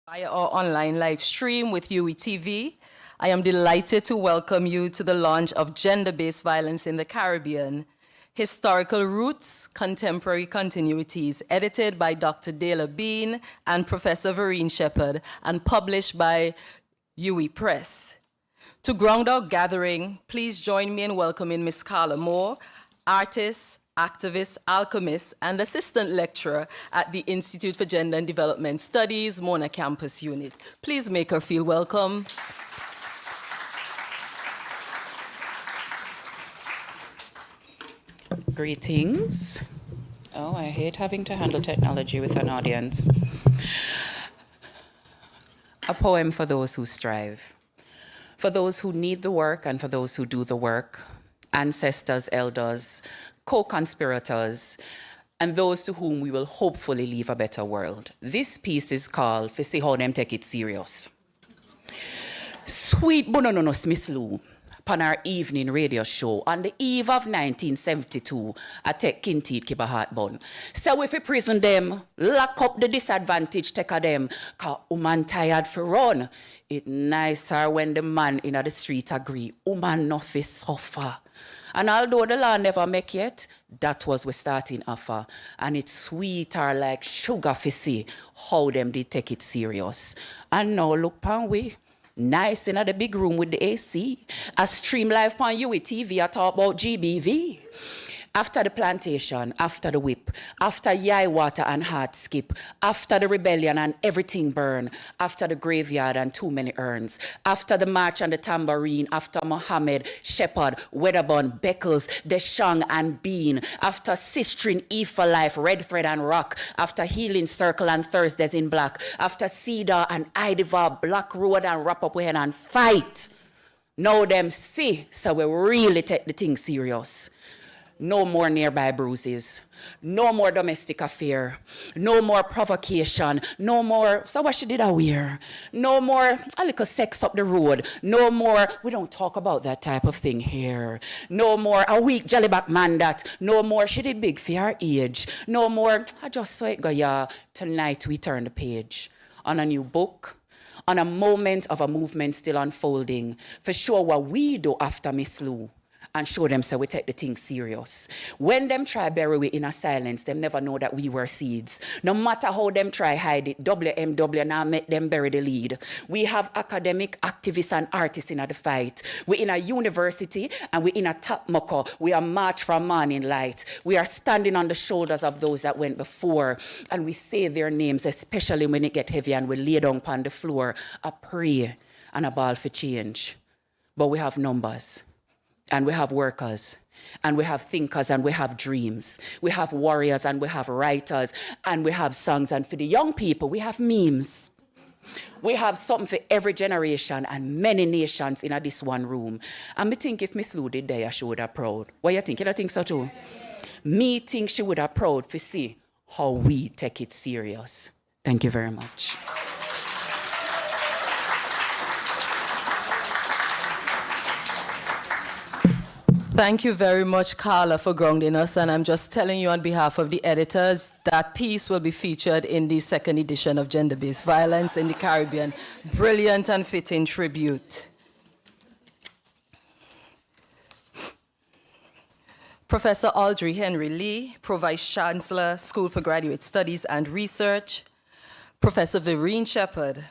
Via our online live stream with UWITV. I am delighted to welcome you to the launch of Gender-Based Violence in the Caribbean, Historical Roots, Contemporary Continuities, edited by Dr. Dela Bean and Professor Vereen Shepherd, and published by UWI Press. To ground our gathering, please join me in welcoming Ms. Carla Moore, artist, activist, alchemist, and assistant lecturer at the Institute for Gender and Development Studies, Mona Campus Unit. Please make her feel welcome. Greetings. Oh, I hate having to handle technology with an audience. A poem for those who strive, for those who need the work and for those who do the work, ancestors, elders, co-conspirators, and those to whom we will hopefully leave a better world. This piece is called "For See How Them Take It Serious." Sweet Bonononos Miss Lou, upon our evening radio show on the eve of 1972, I take Kinteed keep a heart bun. So if we prison them, lock up the disadvantaged take of them, cause woman tired for run. It nicer when the man in the street agree, woman no fi suffer. And although the law never make yet, that was we starting offer. And it's sweeter like sugar fi see how them did take it serious. And now look pan we, nice in the big room with the AC. I stream live on UWITV, I talk about GBV. After the plantation, after the whip, after yai water and heart skip, after the rebellion and everything burn, after the graveyard and too many urns, after the march and the tambourine, after Mohammed, Shepherd, Wedderburn, Beckles, Deshang and Bean, after Sistrin, E for Life, Red Thread and Rock, after Healing Circle and Thursdays in Black, after Cedar and Idivar, Black Road and Wrap Up We Head and Fight. Now them see, so we really take the thing serious. No more nearby bruises, no more domestic affair, no more provocation, no more, so what she did I wear? No more a little sex up the road, no more, we don't talk about that type of thing here. No more a weak jellyback man that, no more she did big for her age, no more, I just saw it go, yeah, tonight we turn the page on a new book, on a moment of a movement still unfolding, for sure what we do after Miss Lou, and show them so we take the thing serious. When them try bury we in a silence, them never know that we were seeds. No matter how them try hide it, WMW now make them bury the lead. We have academic, activists, and artists in the fight. We in a university and we in a top mucker. We are march from morning light. We are standing on the shoulders of those that went before. And we say their names, especially when it get heavy and we lay down upon the floor, a pray and a ball for change. But we have numbers. And we have workers, and we have thinkers, and we have dreams. We have warriors, and we have writers, and we have songs. And for the young people, we have memes. We have something for every generation and many nations in this one room. And me think if Miss Lou did there, she would have proud. What you think? You don't think so too? Me think she would have proud to see how we take it serious. Thank you very much. Thank you very much, Carla, for grounding us. And I'm just telling you on behalf of the editors, that piece will be featured in the second edition of Gender-Based Violence in the Caribbean. Brilliant and fitting tribute. Professor Audrey Henry Lee, Pro-Vice Chancellor, School for Graduate Studies and Research. Professor Vereen Shepherd,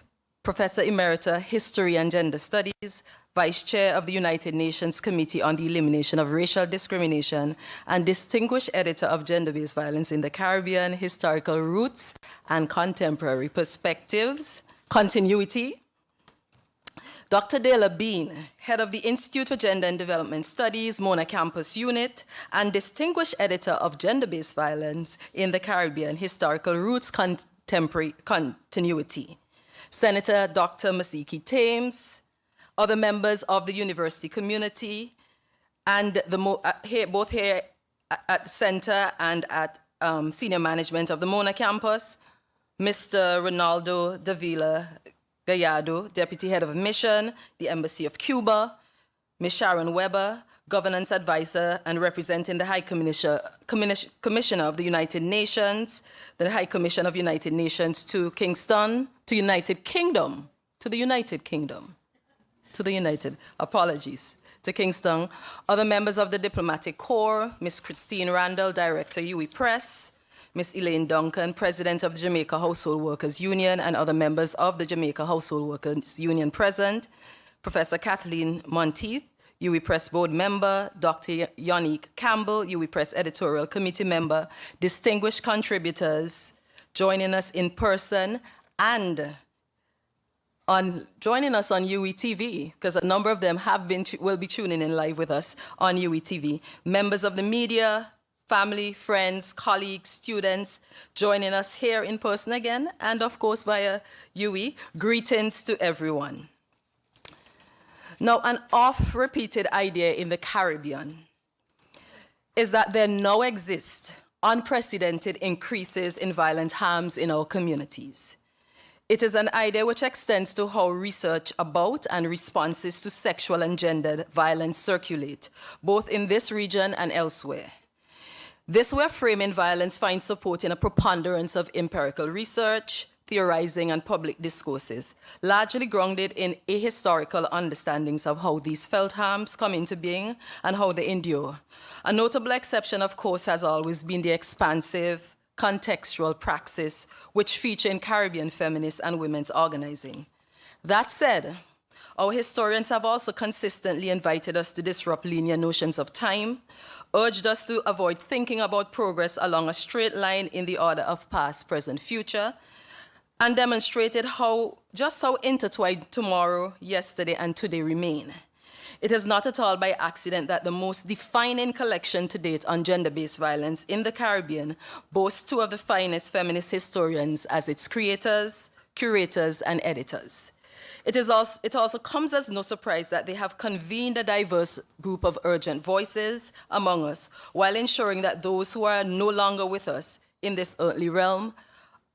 Professor Emerita, History and Gender Studies, Vice Chair of the United Nations Committee on the Elimination of Racial Discrimination, and Distinguished Editor of Gender-Based Violence in the Caribbean, Historical Roots and Contemporary Perspectives, Continuity. Dr. Dela Bean, Head of the Institute for Gender and Development Studies, Mona Campus Unit, and Distinguished Editor of Gender-Based Violence in the Caribbean, Historical Roots, Contemporary Continuity. Senator Dr. Masiki Thames, other members of the university community, and both here at the center and at senior management of the Mona campus, Mr. Ronaldo Davila Gallardo, Deputy Head of Mission, the Embassy of Cuba, Ms. Sharon Weber, Governance Advisor and representing the High Commissioner of the United Nations, the High Commission of United Nations to Kingston, to United Kingdom, to the United Kingdom, to the United, apologies, to Kingston. Other members of the Diplomatic Corps, Ms. Christine Randall, Director, UWI Press, Ms. Elaine Duncan, President of the Jamaica Household Workers Union, and other members of the Jamaica Household Workers Union present, Professor Kathleen Monteith, UWI Press Board Member, Dr. Yonique Campbell, UWI Press Editorial Committee Member, distinguished contributors joining us in person and joining us on UWITV, because a number of them will be tuning in live with us on UWITV. Members of the media, family, friends, colleagues, students joining us here in person again, and of course via UWI, greetings to everyone. Now, an oft-repeated idea in the Caribbean is that there now exist unprecedented increases in violent harms in our communities. It is an idea which extends to how research about and responses to sexual and gendered violence circulate, both in this region and elsewhere. This way of framing violence finds support in a preponderance of empirical research, theorizing, and public discourses, largely grounded in ahistorical understandings of how these felt harms come into being and how they endure. A notable exception, of course, has always been the expansive, contextual praxis which feature in Caribbean feminist and women's organizing. That said, our historians have also consistently invited us to disrupt linear notions of time, urged us to avoid thinking about progress along a straight line in the order of past, present, future, and demonstrated just how intertwined tomorrow, yesterday, and today remain. It is not at all by accident that the most defining collection to date on gender-based violence in the Caribbean boasts two of the finest feminist historians as its creators, curators, and editors. It also comes as no surprise that they have convened a diverse group of urgent voices among us, while ensuring that those who are no longer with us in this earthly realm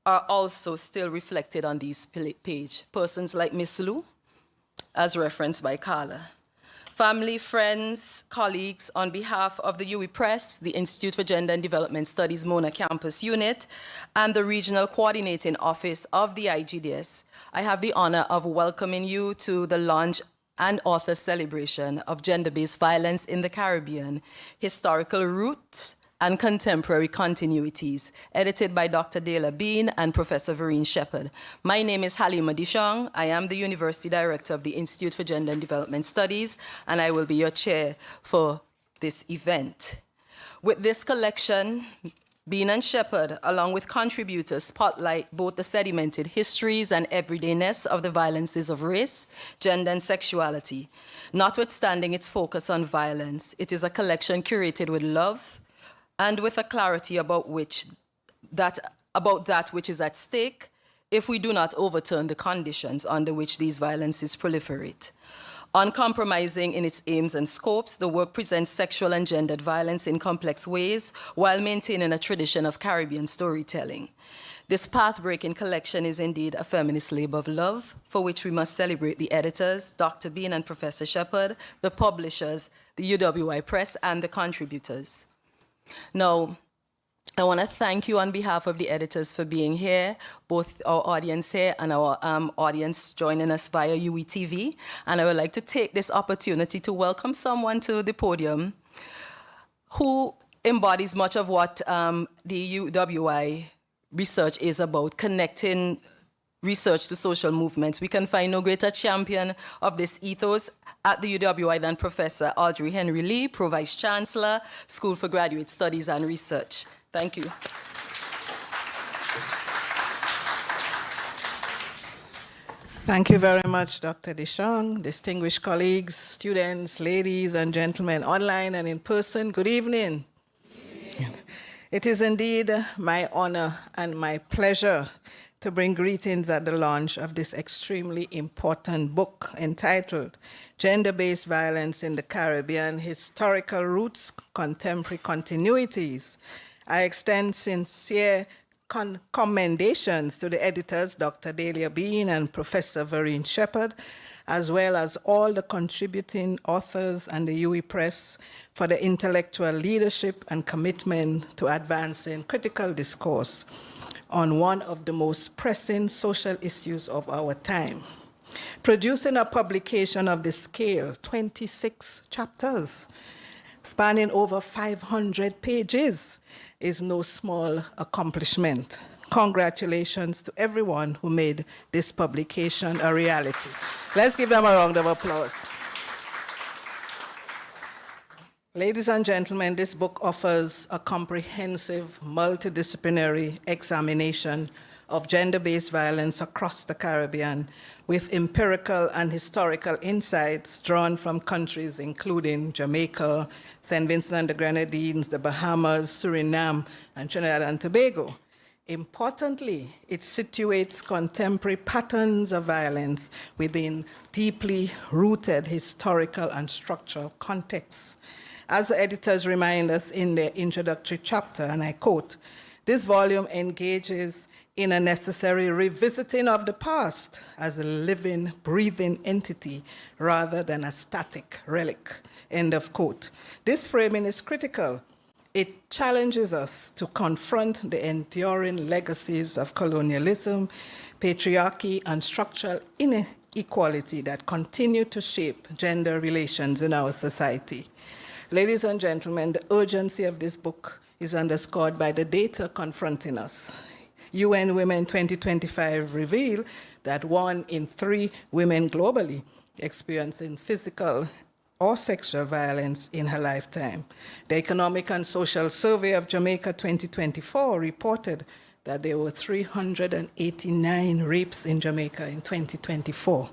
are also still reflected on this page. Persons like Miss Lou, as referenced by Carla. Family, friends, colleagues, on behalf of the UWI Press, the Institute for Gender and Development Studies Mona Campus Unit, and the Regional Coordinating Office of the IGDS, I have the honor of welcoming you to the launch and author celebration of Gender-Based Violence in the Caribbean, Historical Roots and Contemporary Continuities, edited by Dr. Dela Bean and Professor Vereen Shepherd. My name is Halima Dishong. I am the University Director of the Institute for Gender and Development Studies, and I will be your chair for this event. With this collection, Bean and Shepherd, along with contributors, spotlight both the sedimented histories and everydayness of the violences of race, gender, and sexuality. Notwithstanding its focus on violence, it is a collection curated with love, and with a clarity about that which is at stake if we do not overturn the conditions under which these violences proliferate. Uncompromising in its aims and scopes, the work presents sexual and gendered violence in complex ways while maintaining a tradition of Caribbean storytelling. This path-breaking collection is indeed a feminist labor of love, for which we must celebrate the editors, Dr. Bean and Professor Shepherd, the publishers, the UWI Press, and the contributors. Now, I want to thank you on behalf of the editors for being here, both our audience here and our audience joining us via UWITV. And I would like to take this opportunity to welcome someone to the podium who embodies much of what the UWI research is about, connecting research to social movements. We can find no greater champion of this ethos at the UWI than Professor Audrey Henry Lee, Pro-Vice Chancellor, School for Graduate Studies and Research. Thank you. Thank you very much, Dr. Dishong, distinguished colleagues, students, ladies and gentlemen, online and in person. Good evening. It is indeed my honor and my pleasure to bring greetings at the launch of this extremely important book entitled Gender-Based Violence in the Caribbean, Historical Roots, Contemporary Continuities. I extend sincere commendations to the editors, Dr. Delia Bean and Professor Vereen Shepherd, as well as all the contributing authors and the UWI Press for the intellectual leadership and commitment to advancing critical discourse. on one of the most pressing social issues of our time. Producing a publication of this scale, 26 chapters, spanning over 500 pages, is no small accomplishment. Congratulations to everyone who made this publication a reality. Let's give them a round of applause. Ladies and gentlemen, this book offers a comprehensive, multidisciplinary examination of gender-based violence across the Caribbean, with empirical and historical insights drawn from countries including Jamaica, St. Vincent and the Grenadines, the Bahamas, Suriname, and Trinidad and Tobago. Importantly, it situates contemporary patterns of violence within deeply rooted historical and structural contexts. As the editors remind us in their introductory chapter, and I quote, "This volume engages in a necessary revisiting of the past as a living, breathing entity rather than a static relic," end of quote. This framing is critical. It challenges us to confront the enduring legacies of colonialism, patriarchy, and structural inequality that continue to shape gender relations in our society. Ladies and gentlemen, the urgency of this book is underscored by the data confronting us. UN Women 2025 reveal that 1 in 3 women globally experiencing physical or sexual violence in her lifetime. The Economic and Social Survey of Jamaica 2024 reported that there were 389 rapes in Jamaica in 2024.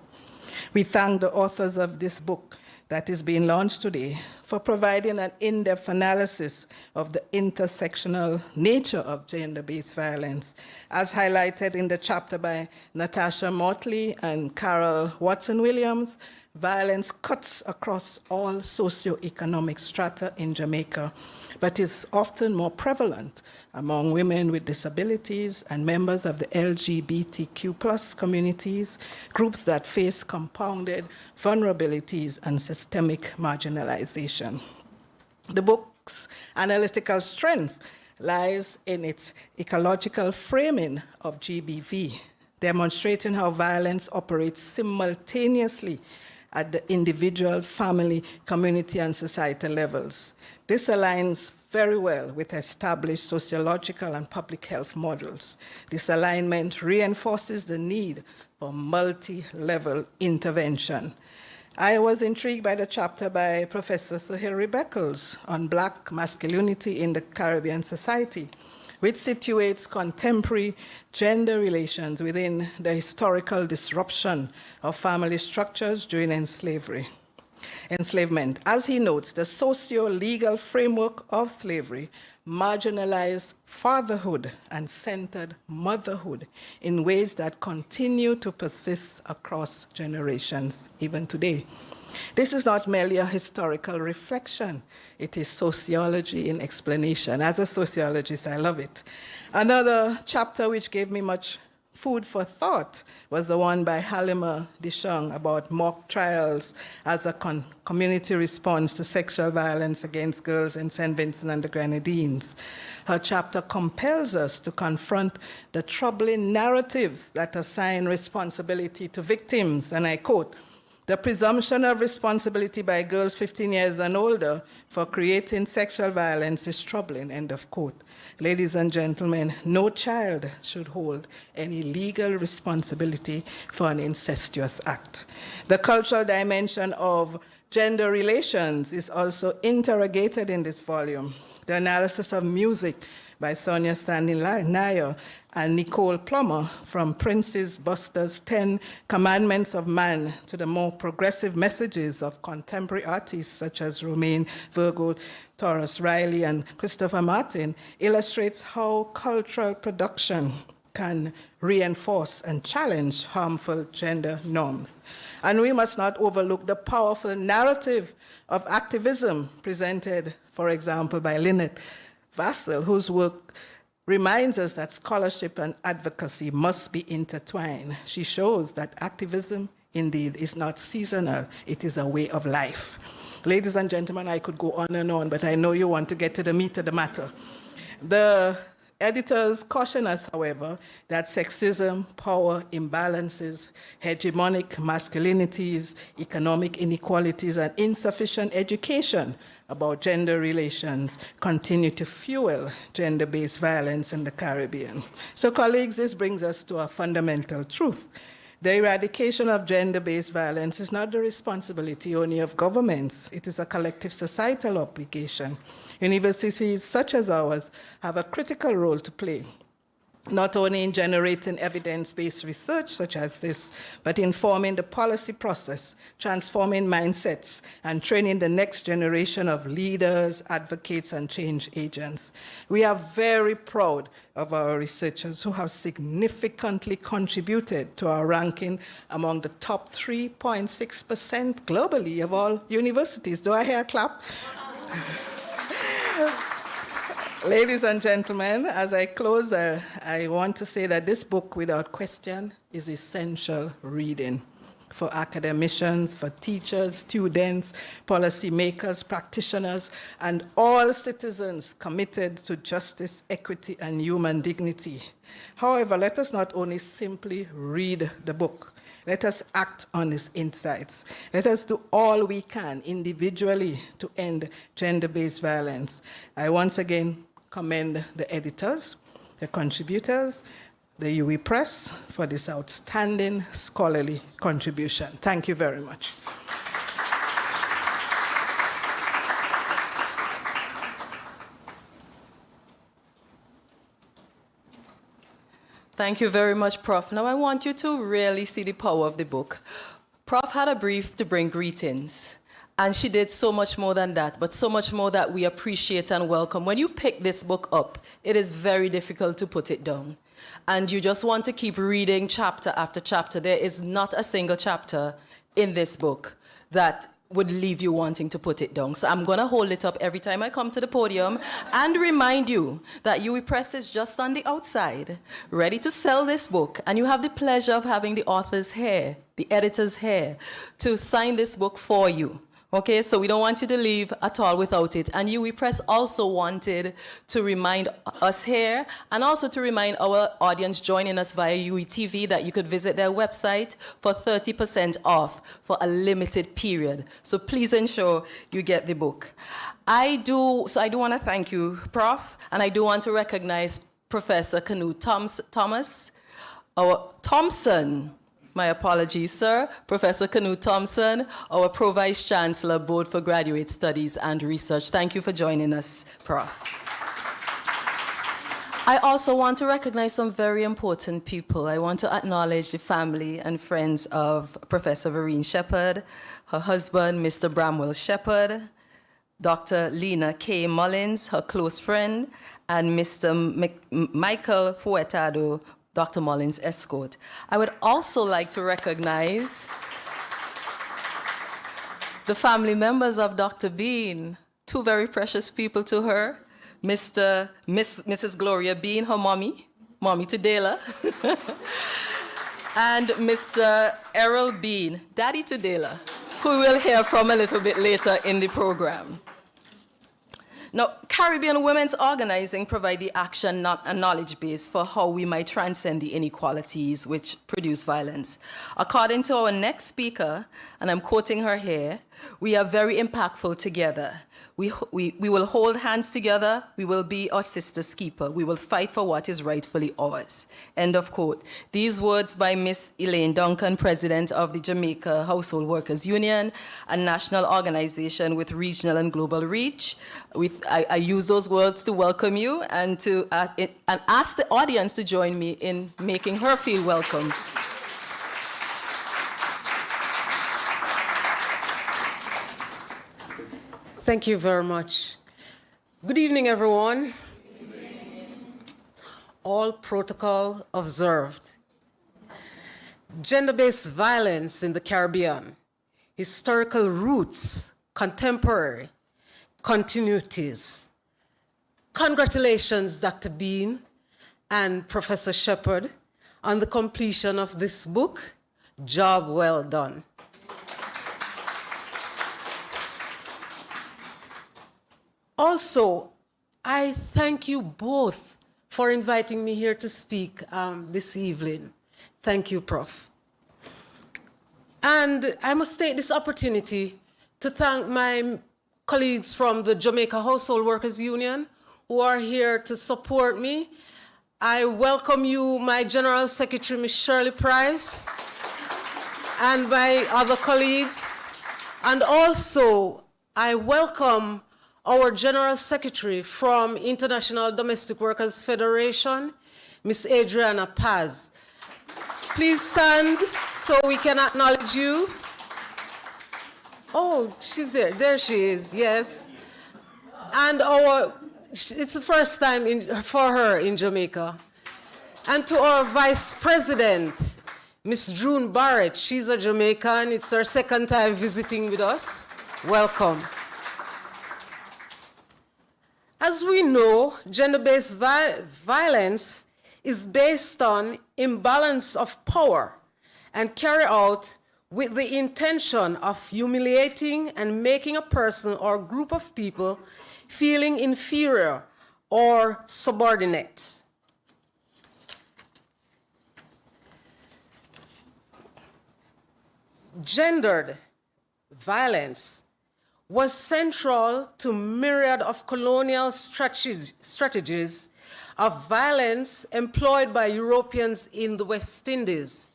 We thank the authors of this book that is being launched today for providing an in-depth analysis of the intersectional nature of gender-based violence, as highlighted in the chapter by Natasha Motley and Carol Watson-Williams. Violence cuts across all socioeconomic strata in Jamaica, but is often more prevalent among women with disabilities and members of the LGBTQ+ communities, groups that face compounded vulnerabilities and systemic marginalization. The book's analytical strength lies in its ecological framing of GBV, demonstrating how violence operates simultaneously at the individual, family, community, and societal levels. This aligns very well with established sociological and public health models. This alignment reinforces the need for multi-level intervention. I was intrigued by the chapter by Professor Sir Hilary Beckles on Black masculinity in the Caribbean society, which situates contemporary gender relations within the historical disruption of family structures during enslavement. As he notes, the socio-legal framework of slavery marginalized fatherhood and centered motherhood in ways that continue to persist across generations, even today. This is not merely a historical reflection. It is sociology in explanation. As a sociologist, I love it. Another chapter which gave me much food for thought was the one by Halima Dishong about mock trials as a community response to sexual violence against girls in St. Vincent and the Grenadines. Her chapter compels us to confront the troubling narratives that assign responsibility to victims, and I quote, "The presumption of responsibility by girls 15 years and older for creating sexual violence is troubling," end of quote. Ladies and gentlemen, no child should hold any legal responsibility for an incestuous act. The cultural dimension of gender relations is also interrogated in this volume. The analysis of music by Sonia Stanley Nair and Nicole Plummer, from Prince's Buster's 10 Commandments of Man to the more progressive messages of contemporary artists such as Romain Virgo, Taurus Riley, and Christopher Martin, illustrates how cultural production can reinforce and challenge harmful gender norms. And we must not overlook the powerful narrative of activism presented, for example, by Lynette Vassell, whose work reminds us that scholarship and advocacy must be intertwined. She shows that activism, indeed, is not seasonal. It is a way of life. Ladies and gentlemen, I could go on and on, but I know you want to get to the meat of the matter. The Editors caution us, however, that sexism, power imbalances, hegemonic masculinities, economic inequalities, and insufficient education about gender relations continue to fuel gender-based violence in the Caribbean. So, colleagues, this brings us to a fundamental truth. The eradication of gender-based violence is not the responsibility only of governments. It is a collective societal obligation. Universities such as ours have a critical role to play, not only in generating evidence-based research such as this, but in forming the policy process, transforming mindsets, and training the next generation of leaders, advocates, and change agents. We are very proud of our researchers who have significantly contributed to our ranking among the top 3.6% globally of all universities. Do I hear a clap? Ladies and gentlemen, as I close, I want to say that this book, without question, is essential reading for academicians, for teachers, students, policymakers, practitioners, and all citizens committed to justice, equity, and human dignity. However, let us not only simply read the book. Let us act on its insights. Let us do all we can individually to end gender-based violence. I once again commend the editors, the contributors, the UWI Press for this outstanding scholarly contribution. Thank you very much. Thank you very much, Prof. Now I want you to really see the power of the book. Prof had a brief to bring greetings, and she did so much more than that, but so much more that we appreciate and welcome. When you pick this book up, it is very difficult to put it down. And you just want to keep reading chapter after chapter. There is not a single chapter in this book that would leave you wanting to put it down. So I'm going to hold it up every time I come to the podium and remind you that UWI Press is just on the outside, ready to sell this book. And you have the pleasure of having the authors here, the editors here, to sign this book for you. Okay, so we don't want you to leave at all without it. And UWI Press also wanted to remind us here and also to remind our audience joining us via UWITV that you could visit their website for 30% off for a limited period. So please ensure you get the book. I do want to thank you, Prof, and I do want to recognize Professor Keynote Thompson. My apologies, sir. Professor Keynote Thompson, our Pro-Vice Chancellor, Board for Graduate Studies and Research. Thank you for joining us, Prof. I also want to recognize some very important people. I want to acknowledge the family and friends of Professor Vereen Shepherd, her husband, Mr. Bramwell Shepherd, Dr. Lena K. Mullins, her close friend, and Mr. Michael Fuetado, Dr. Mullins' escort. I would also like to recognize the family members of Dr. Bean, two very precious people to her, Mrs. Gloria Bean, her mommy Tudela, and Mr. Errol Bean, Daddy Tudela, who we'll hear from a little bit later in the program. Now, Caribbean Women's Organizing provide the action and knowledge base for how we might transcend the inequalities which produce violence. According to our next speaker, and I'm quoting her here, we are very impactful together. We will hold hands together. We will be our sister's keeper. We will fight for what is rightfully ours. End of quote. These words by Miss Elaine Duncan, President of the Jamaica Household Workers Union, a national organization with regional and global reach. I use those words to welcome you and to and ask the audience to join me in making her feel welcome. Thank you very much. Good evening, everyone. Good evening. All protocol observed. Gender-based violence in the Caribbean, historical roots, contemporary, continuities. Congratulations, Dr. Bean and Professor Shepherd, on the completion of this book. Job well done. Also, I thank you both for inviting me here to speak this evening. Thank you, Prof. And I must take this opportunity to thank my colleagues from the Jamaica Household Workers Union who are here to support me. I welcome you, my General Secretary, Ms. Shirley Price, and my other colleagues. And also, I welcome our General Secretary from International Domestic Workers Federation, Ms. Adriana Paz. Please stand so we can acknowledge you. Oh, she's there. There she is, yes. And it's the first time for her in Jamaica. And to our Vice President, Ms. June Barrett. She's a Jamaican. It's her second time visiting with us. Welcome. As we know, gender-based violence is based on imbalance of power and carried out with the intention of humiliating and making a person or group of people feeling inferior or subordinate. Gendered violence was central to myriad of colonial strategies of violence employed by Europeans in the West Indies.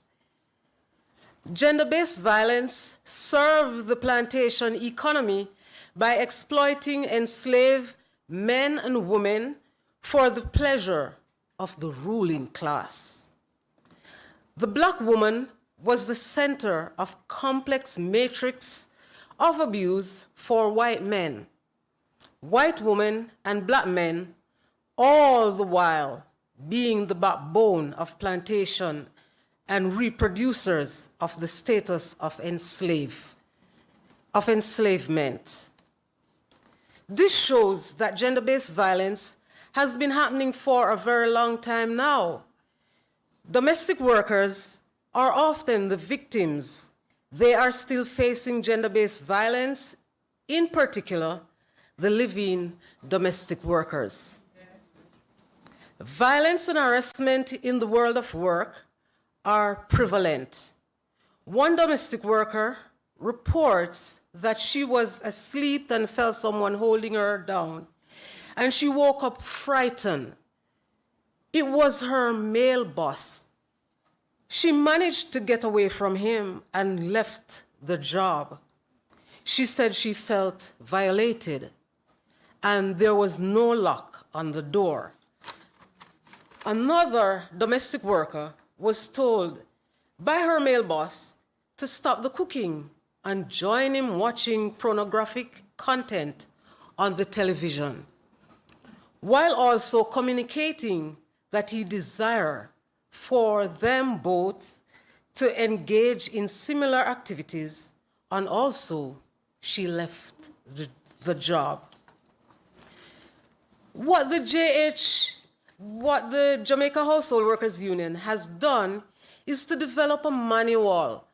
Gender-based violence served the plantation economy by exploiting enslaved men and women for the pleasure of the ruling class. The black woman was the center of complex matrix of abuse for white men, white women and black men, all the while being the backbone of plantation and reproducers of the status of enslavement. This shows that gender-based violence has been happening for a very long time now. Domestic workers are often the victims. They are still facing gender-based violence, in particular, the living domestic workers. Violence and harassment in the world of work are prevalent. One domestic worker reports that she was asleep and felt someone holding her down, and she woke up frightened. It was her male boss. She managed to get away from him and left the job. She said she felt violated, and there was no lock on the door. Another domestic worker was told by her male boss to stop the cooking and join him watching pornographic content on the television, while also communicating that he desired for them both to engage in similar activities, and also she left the job. What the Jamaica Household Workers Union has done is to develop a manual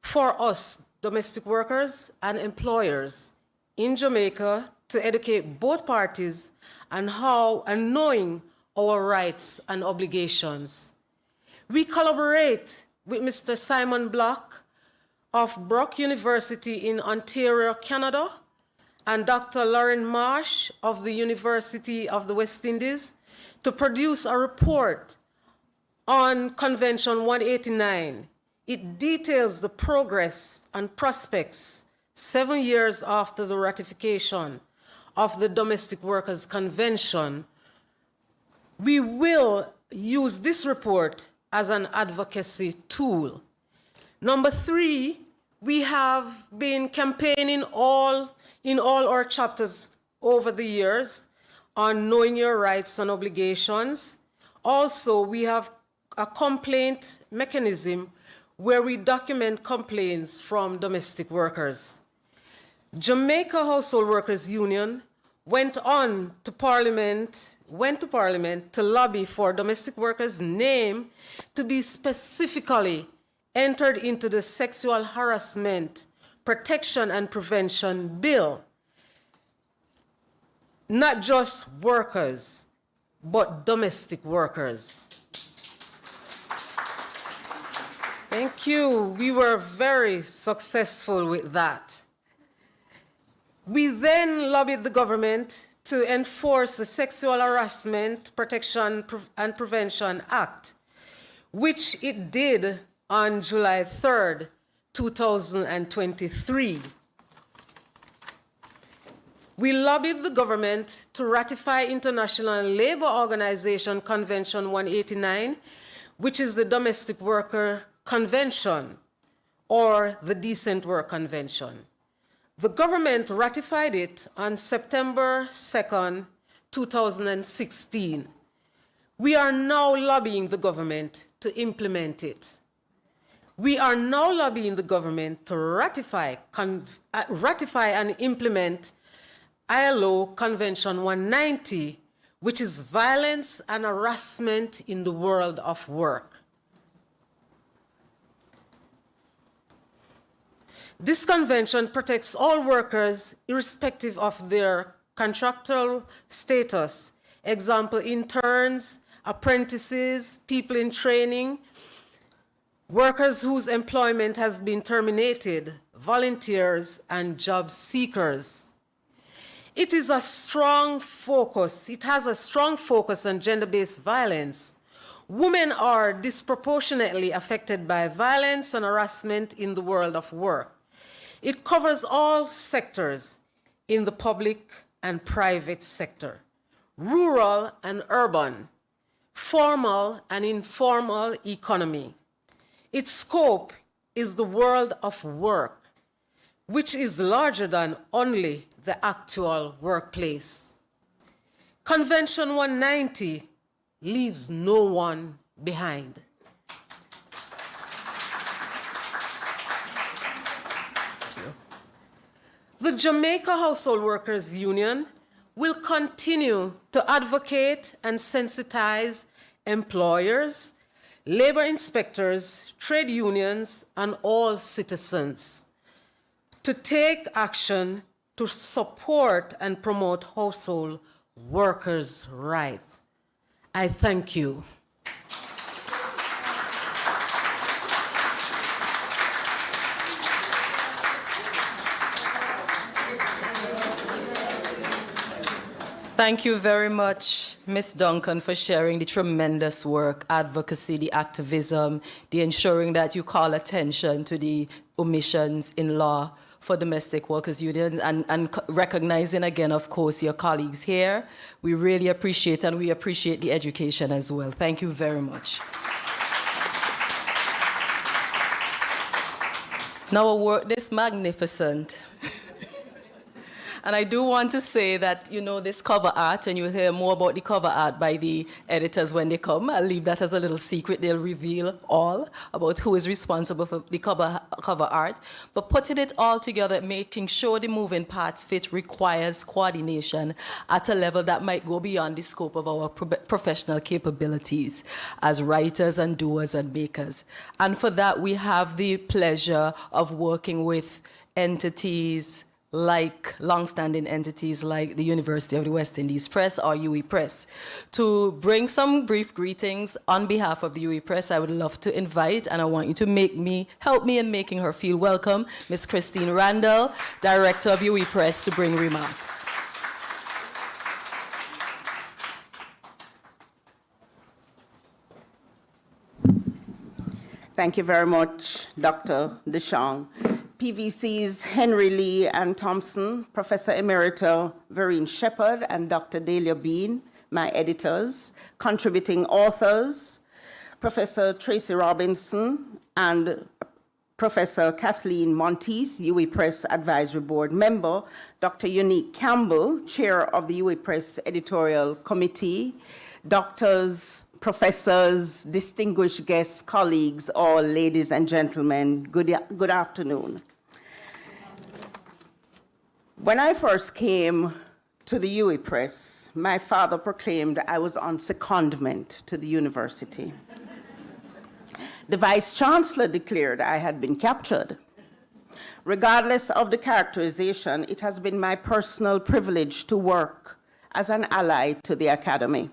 for us domestic workers and employers in Jamaica to educate both parties on how and knowing our rights and obligations. We collaborate with Mr. Simon Block of Brock University in Ontario, Canada, and Dr. Lauren Marsh of the University of the West Indies to produce a report on Convention 189. It details the progress and prospects 7 years after the ratification of the Domestic Workers Convention. We will use this report as an advocacy tool. Number 3, we have been campaigning in all our chapters over the years on knowing your rights and obligations. Also, we have a complaint mechanism where we document complaints from domestic workers. Jamaica Household Workers Union went to Parliament to lobby for domestic workers' name to be specifically entered into the Sexual Harassment Protection and Prevention Bill. Not just workers, but domestic workers. Thank you. We were very successful with that. We then lobbied the government to enforce the Sexual Harassment Protection and Prevention Act, which it did on July 3rd, 2023. We lobbied the government to ratify International Labour Organization Convention 189, which is the Domestic Worker Convention, or the Decent Work Convention. The government ratified it on September 2nd, 2016. We are now lobbying the government to implement it. We are now lobbying the government to ratify and implement ILO Convention 190, which is violence and harassment in the world of work. This convention protects all workers irrespective of their contractual status. Example, interns, apprentices, people in training, workers whose employment has been terminated, volunteers, and job seekers. It has a strong focus on gender-based violence. Women are disproportionately affected by violence and harassment in the world of work. It covers all sectors in the public and private sector, rural and urban, formal and informal economy. Its scope is the world of work, which is larger than only the actual workplace. Convention 190 leaves no one behind. The Jamaica Household Workers Union will continue to advocate and sensitize employers, labor inspectors, trade unions, and all citizens to take action to support and promote household workers' rights. I thank you. Thank you very much, Ms. Duncan, for sharing the tremendous work, advocacy, the activism, the ensuring that you call attention to the omissions in law for domestic workers unions, and recognizing again, of course, your colleagues here. We really appreciate, and we appreciate the education as well. Thank you very much. Now a work this magnificent. And I do want to say that, you know, this cover art, and you'll hear more about the cover art by the editors when they come. I'll leave that as a little secret. They'll reveal all about who is responsible for the cover art. But putting it all together, making sure the moving parts fit, requires coordination at a level that might go beyond the scope of our professional capabilities as writers and doers and makers. And for that, we have the pleasure of working with entities like long-standing entities like the University of the West Indies Press, or UE Press. To bring some brief greetings on behalf of the UE Press, I would love to invite, and I want you to help me in making her feel welcome, Ms. Christine Randall, Director of UE Press, to bring remarks. Thank you very much, Dr. DeShong. PVC's Henry Lee and Thompson, Professor Emerita Vereen Shepherd, and Dr. Delia Bean, my editors, contributing authors, Professor Tracy Robinson and Professor Kathleen Monteith, UE Press Advisory Board member, Dr. Unique Campbell, Chair of the UE Press Editorial Committee, doctors, professors, distinguished guests, colleagues, all ladies and gentlemen, good afternoon. When I first came to the UE Press, my father proclaimed I was on secondment to the university. The Vice Chancellor declared I had been captured. Regardless of the characterization, it has been my personal privilege to work as an ally to the Academy.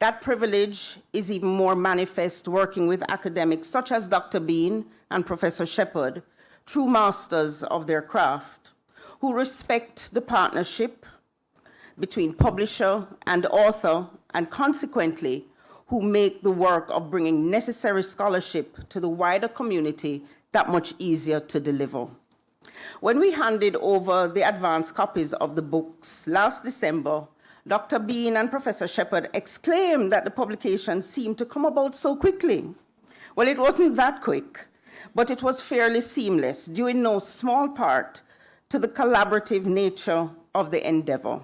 That privilege is even more manifest working with academics such as Dr. Bean and Professor Shepherd, true masters of their craft, who respect the partnership between publisher and author, and consequently, who make the work of bringing necessary scholarship to the wider community that much easier to deliver. When we handed over the advanced copies of the books last December, Dr. Bean and Professor Shepherd exclaimed that the publication seemed to come about so quickly. Well, it wasn't that quick, but it was fairly seamless, due in no small part to the collaborative nature of the endeavor.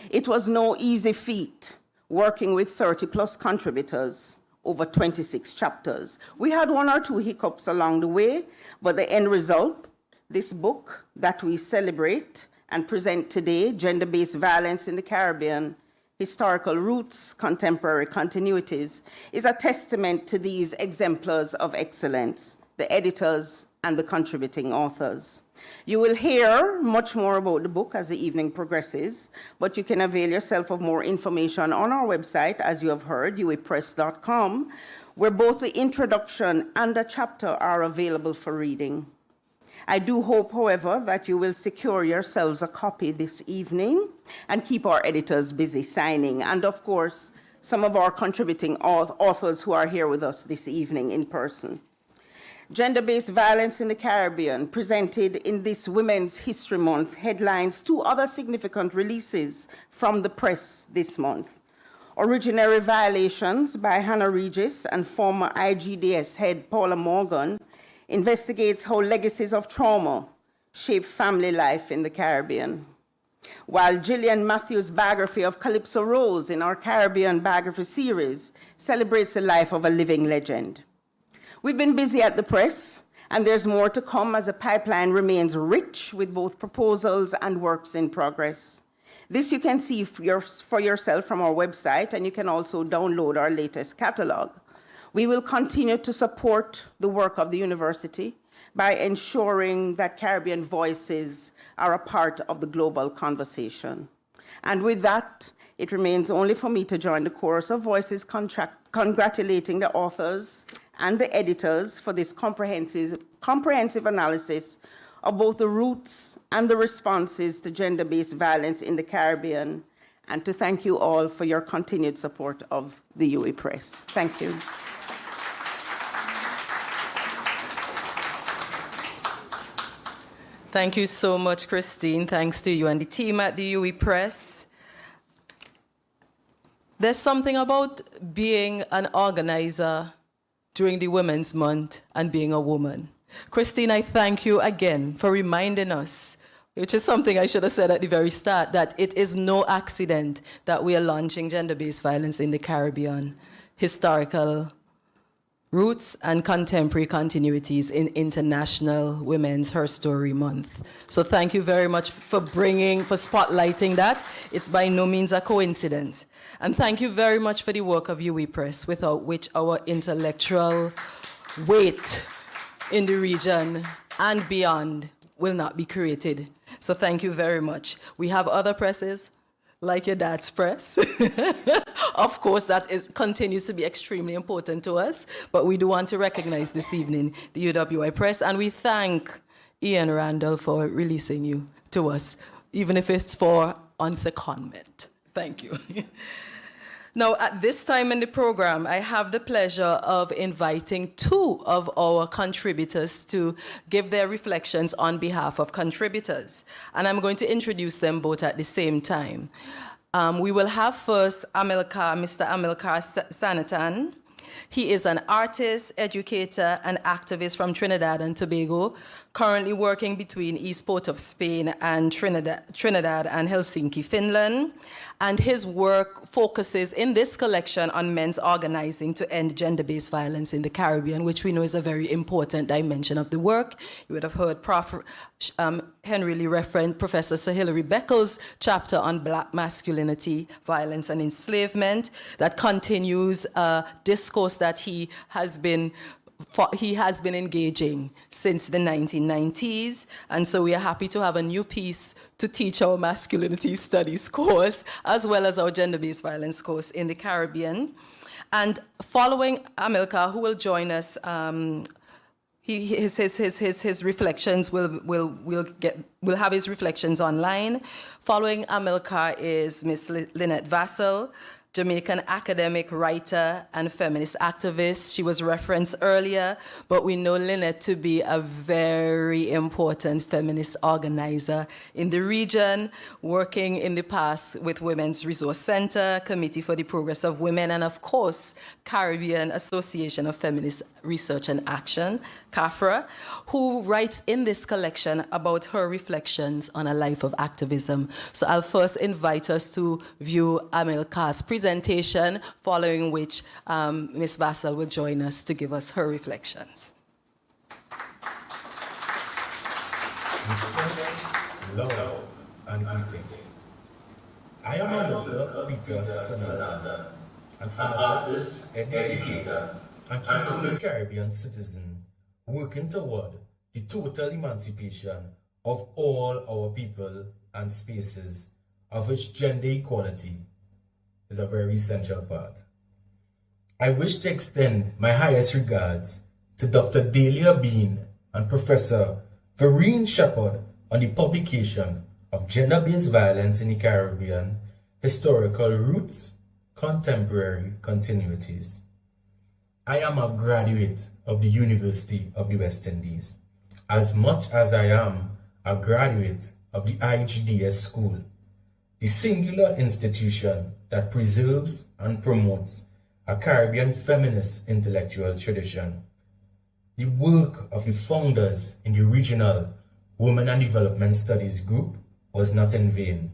It was no easy feat working with 30+ contributors over 26 chapters. We had one or two hiccups along the way, but the end result, this book that we celebrate and present today, Gender-Based Violence in the Caribbean, Historical Roots, Contemporary Continuities, is a testament to these exemplars of excellence, the editors and the contributing authors. You will hear much more about the book as the evening progresses, but you can avail yourself of more information on our website, as you have heard, uwipress.com, where both the introduction and a chapter are available for reading. I do hope, however, that you will secure yourselves a copy this evening and keep our editors busy signing, and of course, some of our contributing authors who are here with us this evening in person. Gender-Based Violence in the Caribbean presented in this Women's History Month headlines two other significant releases from the press this month. Originary Violations by Hannah Regis and former IGDS head Paula Morgan investigates how legacies of trauma shape family life in the Caribbean. While Gillian Matthews' biography of Calypso Rose in our Caribbean biography series celebrates the life of a living legend. We've been busy at the press, and there's more to come as the pipeline remains rich with both proposals and works in progress. This you can see for yourself from our website, and you can also download our latest catalog. We will continue to support the work of the university by ensuring that Caribbean voices are a part of the global conversation. And with that, it remains only for me to join the chorus of voices congratulating the authors and the editors for this comprehensive analysis of both the roots and the responses to gender-based violence in the Caribbean, and to thank you all for your continued support of the UWI Press. Thank you. Thank you so much, Christine. Thanks to you and the team at the UWI Press. There's something about being an organizer during the Women's Month and being a woman. Christine, I thank you again for reminding us, which is something I should have said at the very start, that it is no accident that we are launching Gender-Based Violence in the Caribbean, Historical Roots and Contemporary Continuities in International Women's Her Story Month. So thank you very much for spotlighting that. It's by no means a coincidence. And thank you very much for the work of UWI Press, without which our intellectual weight in the region and beyond will not be created. So thank you very much. We have other presses, like your dad's press. Of course, that continues to be extremely important to us, but we do want to recognize this evening the UWI Press, and we thank Ian Randall for releasing you to us, even if it's for on secondment. Thank you. Now, at this time in the program, I have the pleasure of inviting two of our contributors to give their reflections on behalf of contributors. And I'm going to introduce them both at the same time. We will have first Mr. Amilcar Sanatan. He is an artist, educator, and activist from Trinidad and Tobago, currently working between East Port of Spain and Trinidad and Helsinki, Finland. And his work focuses in this collection on men's organizing to end gender-based violence in the Caribbean, which we know is a very important dimension of the work. You would have heard Prof. Henry Lee reference Professor Sir Hilary Beckles' chapter on Black masculinity, violence, and enslavement that continues a discourse that he has been he has been engaging since the 1990s, and so we are happy to have a new piece to teach our masculinity studies course, as well as our gender-based violence course in the Caribbean. And following Amilcar, who will join us, his reflections we'll have his reflections online. Following Amilcar is Miss Lynette Vassell, Jamaican academic, writer, and feminist activist. She was referenced earlier, but we know Lynette to be a very important feminist organizer in the region, working in the past with Women's Resource Center, Committee for the Progress of Women, and of course, Caribbean Association of Feminist Research and Action, CAFRA, who writes in this collection about her reflections on a life of activism. So I'll first invite us to view Amilcar's presentation, following which Ms. Vassell will join us to give us her reflections. Love and greetings. I am Amilcar Peter Sanata, an artist, educator, and committed Caribbean citizen working toward the total emancipation of all our people and spaces, of which gender equality is a very essential part. I wish to extend my highest regards to Dr. Delia Bean and Professor Vereen Shepherd on the publication of Gender-Based Violence in the Caribbean, Historical Roots, Contemporary Continuities. I am a graduate of the University of the West Indies, as much as I am a graduate of the IGDS School, the singular institution that preserves and promotes a Caribbean feminist intellectual tradition. The work of the founders in the regional Women and Development Studies group was not in vain.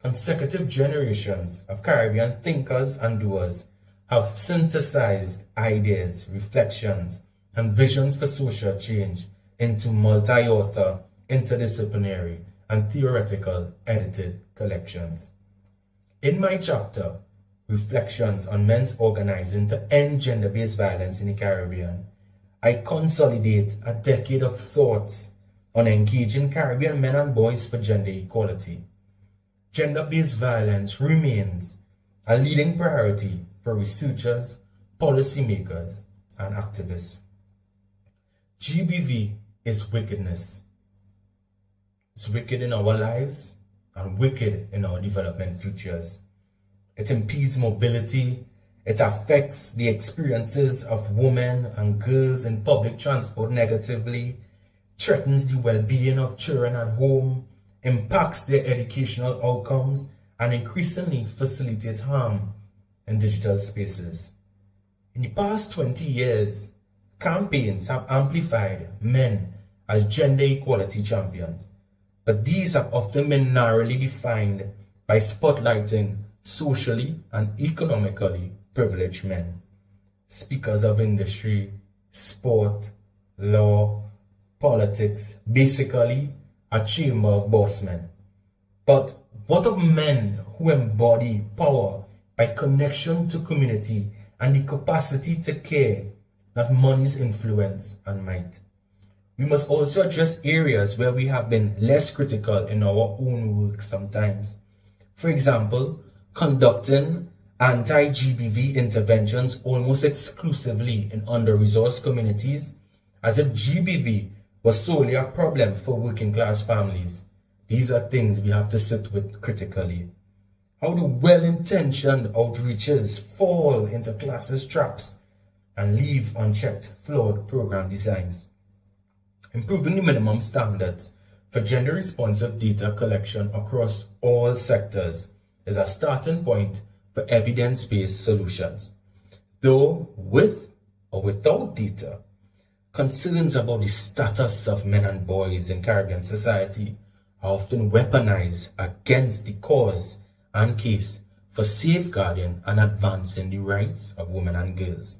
Consecutive generations of Caribbean thinkers and doers have synthesized ideas, reflections, and visions for social change into multi-author, interdisciplinary, and theoretical edited collections. In my chapter, Reflections on Men's Organizing to End Gender-Based Violence in the Caribbean, I consolidate a decade of thoughts on engaging Caribbean men and boys for gender equality. Gender-based violence remains a leading priority for researchers, policymakers, and activists. GBV is wickedness. It's wicked in our lives and wicked in our development futures. It impedes mobility. It affects the experiences of women and girls in public transport negatively, threatens the well-being of children at home, impacts their educational outcomes, and increasingly facilitates harm in digital spaces. In the past 20 years, campaigns have amplified men as gender equality champions, but these have often been narrowly defined by spotlighting socially and economically privileged men, speakers of industry, sport, law, politics, basically a chamber of boss men. But what of men who embody power by connection to community and the capacity to care, not money's influence and might? We must also address areas where we have been less critical in our own work sometimes. For example, conducting anti-GBV interventions almost exclusively in under-resourced communities, as if GBV was solely a problem for working-class families. These are things we have to sit with critically. How do well-intentioned outreaches fall into classist traps and leave unchecked flawed program designs? Improving the minimum standards for gender-responsive data collection across all sectors is a starting point for evidence-based solutions. Though with or without data, concerns about the status of men and boys in Caribbean society are often weaponized against the cause and case for safeguarding and advancing the rights of women and girls.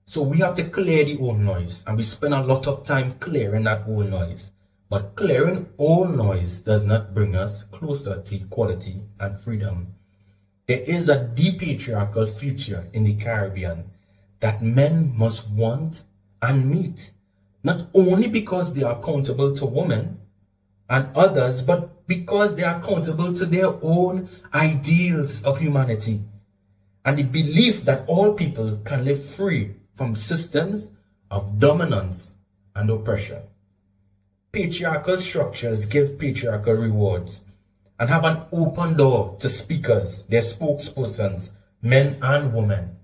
So we have to clear the old noise, and we spend a lot of time clearing that old noise. But clearing all noise does not bring us closer to equality and freedom. There is a deep patriarchal future in the Caribbean that men must want and meet, not only because they are accountable to women and others, but because they are accountable to their own ideals of humanity and the belief that all people can live free from systems of dominance and oppression. Patriarchal structures give patriarchal rewards and have an open door to speakers, their spokespersons, men and women.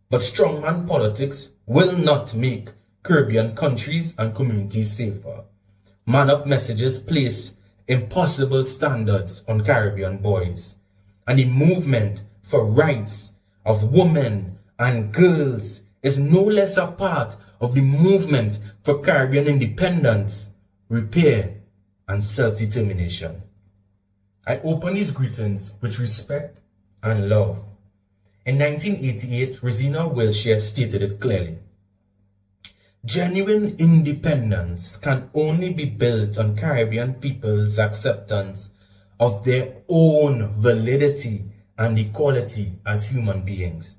But strongman politics will not make Caribbean countries and communities safer. Man-up messages place impossible standards on Caribbean boys, and the movement for rights of women and girls is no less a part of the movement for Caribbean independence, repair, and self-determination. I open these greetings with respect and love. In 1988, Rosina Wilshire stated it clearly. Genuine independence can only be built on Caribbean people's acceptance of their own validity and equality as human beings.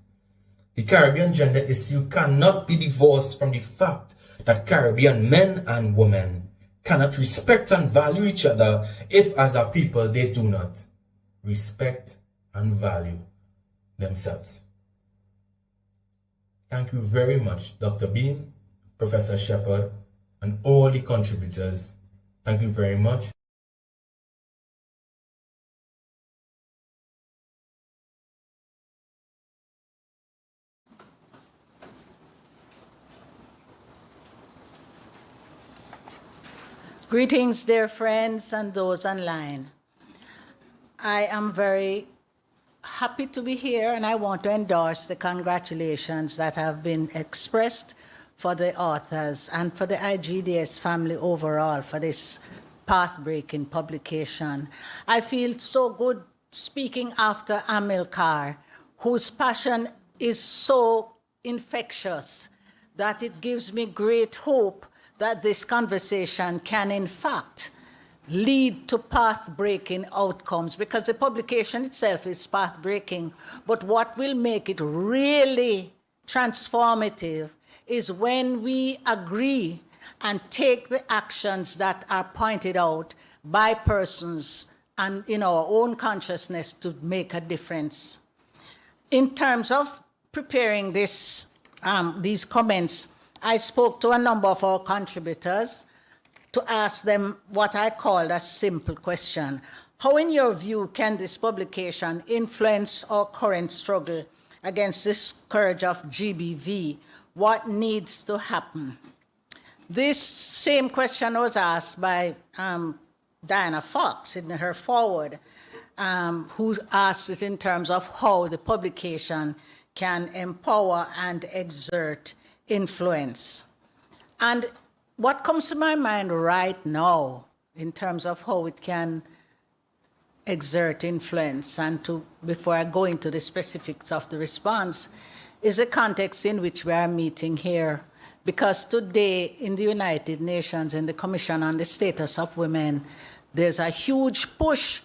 The Caribbean gender issue cannot be divorced from the fact that Caribbean men and women cannot respect and value each other if as a people they do not respect and value themselves. Thank you very much, Dr. Bean, Professor Shepherd, and all the contributors. Thank you very much. Greetings, dear friends and those online. I am very happy to be here, and I want to endorse the congratulations that have been expressed for the authors and for the IGDS family overall for this path-breaking publication. I feel so good speaking after Amilcar, whose passion is so infectious that it gives me great hope that this conversation can, in fact, lead to path-breaking outcomes, because the publication itself is path-breaking, but what will make it really transformative is when we agree and take the actions that are pointed out by persons and in our own consciousness to make a difference. In terms of preparing this, these comments, I spoke to a number of our contributors to ask them what I called a simple question. How, in your view, can this publication influence our current struggle against the scourge of GBV? What needs to happen? This same question was asked by Diana Fox in her foreword, who asked it in terms of how the publication can empower and exert influence. And what comes to my mind right now in terms of how it can exert influence, and before I go into the specifics of the response, is the context in which we are meeting here. Because today in the United Nations, in the Commission on the Status of Women, there's a huge push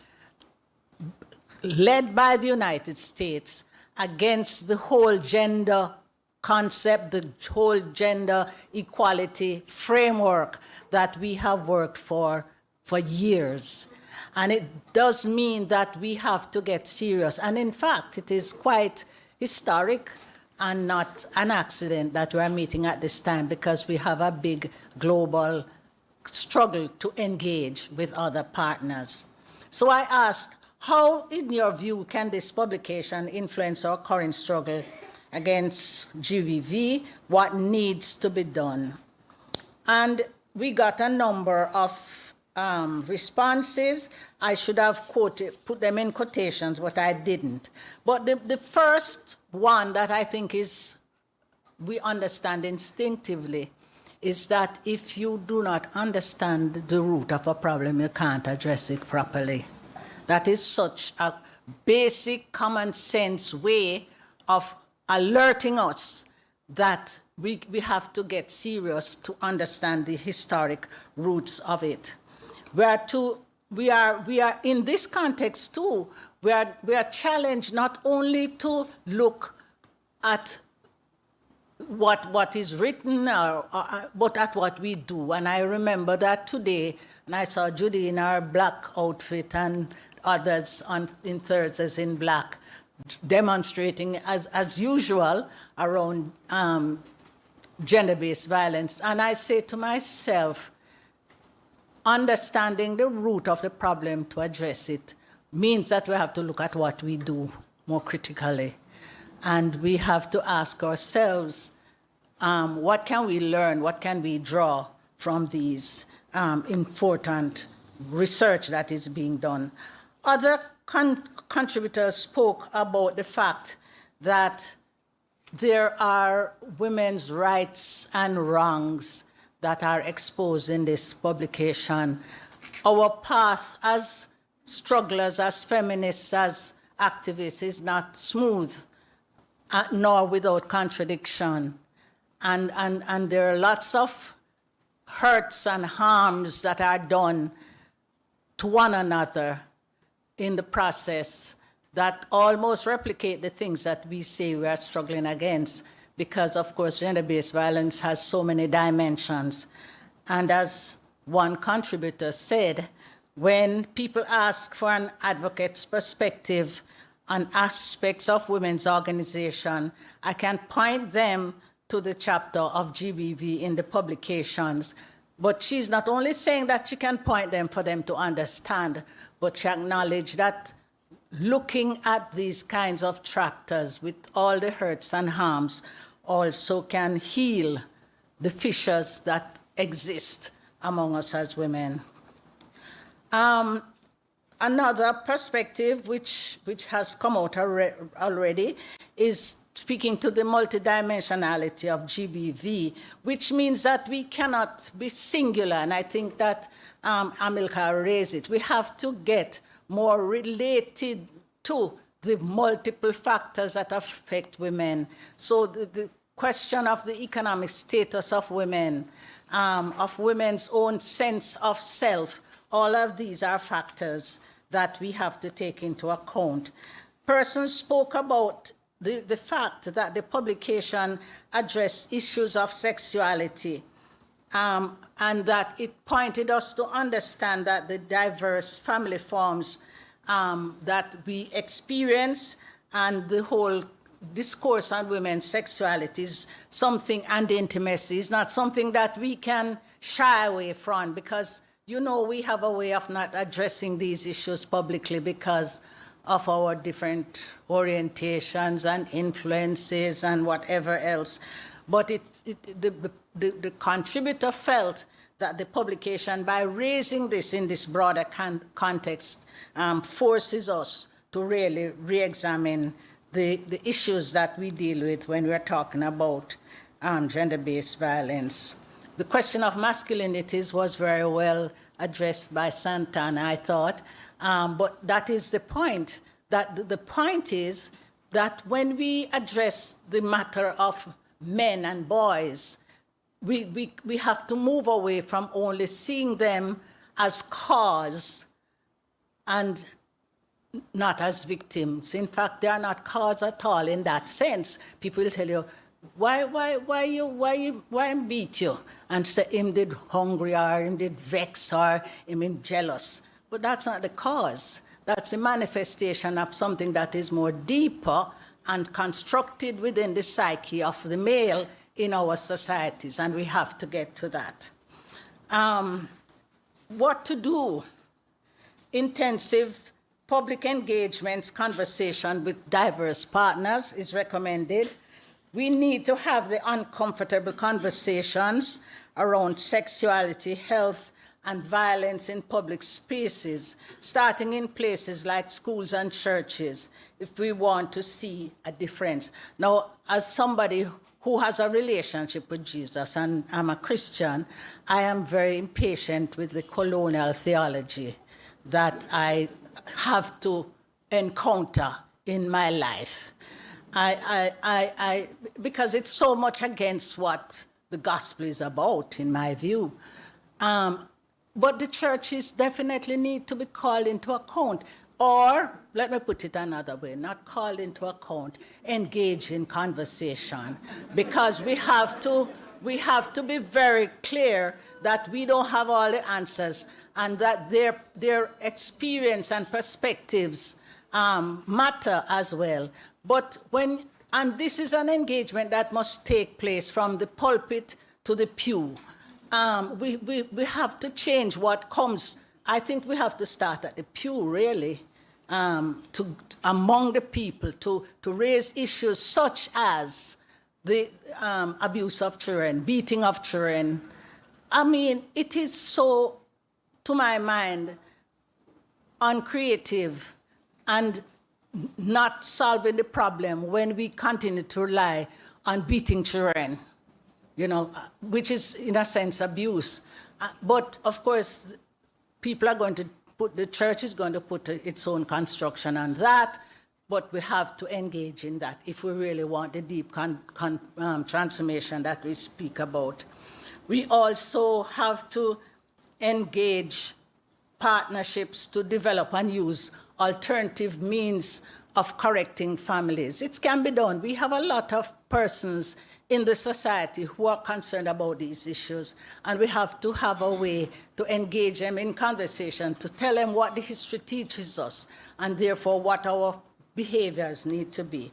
led by the United States against the whole gender concept, the whole gender equality framework that we have worked for years. And it does mean that we have to get serious. And in fact, it is quite historic and not an accident that we're meeting at this time, because we have a big global struggle to engage with other partners. So I asked, how, in your view, can this publication influence our current struggle against GBV? What needs to be done? And we got a number of responses. I should have put them in quotations, but I didn't. But the first one that I think we understand instinctively is that if you do not understand the root of a problem, you can't address it properly. That is such a basic common sense way of alerting us that we have to get serious to understand the historic roots of it. We are in this context too, we are challenged not only to look at what is written, but at what we do. And I remember that today, and I saw Judy in her black outfit and others in Thursdays in black, demonstrating as usual around gender-based violence. And I say to myself, understanding the root of the problem to address it means that we have to look at what we do more critically. And we have to ask ourselves, what can we learn, what can we draw from these important research that is being done. Other contributors spoke about the fact that there are women's rights and wrongs that are exposed in this publication. Our path as strugglers, as feminists, as activists is not smooth, nor without contradiction. And there are lots of hurts and harms that are done to one another in the process that almost replicate the things that we say we are struggling against, because, of course, gender-based violence has so many dimensions. And as one contributor said, when people ask for an advocate's perspective on aspects of women's organization, I can point them to the chapter of GBV in the publications. But she's not only saying that she can point them for them to understand, but she acknowledged that looking at these kinds of chapters with all the hurts and harms also can heal the fissures that exist among us as women. Another perspective which has come out already is speaking to the multidimensionality of GBV, which means that we cannot be singular, and I think that Amilcar raised it. We have to get more related to the multiple factors that affect women. So the question of the economic status of women, of women's own sense of self, all of these are factors that we have to take into account. Persons spoke about the fact that the publication addressed issues of sexuality, and that it pointed us to understand that the diverse family forms that we experience and the whole discourse on women's sexuality is something, and intimacy is not something that we can shy away from, because, you know, we have a way of not addressing these issues publicly because of our different orientations and influences and whatever else. But the contributor felt that the publication, by raising this in this broader context, forces us to really re-examine the issues that we deal with when we're talking about gender-based violence. The question of masculinities was very well addressed by Santana, I thought, but that is the point. That the point is that when we address the matter of men and boys, we have to move away from only seeing them as cause and not as victims. In fact, they are not cause at all in that sense. People will tell you, why beat you? And say him did hungry, or him did vex, or him jealous. But that's not the cause. That's the manifestation of something that is more deeper and constructed within the psyche of the male in our societies, and we have to get to that. What to do? Intensive public engagements, conversation with diverse partners is recommended. We need to have the uncomfortable conversations around sexuality, health, and violence in public spaces, starting in places like schools and churches, if we want to see a difference. Now, as somebody who has a relationship with Jesus, and I'm a Christian, I am very impatient with the colonial theology that I have to encounter in my life. Because it's so much against what the gospel is about, in my view. But the churches definitely need to be called into account. or let me put it another way, not called into account, engage in conversation, because we have to be very clear that we don't have all the answers and that their experience and perspectives matter as well. But and this is an engagement that must take place from the pulpit to the pew. We have to change what comes. I think we have to start at the pew, really, among the people, to raise issues such as the abuse of children, beating of children. I mean, it is so, to my mind, uncreative and not solving the problem when we continue to rely on beating children, which is, in a sense, abuse. But, of course, the church is going to put its own construction on that, but we have to engage in that if we really want the deep transformation that we speak about. We also have to engage partnerships to develop and use alternative means of correcting families. It can be done. We have a lot of persons in the society who are concerned about these issues, and we have to have a way to engage them in conversation, to tell them what the history teaches us, and therefore what our behaviors need to be.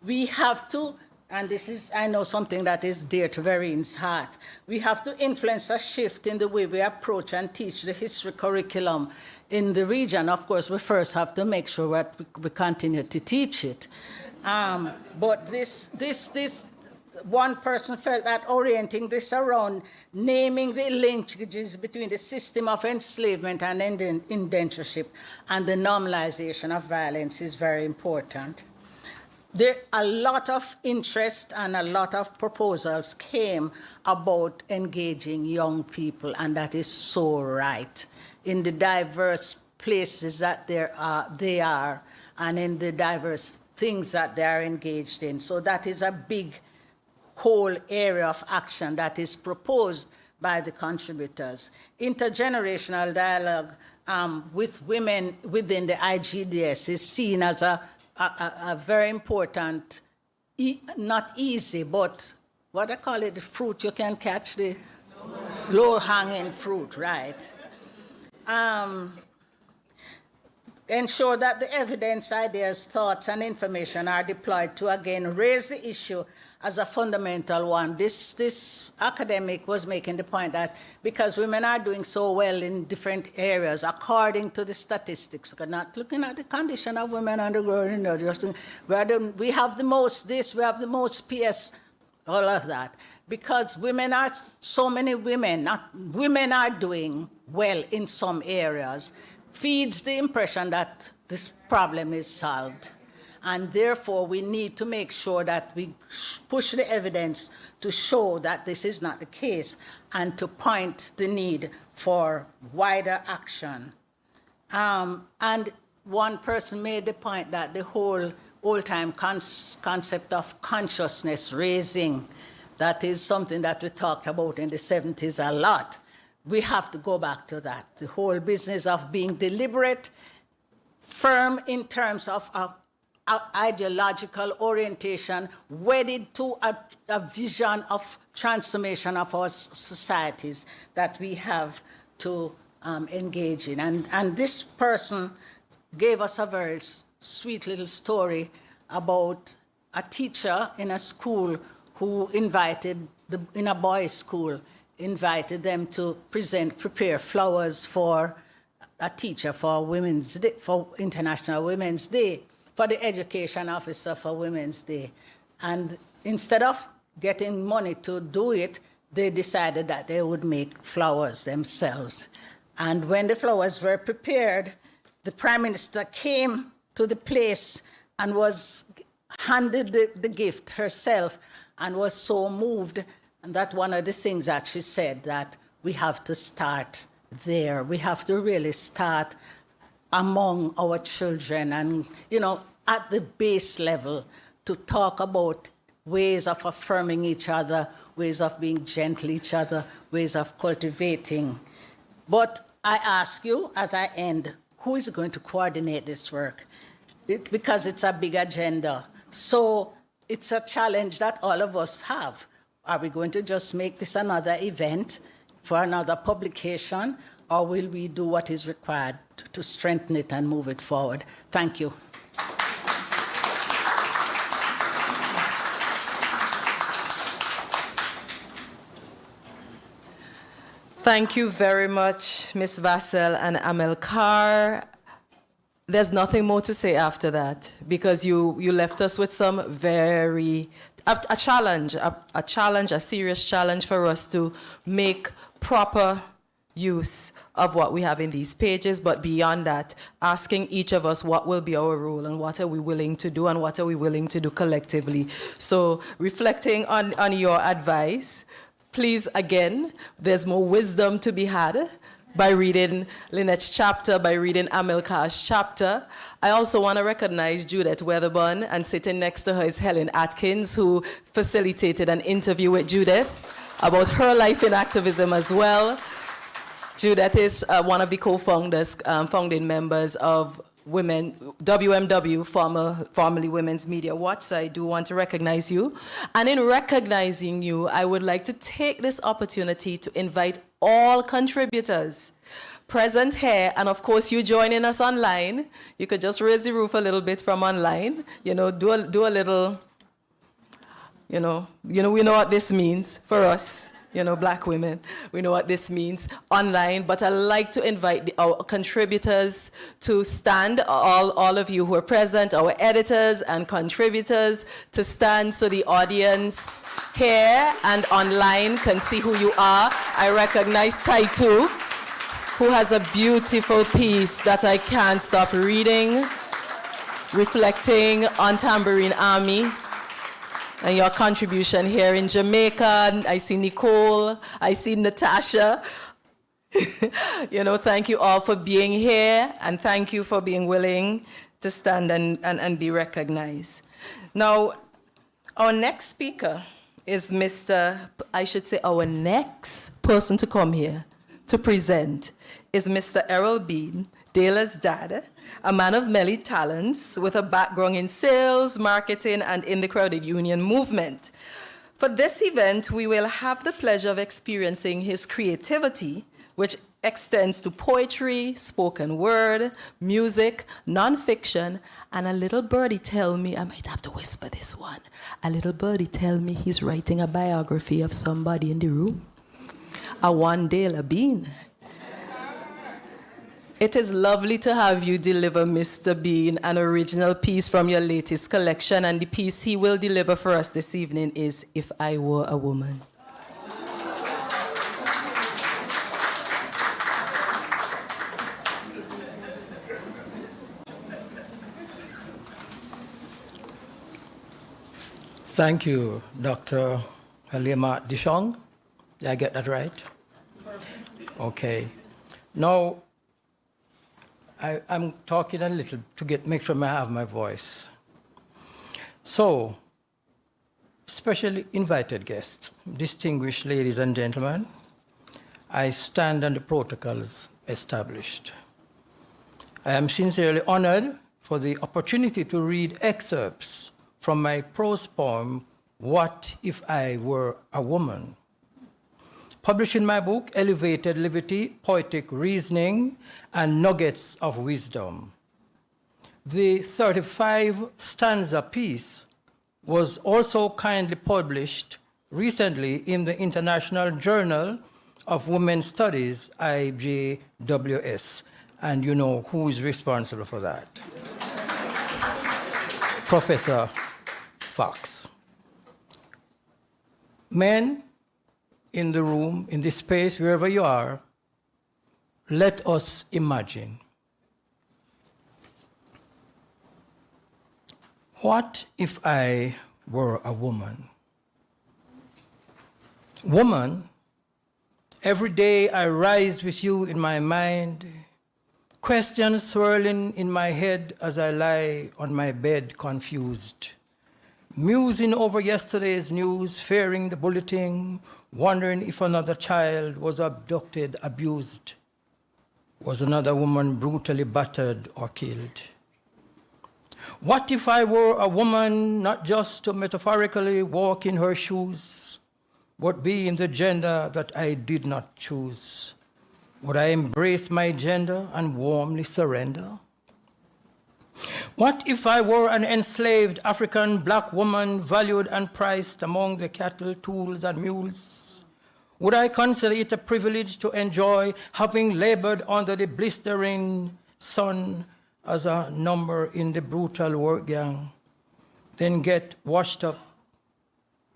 We have to, and this is, I know, something that is dear to Vereen's heart, we have to influence a shift in the way we approach and teach the history curriculum in the region. Of course, we first have to make sure that we continue to teach it. But this one person felt that orienting this around naming the linkages between the system of enslavement and indentureship and the normalization of violence is very important. A lot of interest and a lot of proposals came about engaging young people, and that is so right, in the diverse places that they are and in the diverse things that they are engaged in. So that is a big whole area of action that is proposed by the contributors. Intergenerational dialogue with women within the IGDS is seen as a very important, not easy, but what I call it, the fruit you can catch, the low-hanging fruit, right? Ensure that the evidence, ideas, thoughts, and information are deployed to, again, raise the issue as a fundamental one. This academic was making the point that because women are doing so well in different areas, according to the statistics, we're not looking at the condition of women on the ground, we have the most this, we have the most PS, all of that. Because so many women are doing well in some areas, feeds the impression that this problem is solved. And therefore, we need to make sure that we push the evidence to show that this is not the case and to point the need for wider action. And one person made the point that the whole old-time concept of consciousness raising, that is something that we talked about in the 70s a lot. We have to go back to that. The whole business of being deliberate, firm in terms of ideological orientation, wedded to a vision of transformation of our societies that we have to engage in. And this person gave us a very sweet little story about a teacher in a school who invited, in a boys' school, invited them to prepare flowers for a teacher for Women's Day, for International Women's Day, for the education officer for Women's Day. And instead of getting money to do it, they decided that they would make flowers themselves. And when the flowers were prepared, the Prime Minister came to the place and was handed the gift herself and was so moved. And that one of the things that she said, that we have to start there. We have to really start among our children and, at the base level, to talk about ways of affirming each other, ways of being gentle each other, ways of cultivating. But I ask you, as I end, who is going to coordinate this work? Because it's a big agenda. So it's a challenge that all of us have. Are we going to just make this another event for another publication, or will we do what is required to strengthen it and move it forward? Thank you. Thank you very much, Ms. Vassell and Amilcar. There's nothing more to say after that, because you left us with some a serious challenge for us to make proper use of what we have in these pages, but beyond that, asking each of us what will be our role and what are we willing to do and what are we willing to do collectively. So reflecting on your advice, please, again, there's more wisdom to be had by reading Lynette's chapter, by reading Amilcar's chapter. I also want to recognize Judith Weatherburn, and sitting next to her is Helen Atkins, who facilitated an interview with Judith about her life in activism as well. Judith is one of the co-founders, founding members of WMW, formerly Women's Media Watch, so I do want to recognize you. And in recognizing you, I would like to take this opportunity to invite all contributors present here, and of course you joining us online. You could just raise the roof a little bit from online, do a little, we know what this means for us. Black women, we know what this means online, but I'd like to invite our contributors to stand, all of you who are present, our editors and contributors, to stand so the audience here and online can see who you are. I recognize Taitu, who has a beautiful piece that I can't stop reading, reflecting on Tambourine Army and your contribution here in Jamaica. I see Nicole, I see Natasha. Thank you all for being here, and thank you for being willing to stand and be recognized. Now, our next speaker is our next person to come here to present is Mr. Errol Bean, Dela's dad, a man of many talents with a background in sales, marketing, and in the credit union movement. For this event, we will have the pleasure of experiencing his creativity, which extends to poetry, spoken word, music, nonfiction, and a little birdie tell me, I might have to whisper this one, a little birdie tell me he's writing a biography of somebody in the room, a one Dela Bean. It is lovely to have you deliver, Mr. Bean, an original piece from your latest collection, and the piece he will deliver for us this evening is If I Were a Woman. Thank you, Dr. Halima Dishong. Did I get that right? Okay. Now, I'm talking a little to make sure I have my voice. So, specially invited guests, distinguished ladies and gentlemen, I stand on the protocols established. I am sincerely honored for the opportunity to read excerpts from my prose poem, What If I Were a Woman? Published in my book, Elevated Levity, Poetic Reasoning, and Nuggets of Wisdom. The 35-stanza piece was also kindly published recently in the International Journal of Women's Studies, IJWS, and you know who is responsible for that. Professor Fox. Men in the room, in this space, wherever you are, let us imagine. What if I were a woman? Woman, every day I rise with you in my mind, questions swirling in my head as I lie on my bed confused, musing over yesterday's news, fearing the bulletin, wondering if another child was abducted, abused. was another woman brutally battered or killed? What if I were a woman not just to metaphorically walk in her shoes, but be in the gender that I did not choose? Would I embrace my gender and warmly surrender? What if I were an enslaved African black woman valued and priced among the cattle, tools, and mules? Would I consider it a privilege to enjoy having labored under the blistering sun as a number in the brutal work gang, then get washed up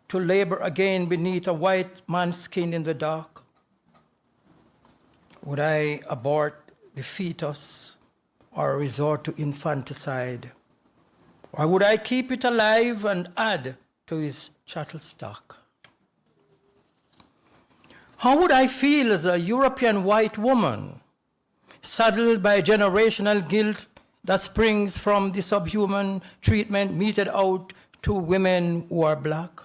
to labor again beneath a white man's skin in the dark? Would I abort the fetus or resort to infanticide? Or would I keep it alive and add to his chattel stock? How would I feel as a European white woman, saddled by generational guilt that springs from the subhuman treatment meted out to women who are black?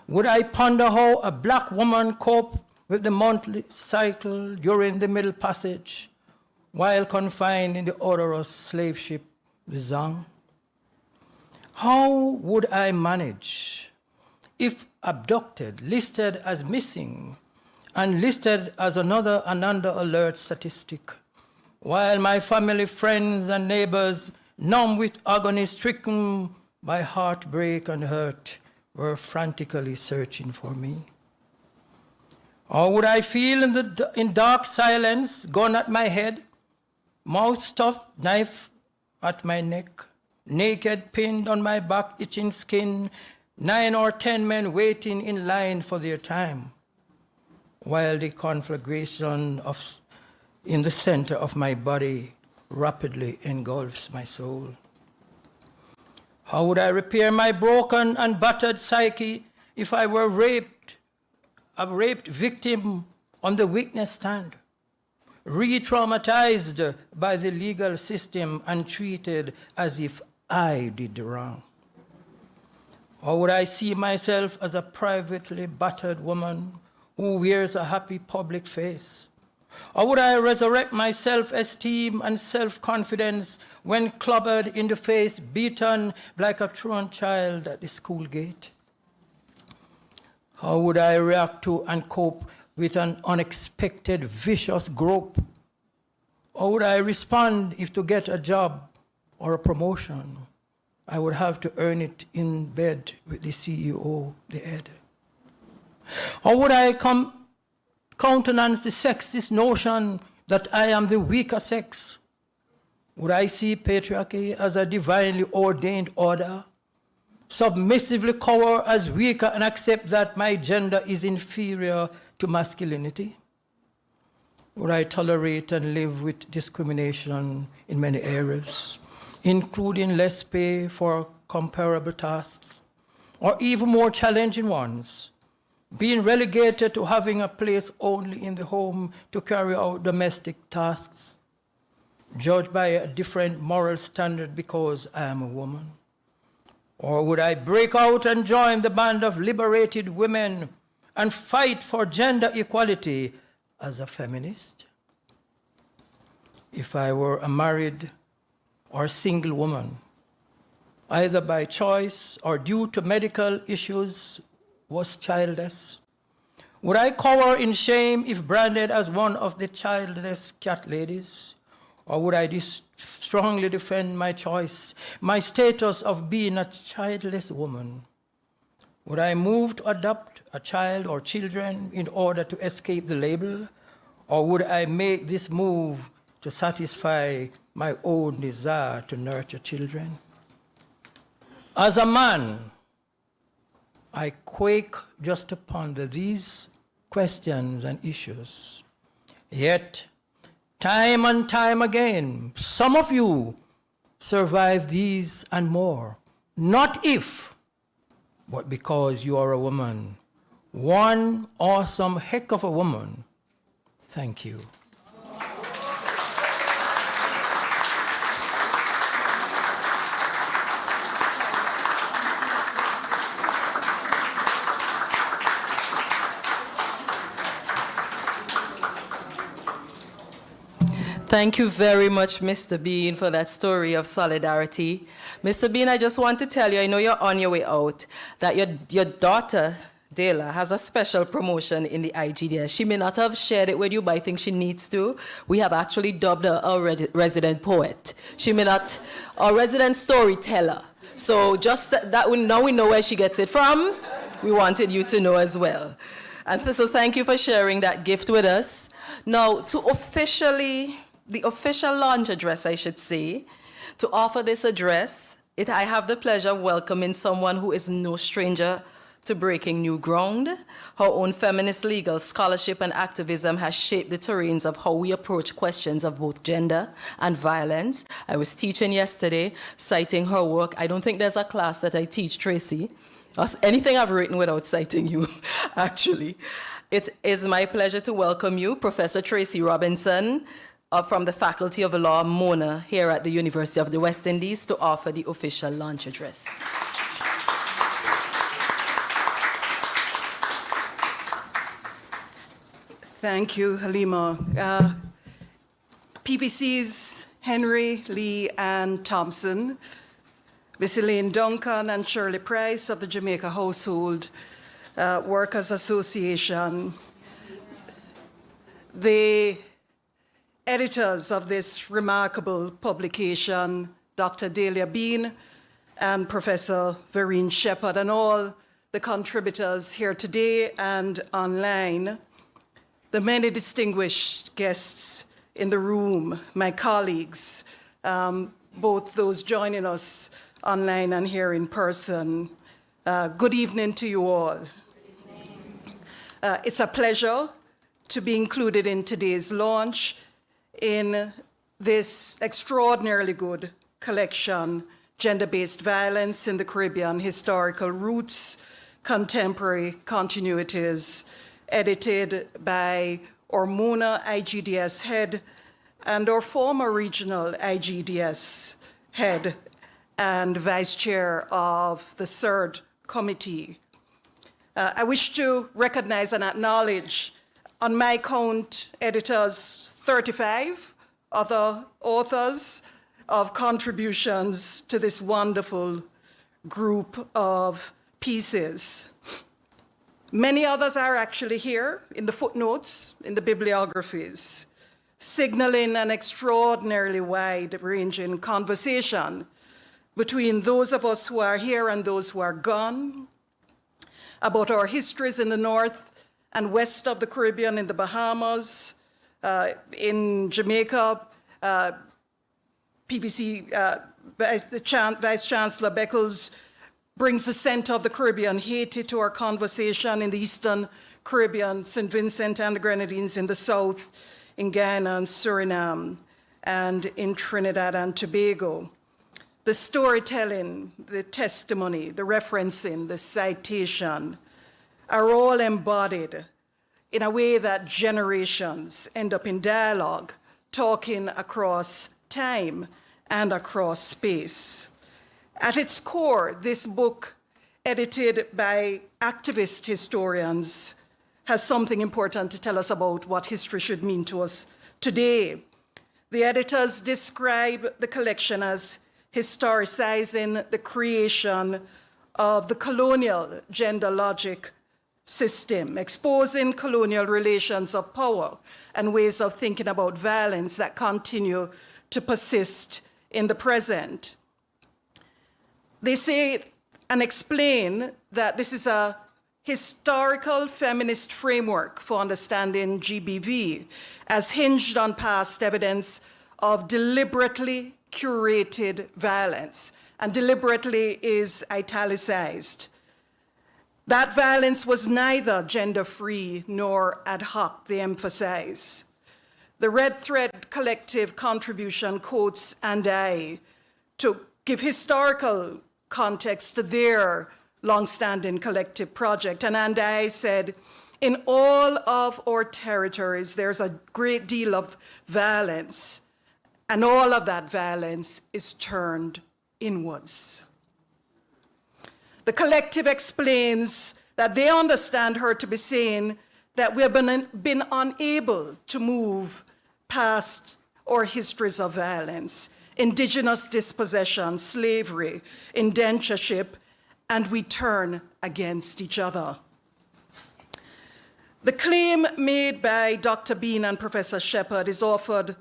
Would I ponder how a black woman coped with the monthly cycle during the Middle Passage while confined in the odorous slave ship, the Zang? How would I manage if abducted, listed as missing, and listed as another under alert statistic, while my family, friends, and neighbors, numb with agony, stricken by heartbreak and hurt, were frantically searching for me? Or would I feel in dark silence, gun at my head, mouth stuffed, knife at my neck, naked, pinned on my back, itching skin, 9 or 10 men waiting in line for their time, while the conflagration in the center of my body rapidly engulfs my soul? How would I repair my broken and battered psyche if I were a raped victim on the witness stand, re-traumatized by the legal system and treated as if I did the wrong? Or would I see myself as a privately battered woman who wears a happy public face? Or would I resurrect my self-esteem and self-confidence when clobbered in the face, beaten like a truant child at the school gate? How would I react to and cope with an unexpected vicious grope? Or would I respond if to get a job or a promotion, I would have to earn it in bed with the CEO, the head? Or would I countenance the sexist notion that I am the weaker sex? Would I see patriarchy as a divinely ordained order, submissively cower as weaker and accept that my gender is inferior to masculinity? Would I tolerate and live with discrimination in many areas, including less pay for comparable tasks, or even more challenging ones, being relegated to having a place only in the home to carry out domestic tasks, judged by a different moral standard because I am a woman? Or would I break out and join the band of liberated women and fight for gender equality as a feminist? If I were a married or single woman, either by choice or due to medical issues, was childless, would I cower in shame if branded as one of the childless cat ladies? Or would I strongly defend my choice, my status of being a childless woman? Would I move to adopt a child or children in order to escape the label? Or would I make this move to satisfy my own desire to nurture children? As a man, I quake just to ponder these questions and issues. Yet, time and time again, some of you survive these and more, not if, but because you are a woman. One awesome heck of a woman. Thank you. Thank you very much, Mr. Bean, for that story of solidarity. Mr. Bean, I just want to tell you, I know you're on your way out, that your daughter, Dela, has a special promotion in the IGDS. She may not have shared it with you, but I think she needs to. We have actually dubbed her our resident poet. She may not, our resident storyteller. So just that now we know where she gets it from. We wanted you to know as well. And so thank you for sharing that gift with us. Now, the official launch address, I should say, to offer this address, I have the pleasure of welcoming someone who is no stranger to breaking new ground. Her own feminist legal scholarship and activism has shaped the terrains of how we approach questions of both gender and violence. I was teaching yesterday, citing her work. I don't think there's a class that I teach, Tracy, or anything I've written without citing you, actually. It is my pleasure to welcome you, Professor Tracy Robinson, from the Faculty of Law, Mona, here at the University of the West Indies, to offer the official launch address. Thank you, Halima. PVC's Henry, Lee, and Thompson, Miss Elaine Duncan and Shirley Price of the Jamaica Household Workers Association, the editors of this remarkable publication, Dr. Delia Bean and Professor Vereen Shepherd, and all the contributors here today and online, the many distinguished guests in the room, my colleagues, both those joining us online and here in person. Good evening to you all. It's a pleasure to be included in today's launch in this extraordinarily good collection, Gender-Based Violence in the Caribbean, Historical Roots, Contemporary Continuities, edited by our Mona IGDS head and our former regional IGDS head and vice chair of the third committee. I wish to recognize and acknowledge, on my count, editors 35 other authors of contributions to this wonderful group of pieces. Many others are actually here in the footnotes, in the bibliographies, signaling an extraordinarily wide-ranging conversation between those of us who are here and those who are gone, about our histories in the north and west of the Caribbean, in the Bahamas, in Jamaica. PVC Vice Chancellor Beckles brings the center of the Caribbean, Haiti, to our conversation, in the Eastern Caribbean, St. Vincent and the Grenadines in the south, in Guyana and Suriname, and in Trinidad and Tobago. The storytelling, the testimony, the referencing, the citation are all embodied in a way that generations end up in dialogue, talking across time and across space. At its core, this book, edited by activist historians, has something important to tell us about what history should mean to us today. The editors describe the collection as historicizing the creation of the colonial gender logic system, exposing colonial relations of power and ways of thinking about violence that continue to persist in the present. They say and explain that this is a historical feminist framework for understanding GBV, as hinged on past evidence of deliberately curated violence, and deliberately is italicized. That violence was neither gender-free nor ad hoc, they emphasize. The Red Thread Collective contribution quotes "and I" to give historical context to their long-standing collective project. And I said, in all of our territories, there's a great deal of violence, and all of that violence is turned inwards. The collective explains that they understand her to be saying that we have been unable to move past or histories of violence, indigenous dispossession, slavery, indentureship, and we turn against each other. The claim made by Dr. Bean and Professor Shepherd is offered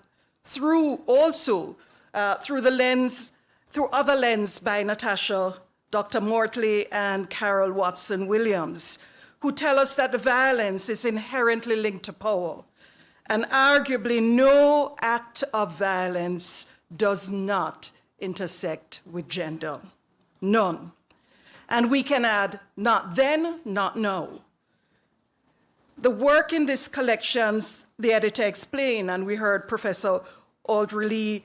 through other lens by Natasha, Dr. Mortley, and Carol Watson-Williams, who tell us that violence is inherently linked to power, and arguably no act of violence does not intersect with gender. None. And we can add, not then, not now. The work in this collection, the editor explained, and we heard Professor Audrey Lee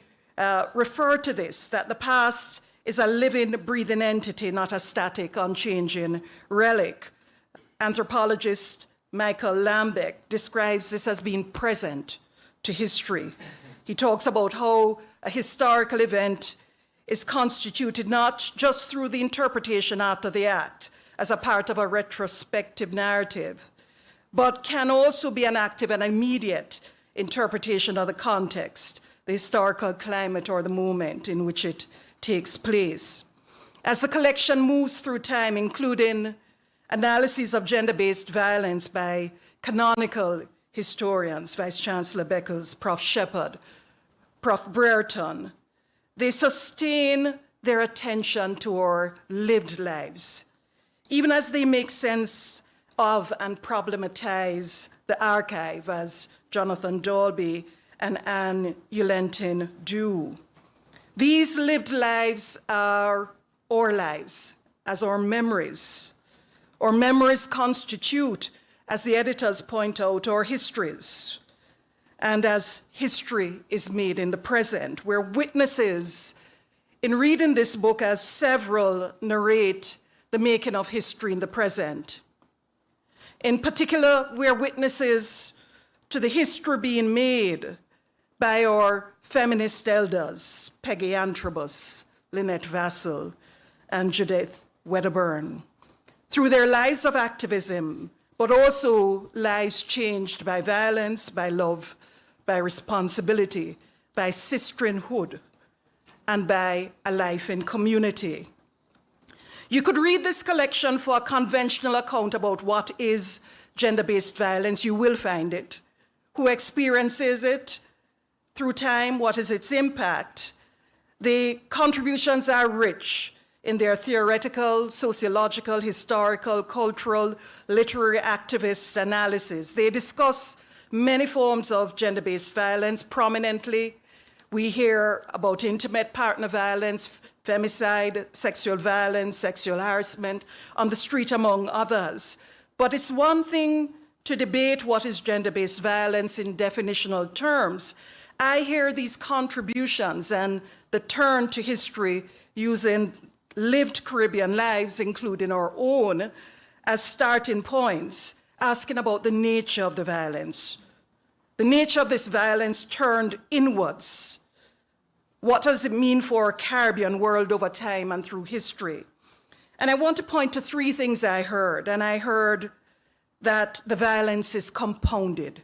refer to this, that the past is a living, breathing entity, not a static, unchanging relic. Anthropologist Michael Lambeck describes this as being present to history. He talks about how a historical event is constituted not just through the interpretation after the act as a part of a retrospective narrative, but can also be an active and immediate interpretation of the context, the historical climate or the moment in which it takes place. As the collection moves through time, including analyses of gender-based violence by canonical historians, Vice Chancellor Beckles, Prof. Shepherd, Prof. Brereton, they sustain their attention to our lived lives, even as they make sense of and problematize the archive, as Jonathan Dolby and Anne Ulentin do. These lived lives are our lives, as our memories. Our memories constitute, as the editors point out, our histories. And as history is made in the present, we're witnesses in reading this book as several narrate the making of history in the present. In particular, we're witnesses to the history being made by our feminist elders, Peggy Antrobus, Lynette Vassell, and Judith Wedderburn, through their lives of activism, but also lives changed by violence, by love, by responsibility, by sisterhood, and by a life in community. You could read this collection for a conventional account about what is gender-based violence. You will find it. Who experiences it through time? What is its impact? The contributions are rich in their theoretical, sociological, historical, cultural, literary activist analysis. They discuss many forms of gender-based violence prominently. We hear about intimate partner violence, femicide, sexual violence, sexual harassment on the street, among others. But it's one thing to debate what is gender-based violence in definitional terms. I hear these contributions and the turn to history using lived Caribbean lives, including our own, as starting points, asking about the nature of the violence. The nature of this violence turned inwards. What does it mean for a Caribbean world over time and through history? And I want to point to three things I heard. And I heard that the violence is compounded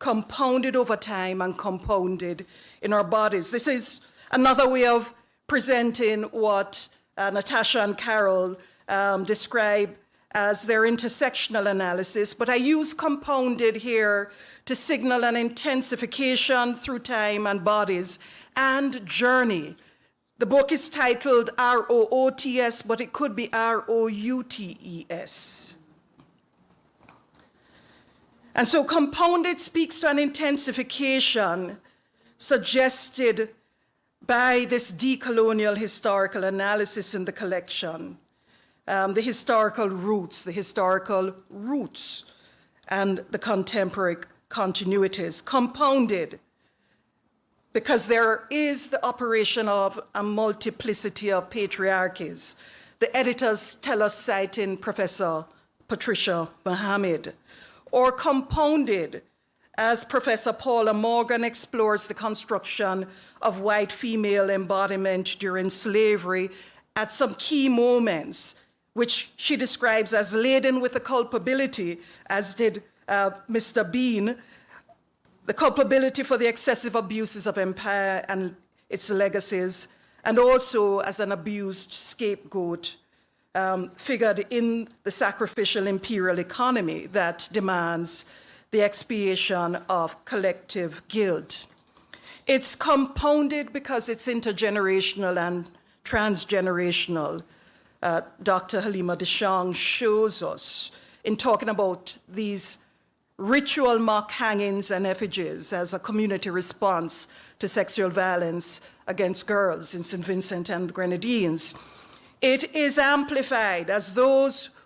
over time and compounded in our bodies. This is another way of presenting what Natasha and Carol describe as their intersectional analysis, but I use compounded here to signal an intensification through time and bodies and journey. The book is titled R-O-O-T-S, but it could be R-O-U-T-E-S. And so compounded speaks to an intensification suggested by this decolonial historical analysis in the collection. The historical roots, and the contemporary continuities, compounded because there is the operation of a multiplicity of patriarchies. The editors tell us, citing Professor Patricia Mohammed, or compounded as Professor Paula Morgan explores the construction of white female embodiment during slavery at some key moments, which she describes as laden with the culpability, as did Mr. Bean, the culpability for the excessive abuses of empire and its legacies, and also as an abused scapegoat figured in the sacrificial imperial economy that demands the expiation of collective guilt. It's compounded because it's intergenerational and transgenerational. Dr. Halima Deshang shows us in talking about these ritual mock hangings and effigies as a community response to sexual violence against girls in St. Vincent and the Grenadines. It is amplified as those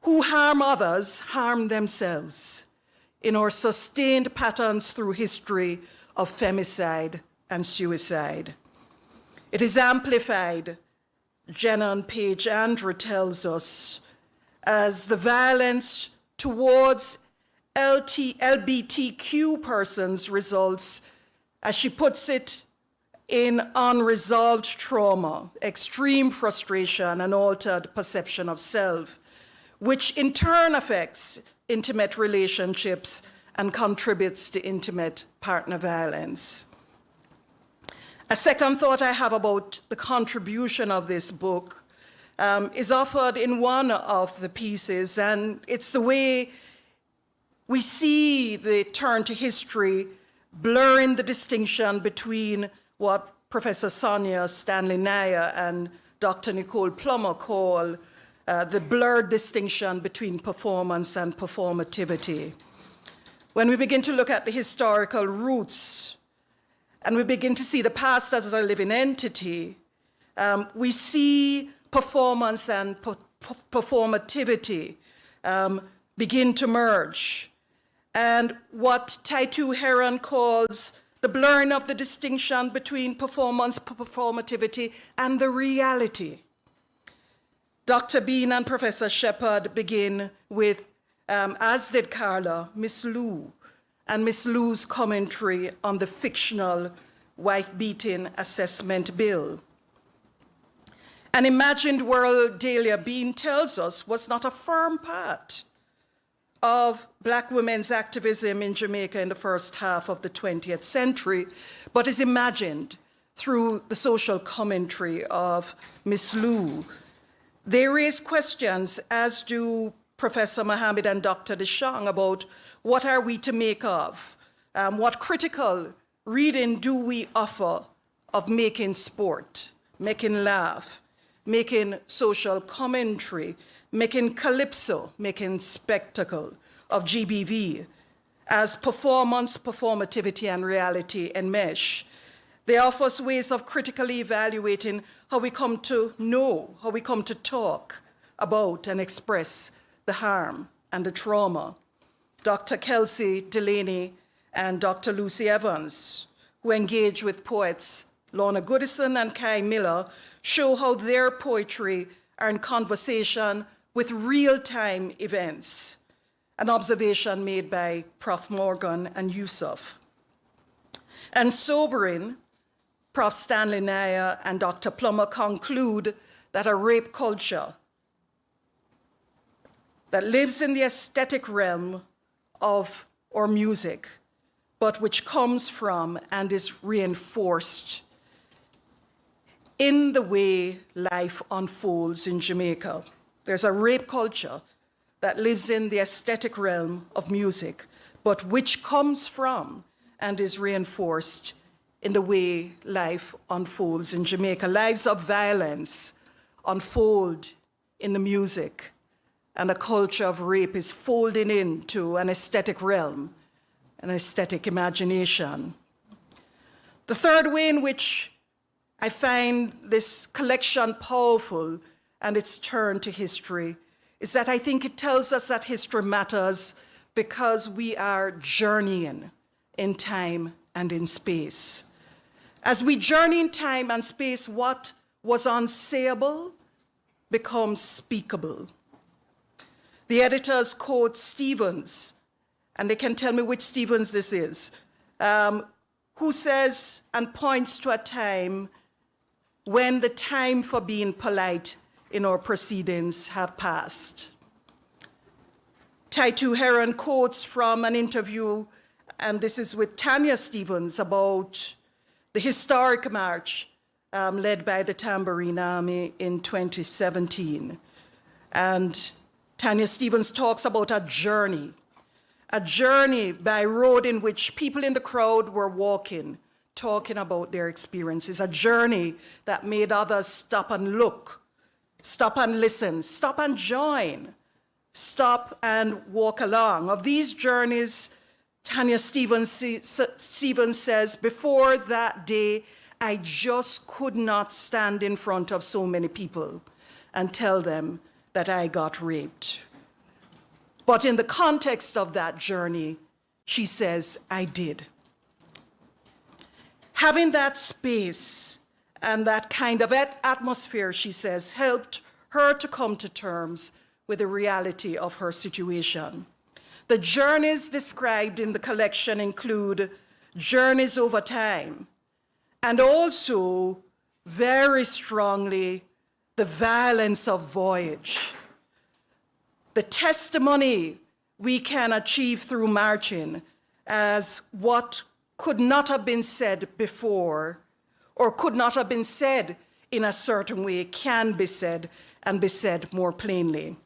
who harm others harm themselves in our sustained patterns through history of femicide and suicide. It is amplified, Jenna and Paige Andrew tells us, as the violence towards LGBTQ persons results, as she puts it, in unresolved trauma, extreme frustration, and altered perception of self, which in turn affects intimate relationships and contributes to intimate partner violence. A second thought I have about the contribution of this book is offered in one of the pieces, and it's the way we see the turn to history blurring the distinction between what Professor Sonia Stanley Nair and Dr. Nicole Plummer call the blurred distinction between performance and performativity. When we begin to look at the historical roots and we begin to see the past as a living entity, we see performance and performativity begin to merge. And what Taitu Heron calls the blurring of the distinction between performance, performativity, and the reality. Dr. Bean and Professor Shepard begin with, as did Carla, Miss Lou, and Miss Lou's commentary on the fictional wife-beating assessment bill. An imagined world, Delia Bean tells us, was not a firm part of Black women's activism in Jamaica in the first half of the 20th century, but is imagined through the social commentary of Miss Lou. They raise questions, as do Professor Mohammed and Dr. Deshang, about what are we to make of? What critical reading do we offer of making sport, making laugh, making social commentary, making calypso, making spectacle of GBV as performance, performativity, and reality enmesh. They offer us ways of critically evaluating how we come to know, how we come to talk about and express the harm and the trauma. Dr. Kelsey Delaney and Dr. Lucy Evans, who engage with poets Lorna Goodison and Kai Miller, show how their poetry are in conversation with real-time events, an observation made by Prof. Morgan and Yusuf. And sobering, Prof. Stanley Nair and Dr. Plummer conclude that a rape culture that lives in the aesthetic realm of our music, but which comes from and is reinforced in the way life unfolds in Jamaica. There's a rape culture that lives in the aesthetic realm of music, but which comes from and is reinforced in the way life unfolds in Jamaica. Lives of violence unfold in the music, and a culture of rape is folding into an aesthetic realm, an aesthetic imagination. The third way in which I find this collection powerful and its turn to history is that I think it tells us that history matters because we are journeying in time and in space. As we journey in time and space, what was unsayable becomes speakable. The editors quote Stevens, and they can tell me which Stevens this is, who says and points to a time when the time for being polite in our proceedings have passed. Taitu Heron quotes from an interview and this is with Tanya Stevens, about the historic march led by the Tambourine Army in 2017. And Tanya Stevens talks about a journey by road in which people in the crowd were walking, talking about their experiences, a journey that made others stop and look, stop and listen, stop and join, stop and walk along. Of these journeys, Tanya Stevens says, before that day, I just could not stand in front of so many people and tell them that I got raped. But in the context of that journey, she says, I did. Having that space and that kind of atmosphere, she says, helped her to come to terms with the reality of her situation. The journeys described in the collection include journeys over time, and also very strongly the violence of voyage. The testimony we can achieve through marching as what could not have been said before or could not have been said in a certain way can be said and be said more plainly.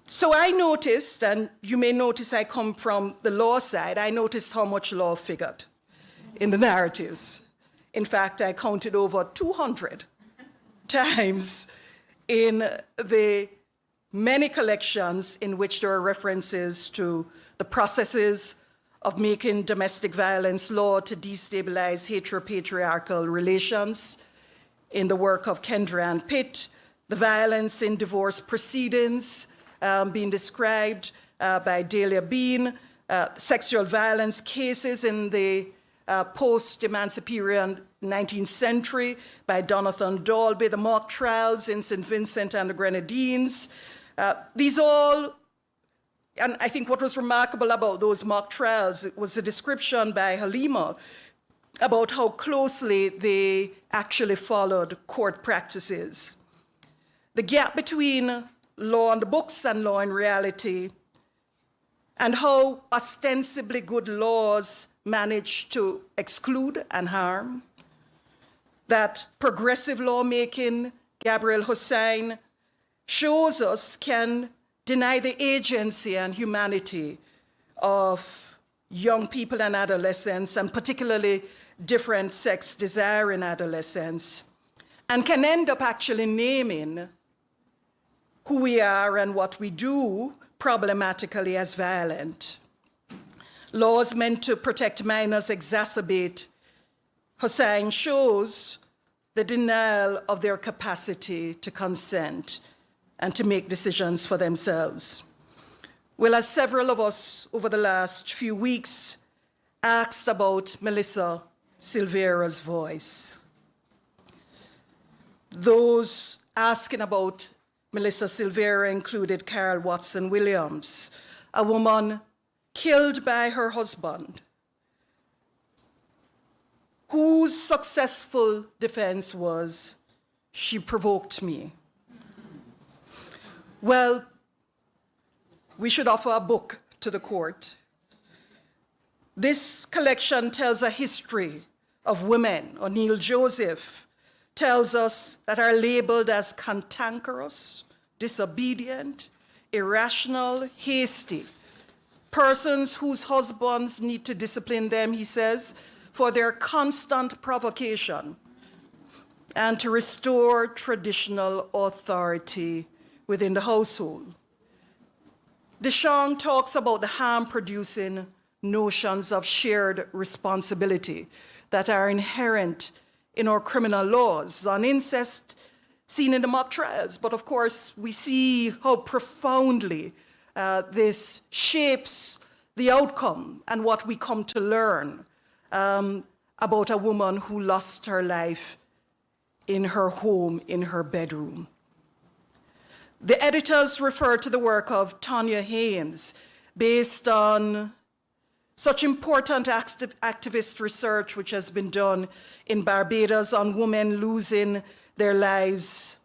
So I noticed, and you may notice I come from the law side, I noticed how much law figured in the narratives. In fact, I counted over 200 times in the many collections in which there are references to the processes of making domestic violence law to destabilize heteropatriarchal relations, in the work of Kendra and Pitt, the violence in divorce proceedings being described by Delia Bean, sexual violence cases in the post-emancipation 19th century by Jonathan Dolby, the mock trials in St. Vincent and the Grenadines. These all, and I think what was remarkable about those mock trials was a description by Halima about how closely they actually followed court practices. The gap between law on the books and law in reality, and how ostensibly good laws manage to exclude and harm. That progressive lawmaking, Gabriel Hussein shows us, can deny the agency and humanity of young people and adolescents, and particularly different sex desire in adolescence, and can end up actually naming who we are and what we do problematically as violent. Laws meant to protect minors exacerbate, Hussein shows, the denial of their capacity to consent and to make decisions for themselves. Well, as several of us over the last few weeks asked about Melissa Silvera's voice, those asking about Melissa Silvera included Carol Watson Williams, a woman killed by her husband, whose successful defense was, "She provoked me." Well, we should offer a book to the court. This collection tells a history of women. O'Neill Joseph tells us that are labeled as cantankerous, disobedient, irrational, hasty, persons whose husbands need to discipline them, he says, for their constant provocation and to restore traditional authority within the household. DeShong talks about the harm-producing notions of shared responsibility that are inherent in our criminal laws on incest seen in the mock trials. But of course, we see how profoundly this shapes the outcome and what we come to learn about a woman who lost her life in her home, in her bedroom. The editors refer to the work of Tonya Haynes based on such important activist research which has been done in Barbados on women losing their lives.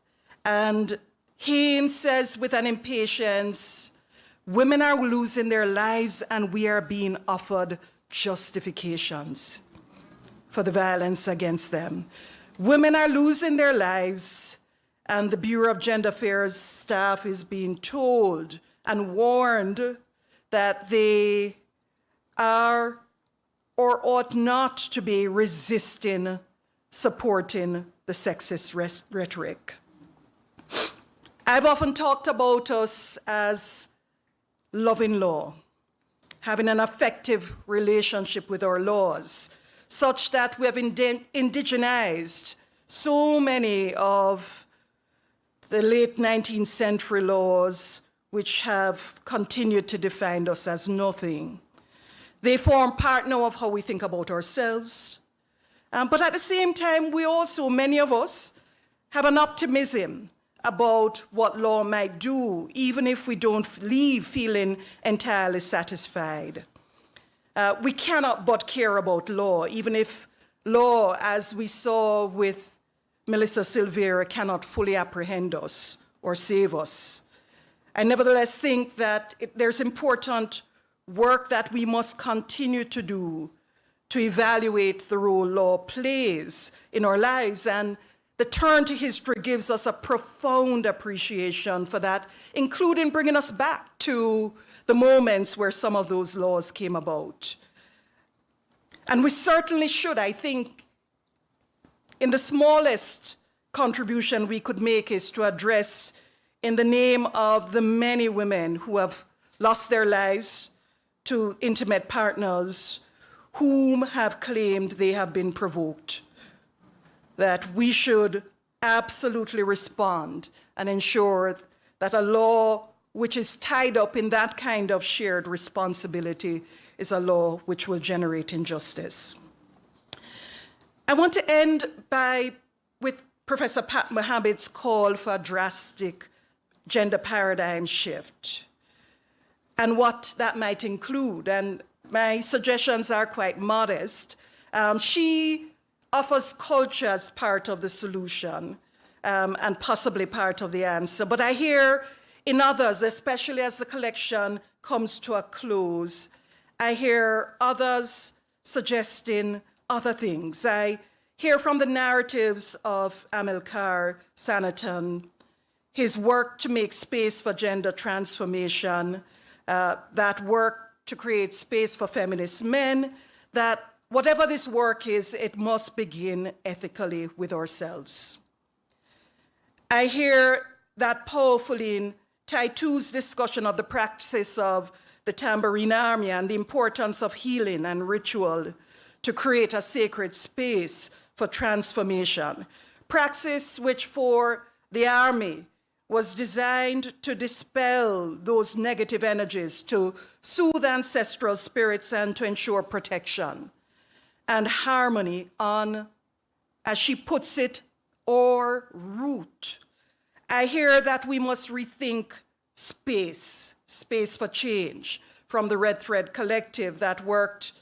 And Haynes says with an impatience, Women are losing their lives, and we are being offered justifications for the violence against them. Women are losing their lives, and the Bureau of Gender Affairs staff is being told and warned that they are or ought not to be resisting, supporting the sexist rhetoric. I've often talked about us as loving law, having an effective relationship with our laws, such that we have indigenized so many of the late 19th century laws which have continued to define us as nothing. They form part now of how we think about ourselves. But at the same time, we also, many of us, have an optimism about what law might do, even if we don't leave feeling entirely satisfied. We cannot but care about law, even if law, as we saw with Melissa Silveira, cannot fully apprehend us or save us. I nevertheless think that there's important work that we must continue to do to evaluate the role law plays in our lives, and the turn to history gives us a profound appreciation for that, including bringing us back to the moments where some of those laws came about. And we certainly should, I think, in the smallest contribution we could make is to address, in the name of the many women who have lost their lives to intimate partners whom have claimed they have been provoked, that we should absolutely respond and ensure that a law which is tied up in that kind of shared responsibility is a law which will generate injustice. I want to end with Professor Pat Mohamed's call for a drastic gender paradigm shift and what that might include. And my suggestions are quite modest. She offers culture as part of the solution and possibly part of the answer. But I hear in others, especially as the collection comes to a close, I hear others suggesting other things. I hear from the narratives of Amilcar Sanatan, his work to make space for gender transformation, that work to create space for feminist men, that whatever this work is, it must begin ethically with ourselves. I hear that powerfully in Taitu's discussion of the practice of the tambourine army and the importance of healing and ritual to create a sacred space for transformation. Praxis which for the army was designed to dispel those negative energies, to soothe ancestral spirits and to ensure protection and harmony on, as she puts it, our root. I hear that we must rethink space for change, from the Red Thread Collective that worked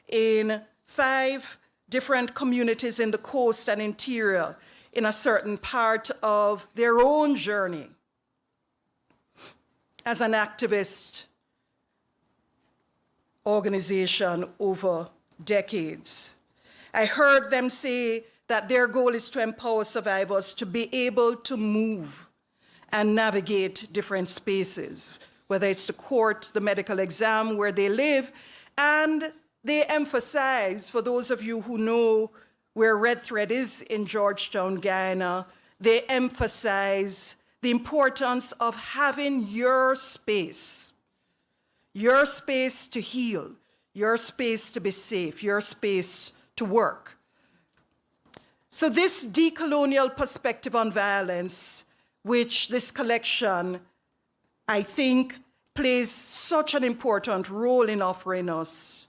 in 5 different communities in the coast and interior in a certain part of their own journey as an activist organization over decades. I heard them say that their goal is to empower survivors to be able to move and navigate different spaces, whether it's the court, the medical exam, where they live. And they emphasize, for those of you who know where Red Thread is in Georgetown, Guyana, they emphasize the importance of having your space to heal, your space to be safe, your space to work. So this decolonial perspective on violence, which this collection, I think, plays such an important role in offering us,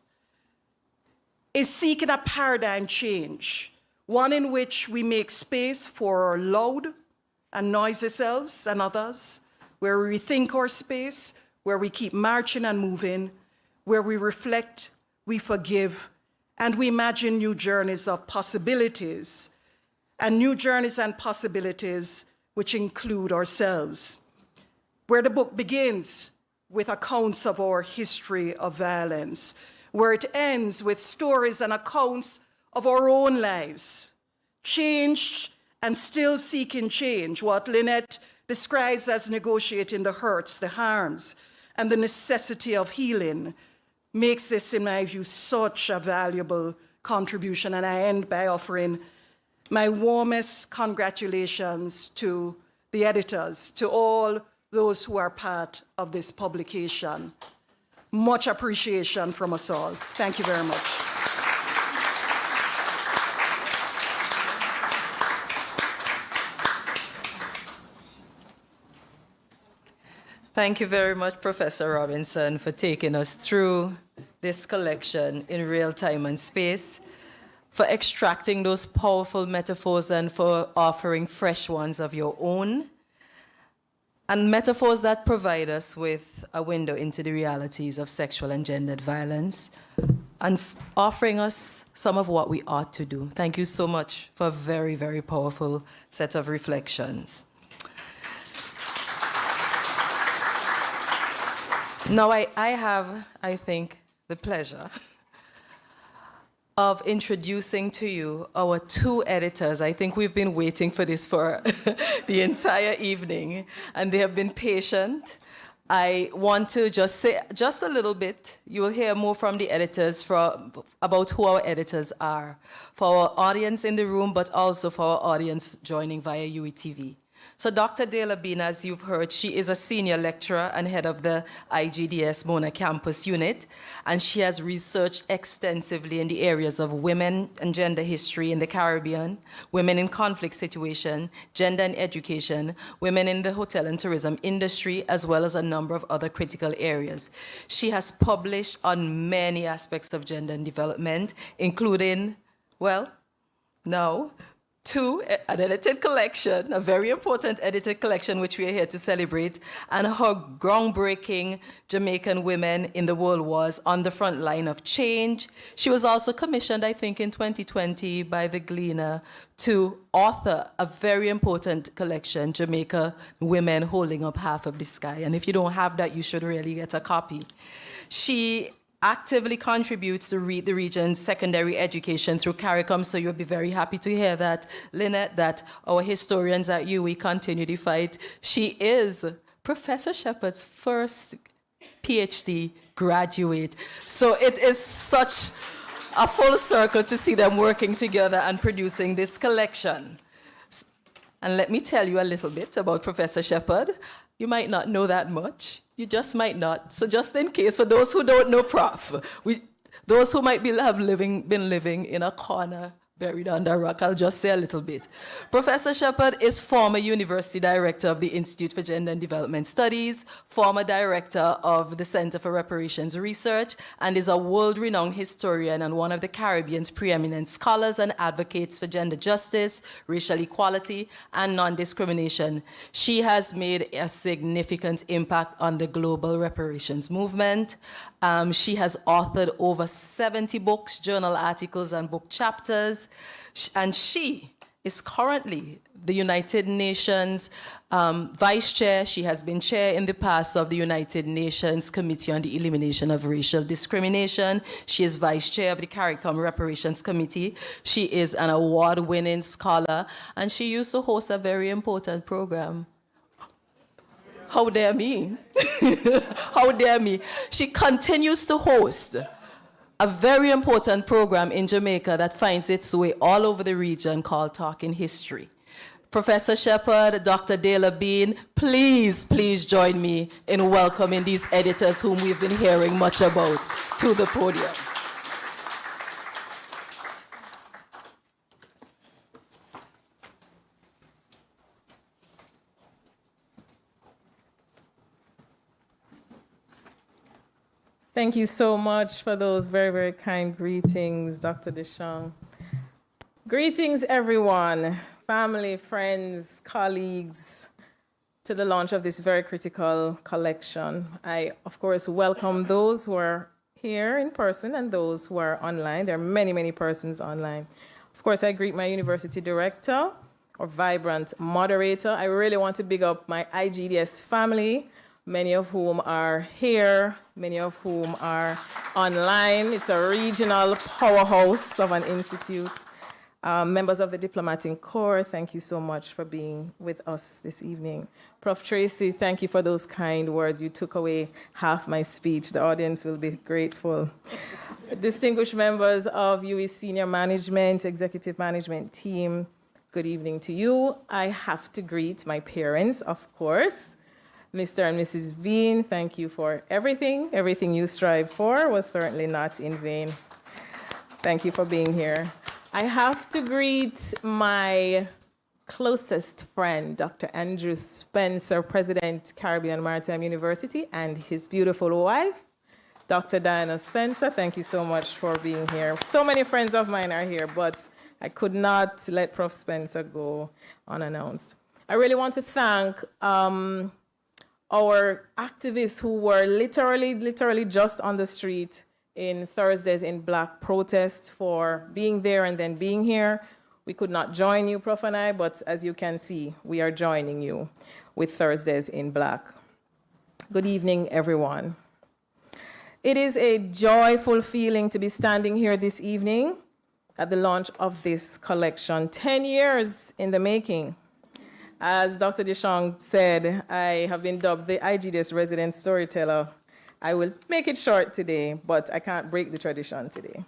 is seeking a paradigm change, one in which we make space for our loud and noisy selves and others, where we rethink our space, where we keep marching and moving, where we reflect, we forgive, and we imagine new journeys of possibilities, and new journeys and possibilities which include ourselves. Where the book begins with accounts of our history of violence, where it ends with stories and accounts of our own lives, changed and still seeking change, what Lynette describes as negotiating the hurts, the harms, and the necessity of healing, makes this, in my view, such a valuable contribution. And I end by offering my warmest congratulations to the editors, to all those who are part of this publication. Much appreciation from us all. Thank you very much. Thank you very much, Professor Robinson, for taking us through this collection in real time and space, for extracting those powerful metaphors and for offering fresh ones of your own, and metaphors that provide us with a window into the realities of sexual and gendered violence, and offering us some of what we ought to do. Thank you so much for a very, very powerful set of reflections. Now, I have, I think, the pleasure of introducing to you our two editors. I think we've been waiting for this for the entire evening, and they have been patient. I want to just say just a little bit. You will hear more from the editors about who our editors are, for our audience in the room, but also for our audience joining via UWITV. So Dr. Dela Bean, as you've heard, she is a senior lecturer and head of the IGDS Mona Campus Unit, and she has researched extensively in the areas of women and gender history in the Caribbean, women in conflict situation, gender and education, women in the hotel and tourism industry, as well as a number of other critical areas. She has published on many aspects of gender and development, including, well, now, an edited collection, a very important edited collection, which we are here to celebrate, and her groundbreaking Jamaican Women in the World Wars on the Front Line of Change. She was also commissioned, I think, in 2020 by the Gleaner to author a very important collection, Jamaica Women Holding Up Half of the Sky. And if you don't have that, you should really get a copy. She actively contributes to the region's secondary education through CARICOM, so you'll be very happy to hear that, Lynette, that our historians at UWI continue the fight. She is Professor Shepard's first PhD graduate. So it is such a full circle to see them working together and producing this collection. And let me tell you a little bit about Professor Shepard. You might not know that much. You just might not. So just in case, for those who don't know Prof, those who might been living in a corner buried under a rock, I'll just say a little bit. Professor Shepard is former University Director of the Institute for Gender and Development Studies, former Director of the Center for Reparations Research, and is a world-renowned historian and one of the Caribbean's preeminent scholars and advocates for gender justice, racial equality, and non-discrimination. She has made a significant impact on the global reparations movement. She has authored over 70 books, journal articles, and book chapters. And she is currently the United Nations Vice Chair. She has been chair in the past of the United Nations Committee on the Elimination of Racial Discrimination. She is Vice Chair of the CARICOM Reparations Committee. She is an award-winning scholar, and she used to host a very important program. How dare me? How dare me? She continues to host a very important program in Jamaica that finds its way all over the region called Talking History. Professor Shepard, Dr. Dela Bean, please join me in welcoming these editors whom we've been hearing much about to the podium. Thank you so much for those very, very kind greetings, Dr. Deschamps. Greetings, everyone, family, friends, colleagues, to the launch of this very critical collection. I, of course, welcome those who are here in person and those who are online. There are many, many persons online. Of course, I greet my university director, or vibrant moderator. I really want to big up my IGDS family, many of whom are here, many of whom are online. It's a regional powerhouse of an institute. Members of the Diplomatic Corps, thank you so much for being with us this evening. Prof. Tracy, thank you for those kind words. You took away half my speech. The audience will be grateful. Distinguished members of UWI Senior Management, Executive Management Team, good evening to you. I have to greet my parents, of course. Mr. and Mrs. Bean, thank you for everything. Everything you strive for was certainly not in vain. Thank you for being here. I have to greet my closest friend, Dr. Andrew Spencer, President, Caribbean Maritime University, and his beautiful wife, Dr. Diana Spencer. Thank you so much for being here. So many friends of mine are here, but I could not let Prof. Spencer go unannounced. I really want to thank our activists who were literally just on the street in Thursdays in Black protest for being there and then being here. We could not join you, Prof. and I, but as you can see, we are joining you with Thursdays in Black. Good evening, everyone. It is a joyful feeling to be standing here this evening at the launch of this collection, 10 years in the making. As Dr. Deschamps said, I have been dubbed the IGDS resident storyteller. I will make it short today, but I can't break the tradition today.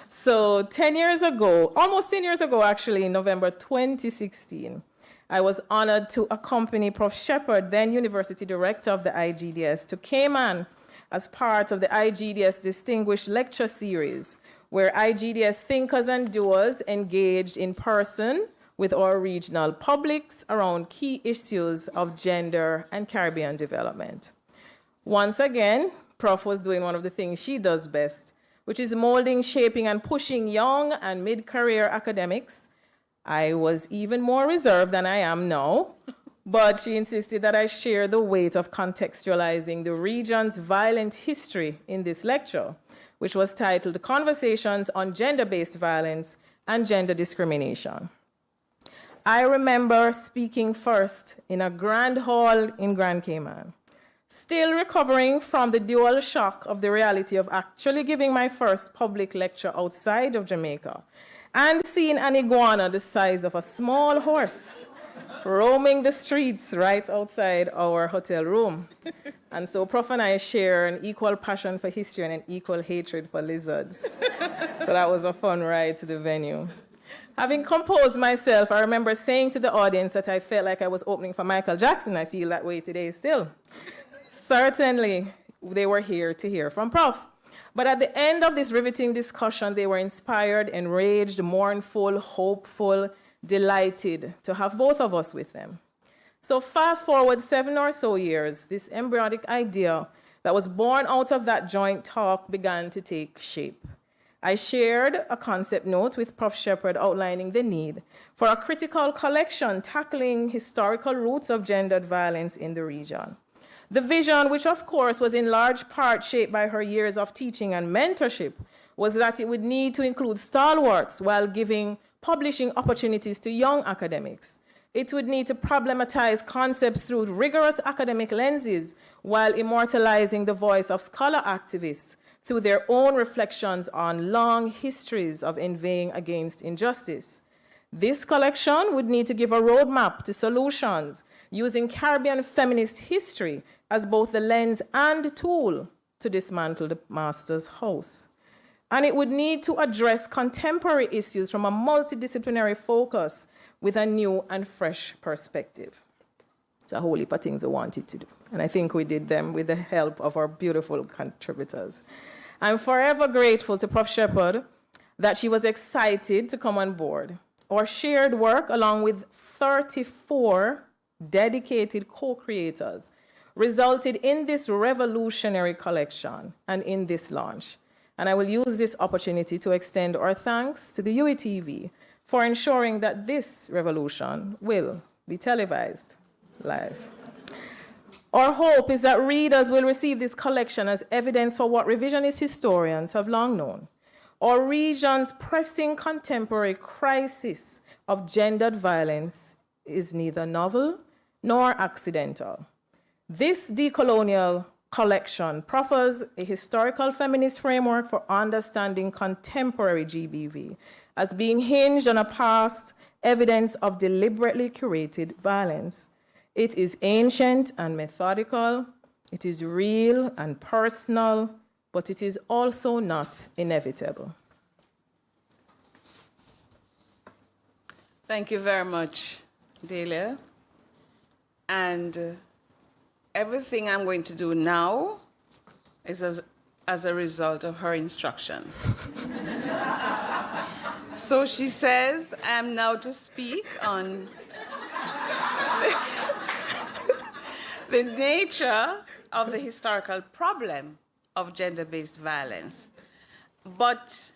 So 10 years ago, almost 10 years ago actually, in November 2016, I was honored to accompany Prof. Shepard, then University Director of the IGDS, to Cayman as part of the IGDS Distinguished Lecture Series, where IGDS thinkers and doers engaged in person with our regional publics around key issues of gender and Caribbean development. Once again, Prof was doing one of the things she does best, which is molding, shaping, and pushing young and mid-career academics. I was even more reserved than I am now, but she insisted that I share the weight of contextualizing the region's violent history in this lecture, which was titled Conversations on Gender-Based Violence and Gender Discrimination. I remember speaking first in a grand hall in Grand Cayman, still recovering from the dual shock of the reality of actually giving my first public lecture outside of Jamaica and seeing an iguana the size of a small horse roaming the streets right outside our hotel room. And so Prof and I share an equal passion for history and an equal hatred for lizards. So that was a fun ride to the venue. Having composed myself, I remember saying to the audience that I felt like I was opening for Michael Jackson. I feel that way today still. Certainly, they were here to hear from Prof. But at the end of this riveting discussion, they were inspired, enraged, mournful, hopeful, delighted to have both of us with them. So fast forward 7 or so years, this embryonic idea that was born out of that joint talk began to take shape. I shared a concept note with Prof. Shepard outlining the need for a critical collection tackling historical roots of gendered violence in the region. The vision, which of course was in large part shaped by her years of teaching and mentorship, was that it would need to include stalwarts while giving publishing opportunities to young academics. It would need to problematize concepts through rigorous academic lenses while immortalizing the voice of scholar activists through their own reflections on long histories of inveighing against injustice. This collection would need to give a roadmap to solutions using Caribbean feminist history as both the lens and tool to dismantle the master's house. And it would need to address contemporary issues from a multidisciplinary focus with a new and fresh perspective. It's a whole heap of things we wanted to do. And I think we did them with the help of our beautiful contributors. I'm forever grateful to Prof. Shepard that she was excited to come on board. Our shared work, along with 34 dedicated co-creators, resulted in this revolutionary collection and in this launch. And I will use this opportunity to extend our thanks to the UWITV for ensuring that this revolution will be televised live. Our hope is that readers will receive this collection as evidence for what revisionist historians have long known: our region's pressing contemporary crisis of gendered violence is neither novel nor accidental. This decolonial collection proffers a historical feminist framework for understanding contemporary GBV as being hinged on a past evidence of deliberately curated violence. It is ancient and methodical, it is real and personal, but it is also not inevitable. Thank you very much, Delia. And everything I'm going to do now is as a result of her instructions. So she says I am now to speak on the nature of the historical problem of gender-based violence. But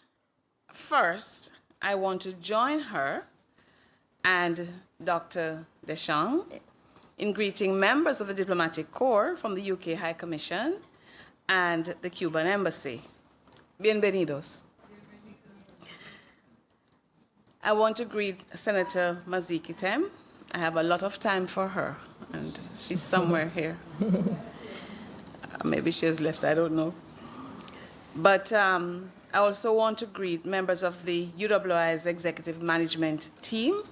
first, I want to join her and Dr. Deschamps in greeting members of the Diplomatic Corps from the UK High Commission and the Cuban Embassy. Bienvenidos. I want to greet Senator Mazikitem. I have a lot of time for her, and she's somewhere here. Maybe she has left, I don't know. But I also want to greet members of the UWI's executive management team,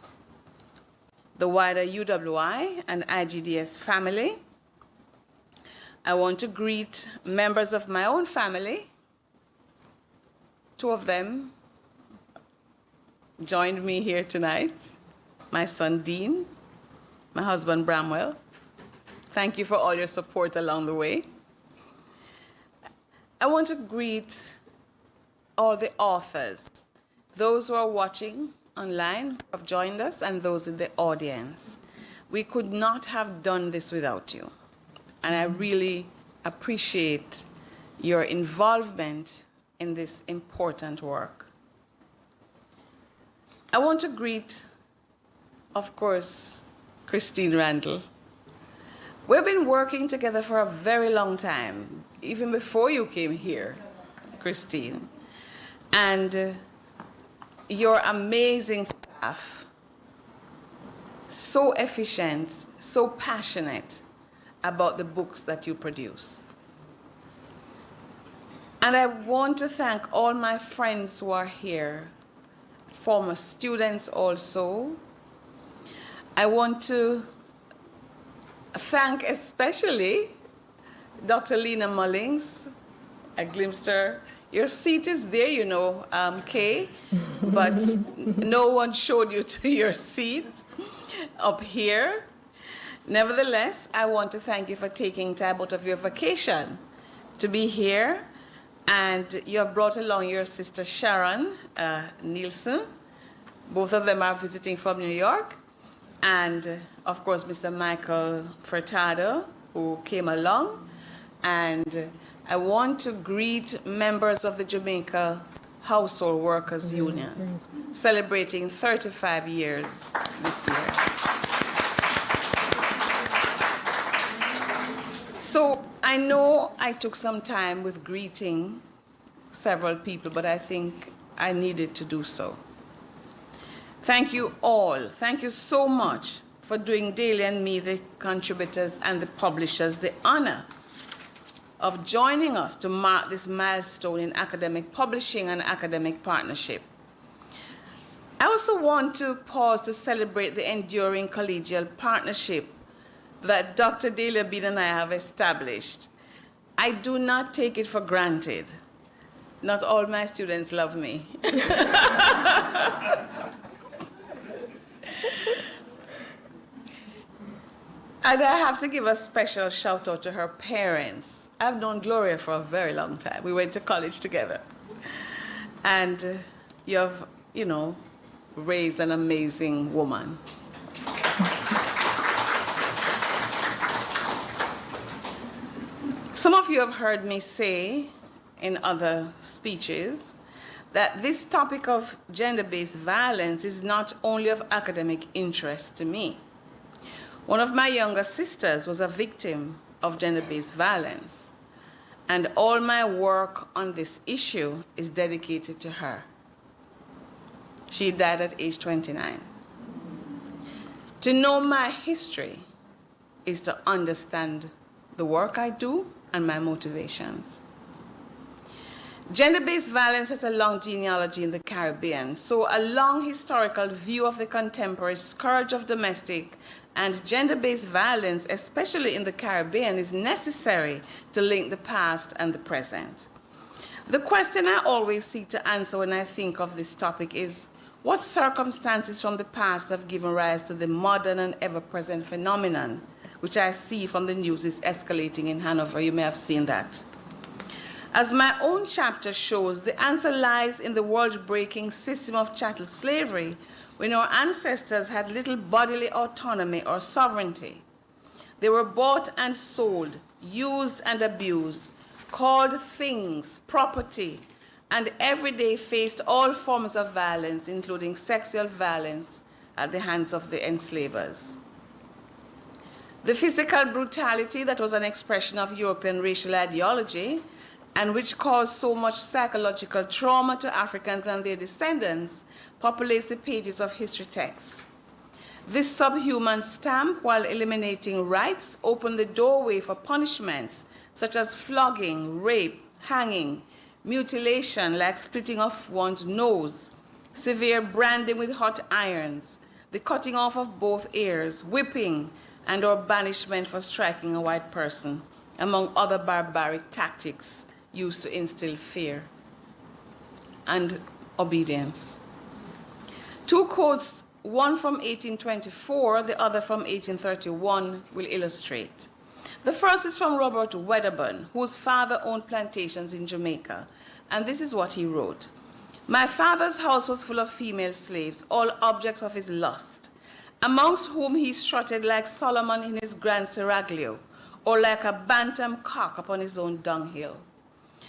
the wider UWI and IGDS family. I want to greet members of my own family. Two of them joined me here tonight. My son, Dean, my husband, Bramwell. Thank you for all your support along the way. I want to greet all the authors, those who are watching online, have joined us, and those in the audience. We could not have done this without you. And I really appreciate your involvement in this important work. I want to greet, of course, Christine Randall. We've been working together for a very long time, even before you came here, Christine. And your amazing staff, so efficient, so passionate about the books that you produce. And I want to thank all my friends who are here, former students also. I want to thank especially Dr. Lena Mullings. I glimpsed her. Your seat is there, you know, Kay, but no one showed you to your seat up here. Nevertheless, I want to thank you for taking time out of your vacation to be here. And you have brought along your sister Sharon Nielsen. Both of them are visiting from New York. And of course, Mr. Michael Furtado, who came along. And I want to greet members of the Jamaica Household Workers Union, celebrating 35 years this year. So I know I took some time with greeting several people, but I think I needed to do so. Thank you all. Thank you so much for doing Daily and me, the contributors and the publishers, the honor of joining us to mark this milestone in academic publishing and academic partnership. I also want to pause to celebrate the enduring collegial partnership that Dr. Delia Bean and I have established. I do not take it for granted. Not all my students love me. And I have to give a special shout out to her parents. I've known Gloria for a very long time. We went to college together. And you have, you know, raised an amazing woman. Some of you have heard me say in other speeches that this topic of gender-based violence is not only of academic interest to me. One of my younger sisters was a victim of gender-based violence, and all my work on this issue is dedicated to her. She died at age 29. To know my history is to understand the work I do, and my motivations. Gender-based violence has a long genealogy in the Caribbean, so a long historical view of the contemporary scourge of domestic and gender-based violence, especially in the Caribbean, is necessary to link the past and the present. The question I always seek to answer when I think of this topic is, what circumstances from the past have given rise to the modern and ever-present phenomenon, which I see from the news is escalating in Hanover? You may have seen that. As my own chapter shows, the answer lies in the world-breaking system of chattel slavery, when our ancestors had little bodily autonomy or sovereignty. They were bought and sold, used and abused, called things, property, and every day faced all forms of violence, including sexual violence at the hands of the enslavers. The physical brutality that was an expression of European racial ideology and which caused so much psychological trauma to Africans and their descendants populates the pages of history texts. This subhuman stamp, while eliminating rights, opened the doorway for punishments such as flogging, rape, hanging, mutilation like splitting off one's nose, severe branding with hot irons, the cutting off of both ears, whipping, and or banishment for striking a white person, among other barbaric tactics used to instill fear and obedience. Two quotes, one from 1824, the other from 1831, will illustrate. The first is from Robert Wedderburn, whose father owned plantations in Jamaica, and this is what he wrote. My father's house was full of female slaves, all objects of his lust, amongst whom he strutted like Solomon in his grand seraglio, or like a bantam cock upon his own dunghill.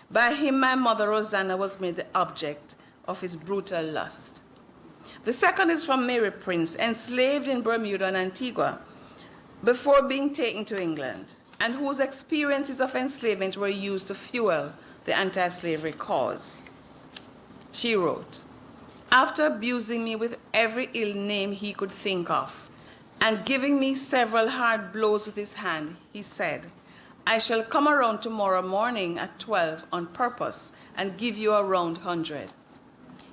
By him, my mother Rosanna was made the object of his brutal lust. The second is from Mary Prince, enslaved in Bermuda and Antigua before being taken to England, and whose experiences of enslavement were used to fuel the anti-slavery cause. She wrote, after abusing me with every ill name he could think of, and giving me several hard blows with his hand, he said, I shall come around tomorrow morning at 12 on purpose and give you a round 100.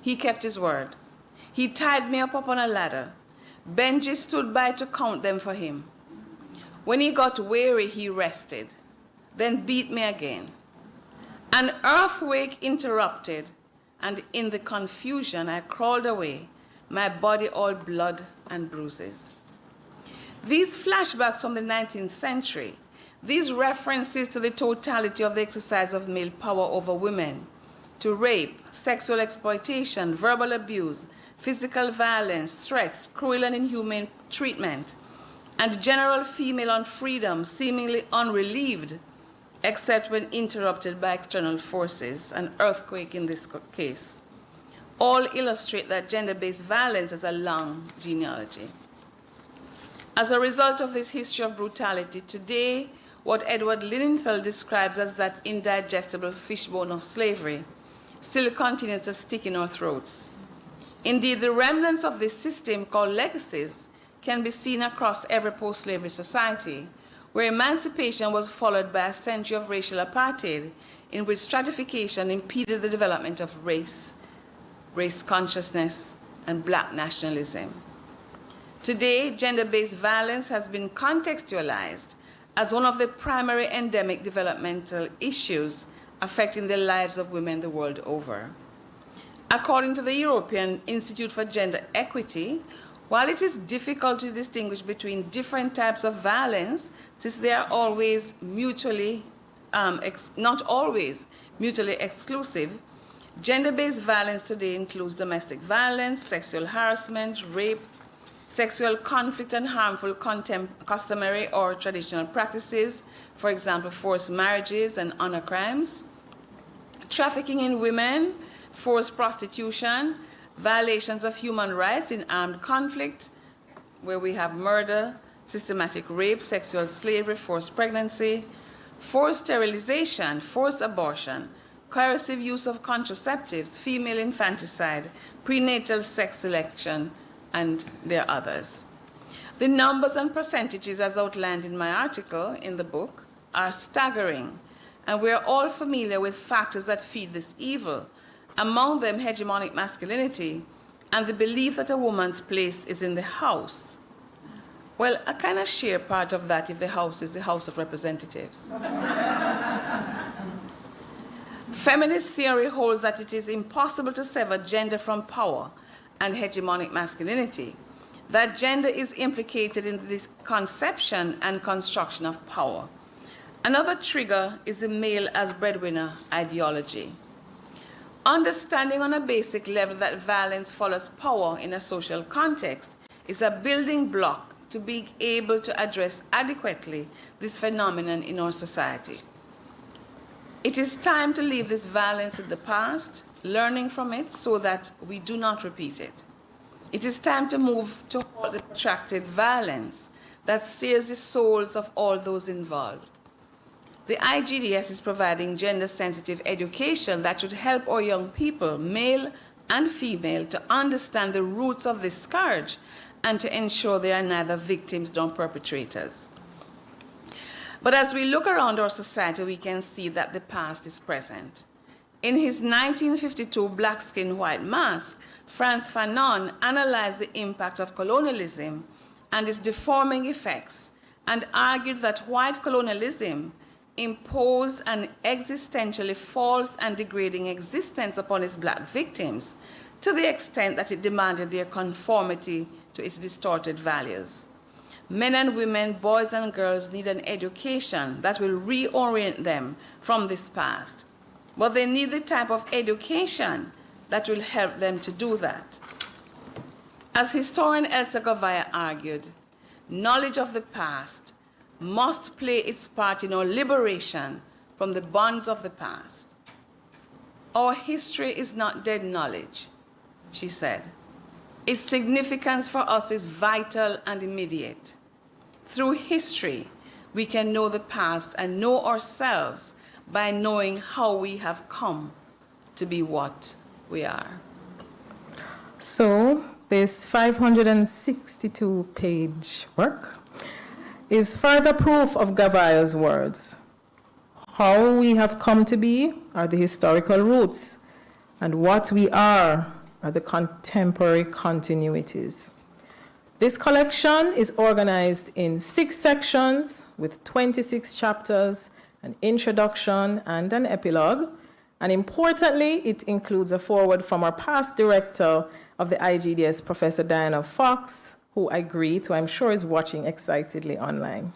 He kept his word. He tied me up on a ladder. Benji stood by to count them for him. When he got weary, he rested, then beat me again. An earthquake interrupted, and in the confusion, I crawled away, my body all blood and bruises. These flashbacks from the 19th century, these references to the totality of the exercise of male power over women, to rape, sexual exploitation, verbal abuse, physical violence, threats, cruel and inhumane treatment, and general female unfreedom, seemingly unrelieved, except when interrupted by external forces, an earthquake in this case, all illustrate that gender-based violence has a long genealogy. As a result of this history of brutality, today, what Edward Lilienfeld describes as that indigestible fishbone of slavery still continues to stick in our throats. Indeed, the remnants of this system, called legacies, can be seen across every post-slavery society, where emancipation was followed by a century of racial apartheid, in which stratification impeded the development of race consciousness, and black nationalism. Today, gender-based violence has been contextualized as one of the primary endemic developmental issues affecting the lives of women the world over. According to the European Institute for Gender Equity, while it is difficult to distinguish between different types of violence, since they are always not always mutually exclusive, gender-based violence today includes domestic violence, sexual harassment, rape, sexual conflict and harmful customary or traditional practices, for example, forced marriages and honor crimes, trafficking in women, forced prostitution, violations of human rights in armed conflict, where we have murder, systematic rape, sexual slavery, forced pregnancy, forced sterilization, forced abortion, coercive use of contraceptives, female infanticide, prenatal sex selection, and there are others. The numbers and percentages as outlined in my article in the book are staggering, and we are all familiar with factors that feed this evil, among them hegemonic masculinity and the belief that a woman's place is in the house. Well, I kind of share part of that if the house is the House of Representatives. Feminist theory holds that it is impossible to sever gender from power and hegemonic masculinity, that gender is implicated in the conception and construction of power. Another trigger is the male as breadwinner ideology. Understanding on a basic level that violence follows power in a social context is a building block to be able to address adequately this phenomenon in our society. It is time to leave this violence in the past, learning from it so that we do not repeat it. It is time to move to halt the protracted violence that sears the souls of all those involved. The IGDS is providing gender-sensitive education that should help our young people, male and female, to understand the roots of this scourge and to ensure they are neither victims nor perpetrators. But as we look around our society, we can see that the past is present. In his 1952 Black Skin, White Mask, Frantz Fanon analyzed the impact of colonialism and its deforming effects and argued that white colonialism imposed an existentially false and degrading existence upon its black victims to the extent that it demanded their conformity to its distorted values. Men and women, boys and girls need an education that will reorient them from this past. But they need the type of education that will help them to do that. As historian Elsa Gavaya argued, knowledge of the past must play its part in our liberation from the bonds of the past. Our history is not dead knowledge, she said. Its significance for us is vital and immediate. Through history, we can know the past and know ourselves by knowing how we have come to be what we are. So this 562-page work is further proof of Gavaya's words. How we have come to be are the historical roots, and what we are the contemporary continuities. This collection is organized in 6 sections with 26 chapters, an introduction and an epilogue. And importantly, it includes a foreword from our past director of the IGDS, Professor Diana Fox, who I greet, who I'm sure is watching excitedly online.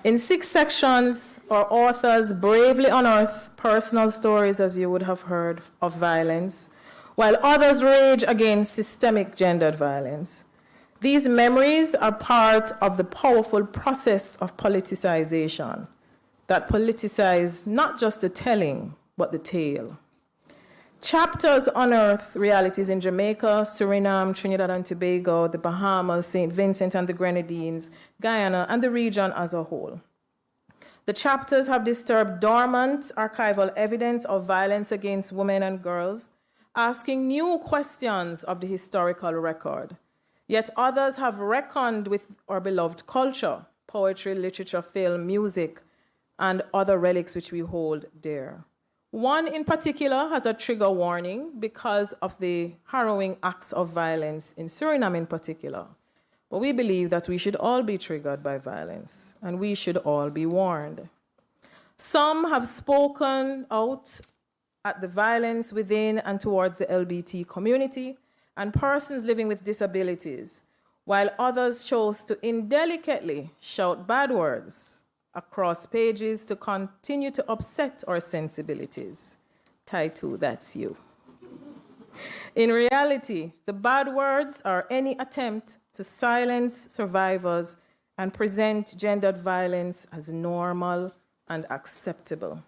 In 6 sections, our authors bravely unearth personal stories, as you would have heard, of violence, while others rage against systemic gendered violence. These memories are part of the powerful process of politicization that politicize not just the telling, but the tale. Chapters unearth realities in Jamaica, Suriname, Trinidad and Tobago, the Bahamas, St. Vincent and the Grenadines, Guyana, and the region as a whole. The chapters have disturbed dormant archival evidence of violence against women and girls, asking new questions of the historical record. Yet others have reckoned with our beloved culture, poetry, literature, film, music, and other relics which we hold dear. One in particular has a trigger warning because of the harrowing acts of violence in Suriname in particular. But we believe that we should all be triggered by violence, and we should all be warned. Some have spoken out at the violence within and towards the LGBT community and persons living with disabilities, while others chose to indelicately shout bad words across pages to continue to upset our sensibilities. Title, that's you. In reality, the bad words are any attempt to silence survivors and present gendered violence as normal and acceptable.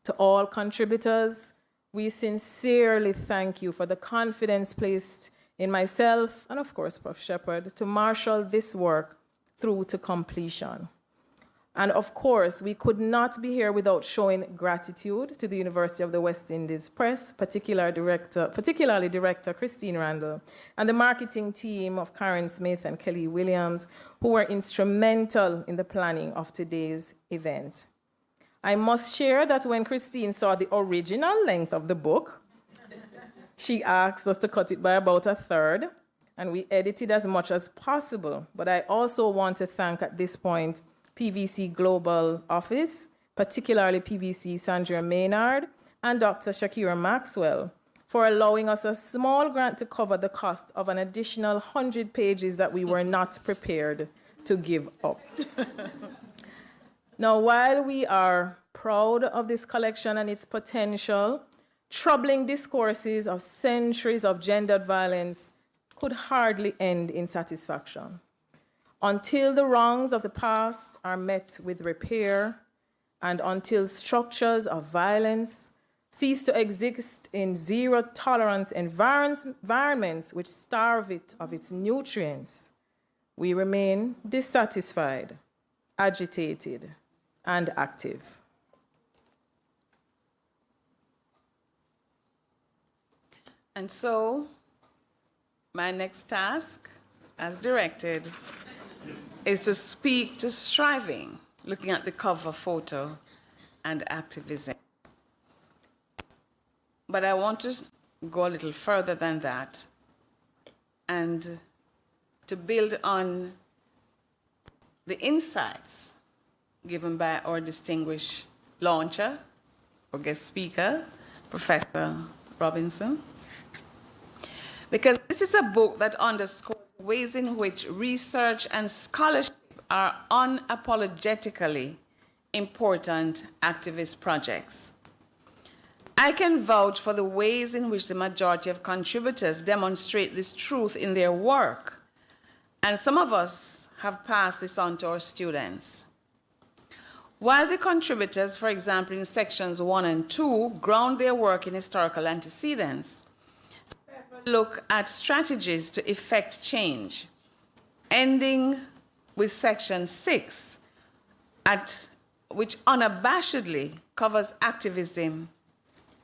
To all contributors, we sincerely thank you for the confidence placed in myself and, of course, Prof. Shepherd, to marshal this work through to completion. And of course, we could not be here without showing gratitude to the University of the West Indies Press, particularly Director Christine Randall, and the marketing team of Karen Smith and Kelly Williams, who were instrumental in the planning of today's event. I must share that when Christine saw the original length of the book, she asked us to cut it by about a third, and we edited as much as possible. But I also want to thank at this point PVC Global Office, particularly PVC Sandra Maynard and Dr. Shakira Maxwell, for allowing us a small grant to cover the cost of an additional 100 pages that we were not prepared to give up. Now, while we are proud of this collection and its potential, troubling discourses of centuries of gendered violence could hardly end in satisfaction. Until the wrongs of the past are met with repair, and until structures of violence cease to exist in zero-tolerance environments which starve it of its nutrients, we remain dissatisfied, agitated, and active. And so, my next task, as directed, is to speak to striving, looking at the cover photo, and activism. But I want to go a little further than that and to build on the insights given by our distinguished launcher or guest speaker, Professor Robinson. Because this is a book that underscores ways in which research and scholarship are unapologetically important activist projects. I can vouch for the ways in which the majority of contributors demonstrate this truth in their work, and some of us have passed this on to our students. While the contributors, for example, in sections 1 and 2, ground their work in historical antecedents, look at strategies to effect change, ending with section 6, which unabashedly covers activism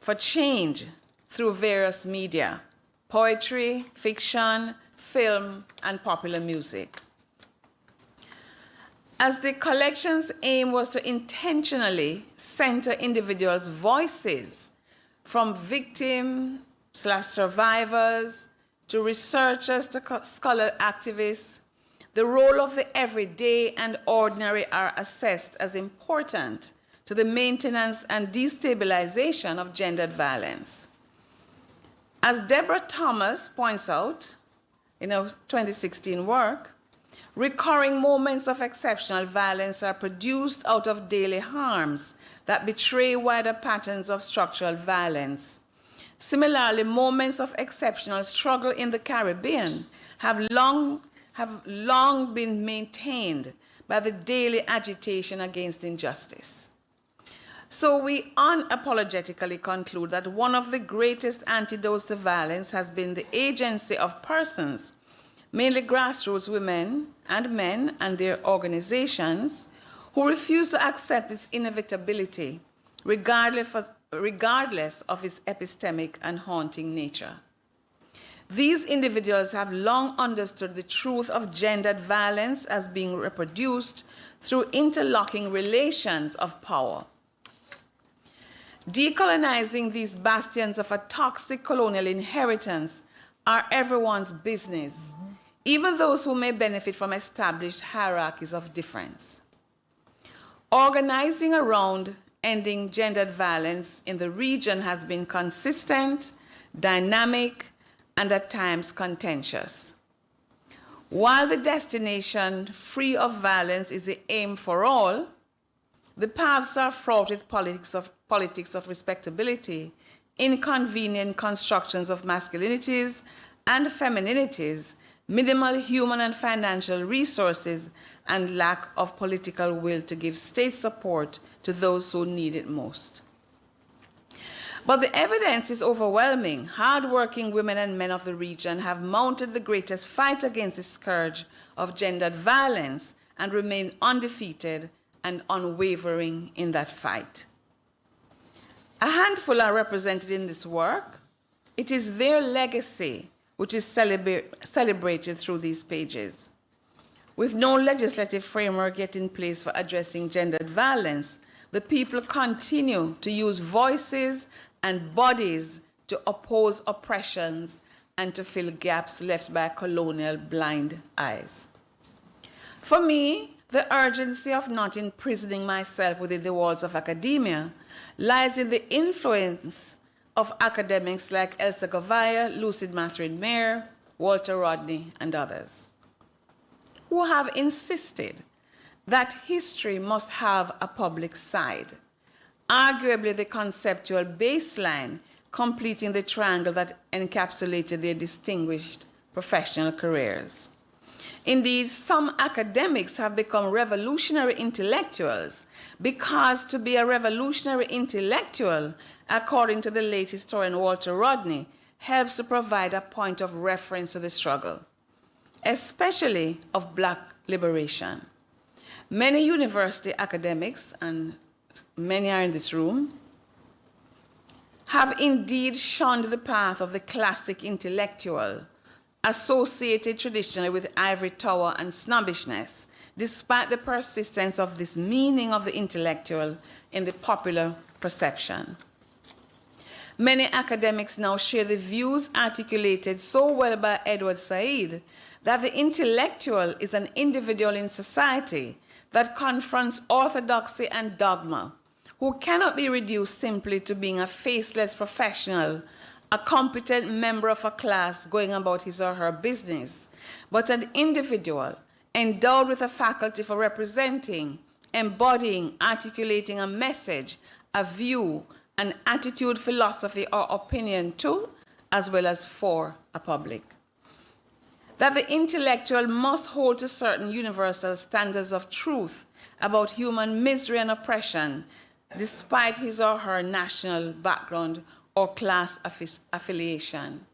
for change through various media, poetry, fiction, film, and popular music. As the collection's aim was to intentionally center individuals' voices from victim/survivors to researchers to scholar activists, the role of the everyday and ordinary are assessed as important to the maintenance and destabilization of gendered violence. As Deborah Thomas points out in her 2016 work, recurring moments of exceptional violence are produced out of daily harms that betray wider patterns of structural violence. Similarly, moments of exceptional struggle in the Caribbean have long been maintained by the daily agitation against injustice. So we unapologetically conclude that one of the greatest antidotes to violence has been the agency of persons, mainly grassroots women and men and their organizations, who refuse to accept its inevitability, regardless of its epistemic and haunting nature. These individuals have long understood the truth of gendered violence as being reproduced through interlocking relations of power. Decolonizing these bastions of a toxic colonial inheritance are everyone's business, even those who may benefit from established hierarchies of difference. Organizing around ending gendered violence in the region has been consistent, dynamic, and at times contentious. While the destination free of violence is the aim for all, the paths are fraught with politics of respectability, inconvenient constructions of masculinities and femininities, minimal human and financial resources, and lack of political will to give state support to those who need it most. But the evidence is overwhelming. Hard-working women and men of the region have mounted the greatest fight against the scourge of gendered violence and remain undefeated and unwavering in that fight. A handful are represented in this work. It is their legacy which is celebrated through these pages. With no legislative framework yet in place for addressing gendered violence, the people continue to use voices and bodies to oppose oppressions and to fill gaps left by colonial blind eyes. For me, the urgency of not imprisoning myself within the walls of academia lies in the influence of academics like Elsa Gavaya, Lucid Matherin Mayer, Walter Rodney, and others, who have insisted that history must have a public side, arguably the conceptual baseline completing the triangle that encapsulated their distinguished professional careers. Indeed, some academics have become revolutionary intellectuals because to be a revolutionary intellectual, according to the late historian Walter Rodney, helps to provide a point of reference to the struggle, especially of Black liberation. Many university academics, and many are in this room, have indeed shunned the path of the classic intellectual, associated traditionally with ivory tower and snobbishness, despite the persistence of this meaning of the intellectual in the popular perception. Many academics now share the views articulated so well by Edward Said that the intellectual is an individual in society that confronts orthodoxy and dogma, who cannot be reduced simply to being a faceless professional, a competent member of a class going about his or her business, but an individual endowed with a faculty for representing, embodying, articulating a message, a view, an attitude, philosophy, or opinion to, as well as for, a public. That the intellectual must hold to certain universal standards of truth about human misery and oppression, despite his or her national background or class affiliation.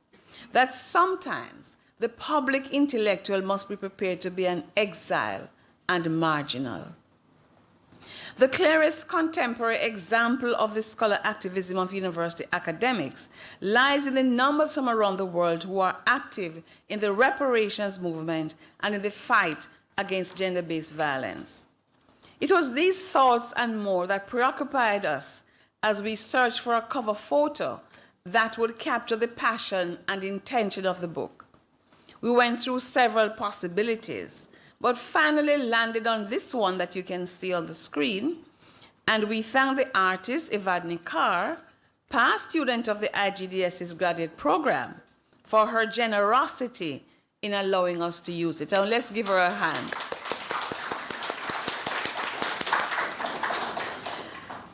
That sometimes the public intellectual must be prepared to be an exile and marginal. The clearest contemporary example of the scholar activism of university academics lies in the numbers from around the world who are active in the reparations movement and in the fight against gender-based violence. It was these thoughts and more that preoccupied us as we searched for a cover photo that would capture the passion and intention of the book. We went through several possibilities, but finally landed on this one that you can see on the screen. And we thank the artist, Evadne Carr, past student of the IGDS's graduate program, for her generosity in allowing us to use it. And let's give her a hand.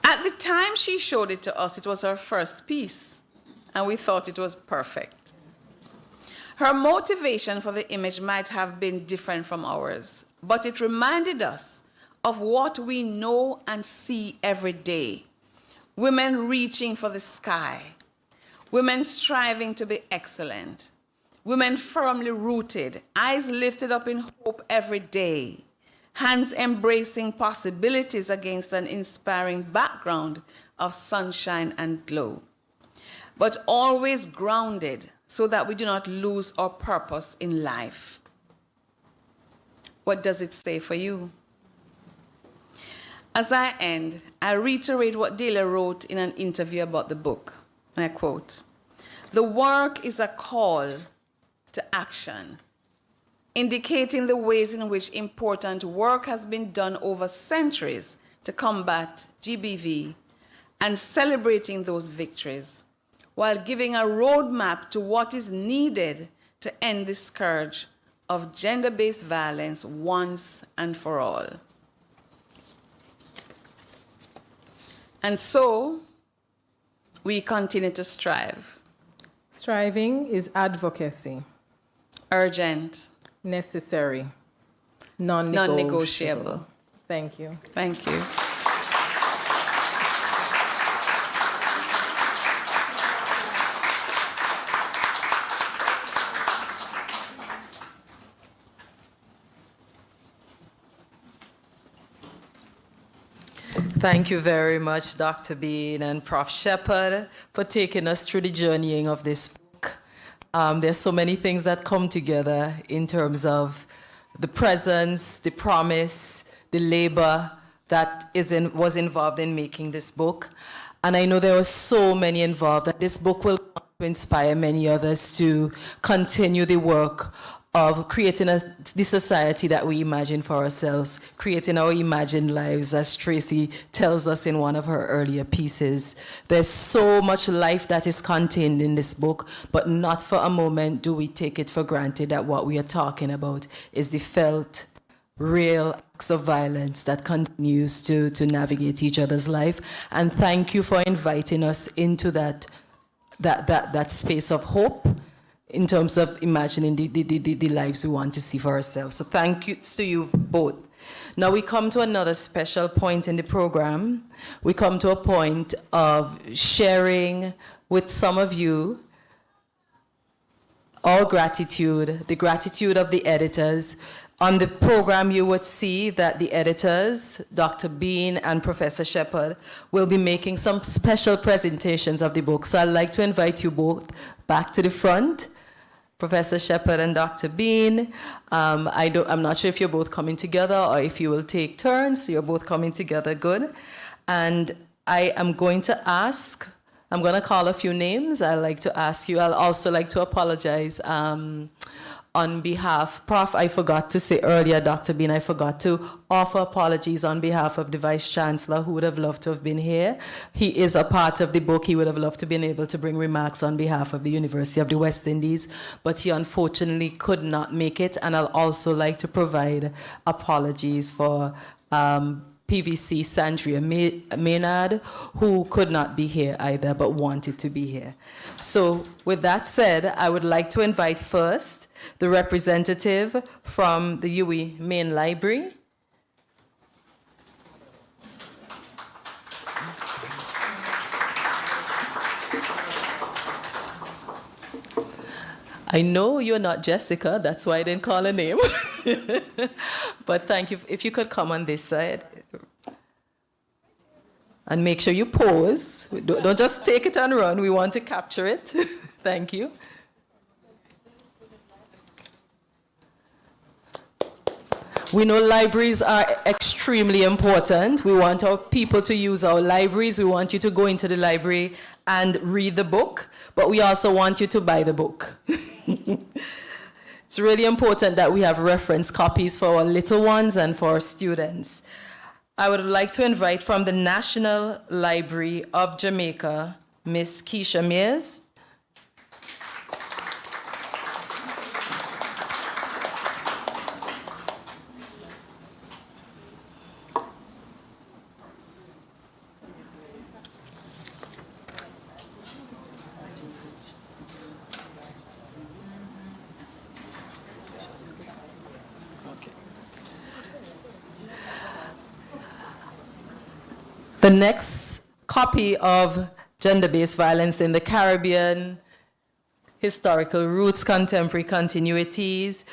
At the time she showed it to us, it was her first piece, and we thought it was perfect. Her motivation for the image might have been different from ours, but it reminded us of what we know and see every day. Women reaching for the sky, women striving to be excellent, women firmly rooted, eyes lifted up in hope every day, hands embracing possibilities against an inspiring background of sunshine and glow, but always grounded so that we do not lose our purpose in life. What does it say for you? As I end, I reiterate what Delia wrote in an interview about the book. And I quote, "The work is a call to action, indicating the ways in which important work has been done over centuries to combat GBV and celebrating those victories, while giving a roadmap to what is needed to end the scourge of gender-based violence once and for all." And so, we continue to strive. Striving is advocacy. Urgent. Necessary. Non-negotiable. Non-negotiable. Thank you. Thank you. Thank you very much, Dr. Bean and Prof. Shepherd, for taking us through the journeying of this book. There's so many things that come together in terms of the presence, the promise, the labor that was involved in making this book. And I know there were so many involved that this book will inspire many others to continue the work of creating the society that we imagine for ourselves, creating our imagined lives, as Tracy tells us in one of her earlier pieces. There's so much life that is contained in this book, but not for a moment do we take it for granted that what we are talking about is the felt, real acts of violence that continues to navigate each other's life. And thank you for inviting us into that space of hope, in terms of imagining the lives we want to see for ourselves. So thank you to you both. Now we come to another special point in the program. We come to a point of sharing with some of you our gratitude, the gratitude of the editors. On the program, you would see that the editors, Dr. Bean and Professor Shepherd, will be making some special presentations of the book. So I'd like to invite you both back to the front. Professor Shepherd and Dr. Bean. I'm not sure if you're both coming together or if you will take turns. You're both coming together, good. And I am going to ask, I'm going to call a few names. I'd like to ask you, I'll also like to apologize on behalf, Prof, I forgot to say earlier, Dr. Bean, I forgot to offer apologies on behalf of the Vice Chancellor, who would have loved to have been here. He is a part of the book. He would have loved to have been able to bring remarks on behalf of the University of the West Indies, but he unfortunately could not make it. And I'll also like to provide apologies for PVC Sandria Maynard, who could not be here either, but wanted to be here. So with that said, I would like to invite first the representative from the UWI Main Library. I know you're not Jessica, that's why I didn't call her name. But thank you. If you could come on this side. And make sure you pose. Don't just take it and run. We want to capture it. Thank you. We know libraries are extremely important. We want our people to use our libraries. We want you to go into the library and read the book, but we also want you to buy the book. It's really important that we have reference copies for our little ones and for our students. I would like to invite from the National Library of Jamaica, Miss Keisha Mears. The next copy of Gender-Based Violence in the Caribbean, Historical Roots, Contemporary Continuities,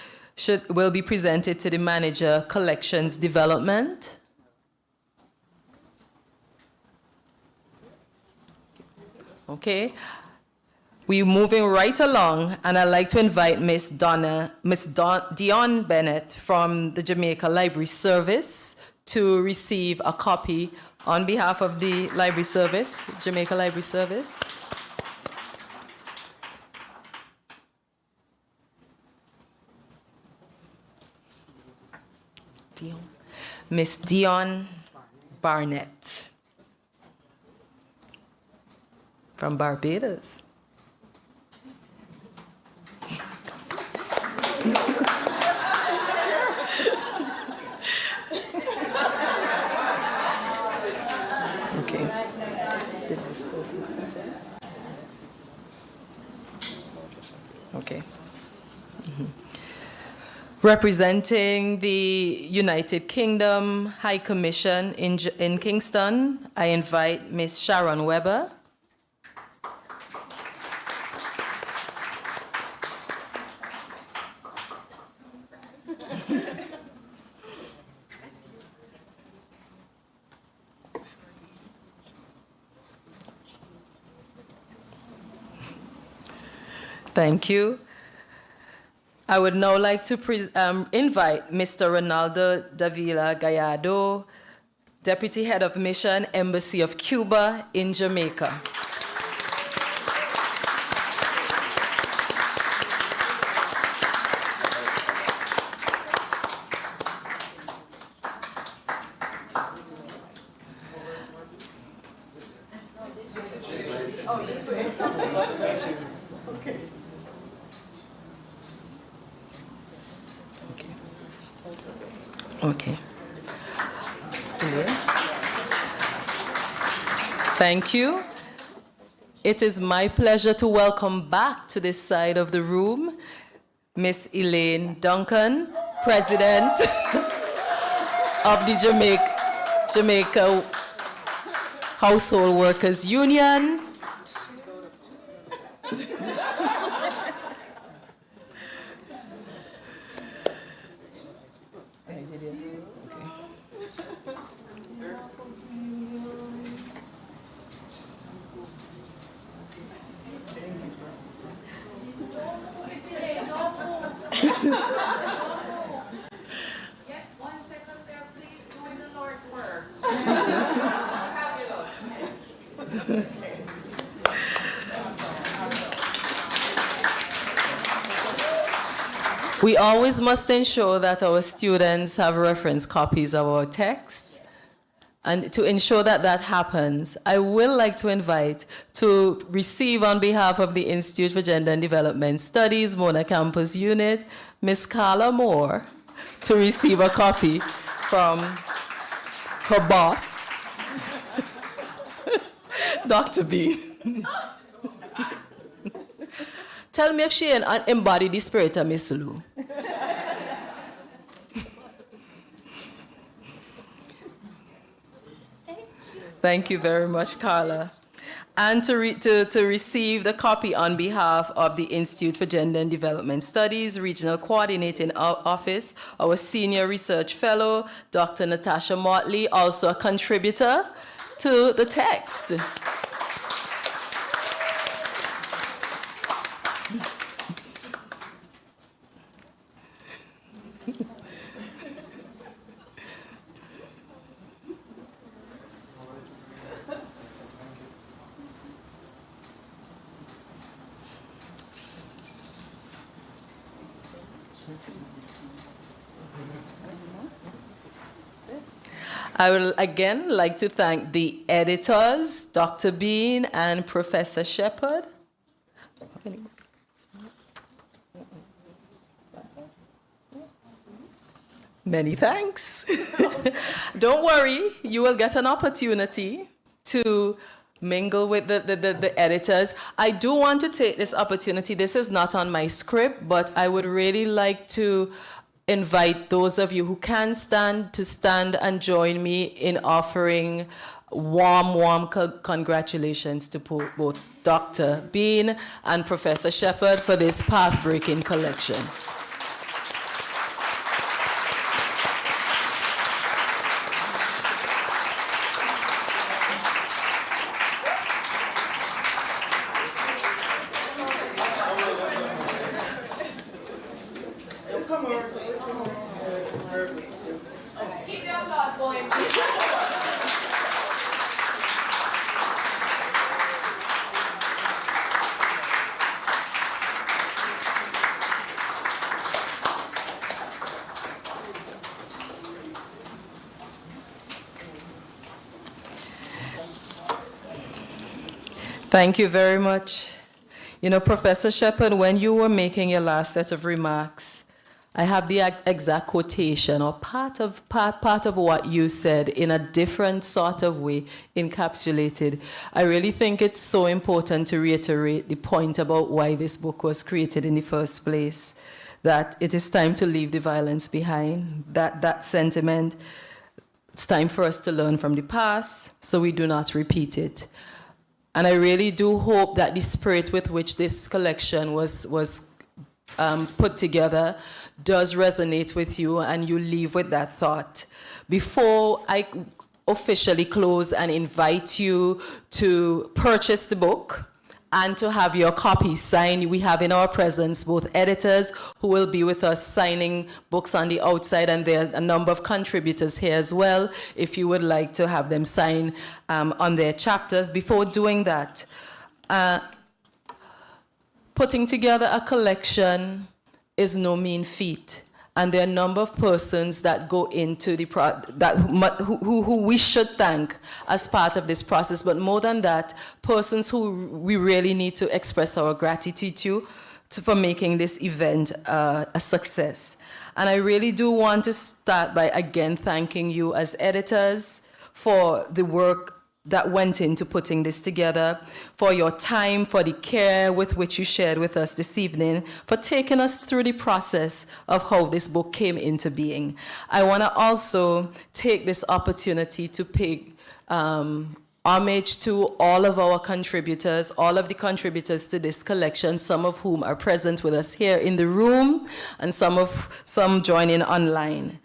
will be presented to the Manager, Collections Development. Okay. We're moving right along, and I'd like to invite Miss Dion Bennett from the Jamaica Library Service to receive a copy on behalf of the Library Service, Jamaica Library Service. Miss Dion Barnett from Barbados. Okay. Okay. Representing the United Kingdom High Commission in Kingston, I invite Ms. Sharon Weber. Thank you. I would now like to invite Mr. Ronaldo Davila Gallardo, Deputy Head of Mission, Embassy of Cuba in Jamaica. Okay. Thank you. It is my pleasure to welcome back to this side of the room Miss Elaine Duncan, President of the Jamaica Household Workers Union. We always must ensure that our students have reference copies of our texts. And to ensure that that happens, I will like to invite to receive on behalf of the Institute for Gender and Development Studies, Mona Campus Unit, Ms. Carla Moore, to receive a copy from her boss, Dr. B. Tell me if she embodied the spirit of Miss Lou. Thank you very much, Carla. And to receive the copy on behalf of the Institute for Gender and Development Studies, Regional Coordinating Office, our Senior Research Fellow, Dr. Natasha Motley, also a contributor to the text. I would again like to thank the editors, Dr. Bean and Professor Shepherd. Many thanks. Don't worry, you will get an opportunity to mingle with the editors. I do want to take this opportunity. This is not on my script, but I would really like to invite those of you who can stand to stand and join me in offering warm congratulations to both Dr. Bean and Professor Shepherd for this path-breaking collection. Thank you very much. You know, Professor Shepherd, when you were making your last set of remarks, I have the exact quotation or part of what you said in a different sort of way encapsulated. I really think it's so important to reiterate the point about why this book was created in the first place, that it is time to leave the violence behind, that sentiment. It's time for us to learn from the past so we do not repeat it. And I really do hope that the spirit with which this collection was put together does resonate with you and you leave with that thought. Before I officially close and invite you to purchase the book, and to have your copies signed. We have in our presence both editors who will be with us signing books on the outside, and there are a number of contributors here as well, if you would like to have them sign on their chapters. Before doing that, putting together a collection is no mean feat. And there are a number of persons that go into the who we should thank as part of this process. But more than that, persons who we really need to express our gratitude to for making this event a success. And I really do want to start by again thanking you as editors for the work that went into putting this together, for your time, for the care with which you shared with us this evening, for taking us through the process of how this book came into being. I want to also take this opportunity to pay homage to all of our contributors, all of the contributors to this collection, some of whom are present with us here in the room, and some joining online.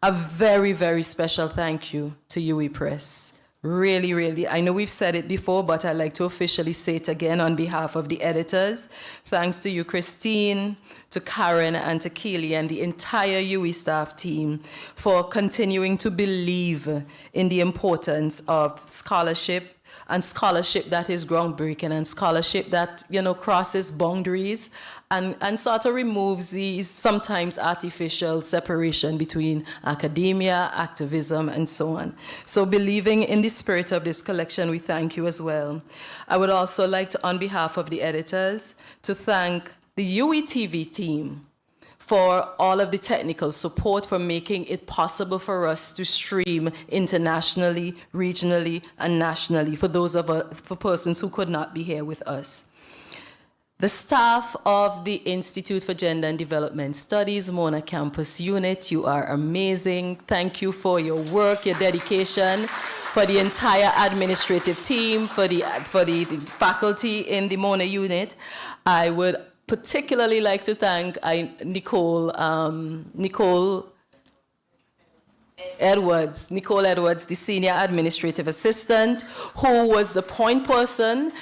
A very, very special thank you to UWI Press. Really, really, I know we've said it before, but I'd like to officially say it again on behalf of the editors. Thanks to you, Christine, to Karen, and to Keely, and the entire UWI staff team for continuing to believe in the importance of scholarship, and scholarship that is groundbreaking, and scholarship that, crosses boundaries and sort of removes these sometimes artificial separation between academia, activism, and so on. So believing in the spirit of this collection, we thank you as well. I would also like to, on behalf of the editors, to thank the UWITV team for all of the technical support, for making it possible for us to stream internationally, regionally, and nationally for for persons who could not be here with us. The staff of the Institute for Gender and Development Studies, Mona Campus Unit, you are amazing. Thank you for your work, your dedication, for the entire administrative team, for the faculty in the Mona Unit. I would particularly like to thank Nicole Edwards, the Senior Administrative Assistant, who was the point person,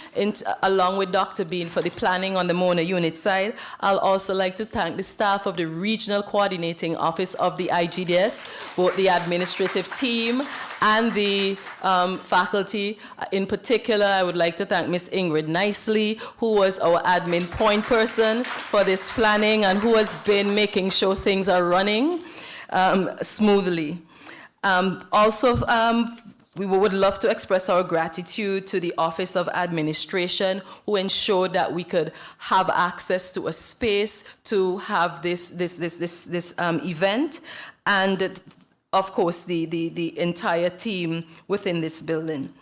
along with Dr. Bean, for the planning on the Mona unit side. I'll also like to thank the staff of the Regional Coordinating Office of the IGDS, both the administrative team and the faculty. In particular, I would like to thank Ms. Ingrid Nicely, who was our admin point person for this planning and who has been making sure things are running smoothly. We would love to express our gratitude to the Office of Administration, who ensured that we could have access to a space to have this event, and of course the entire team within this building.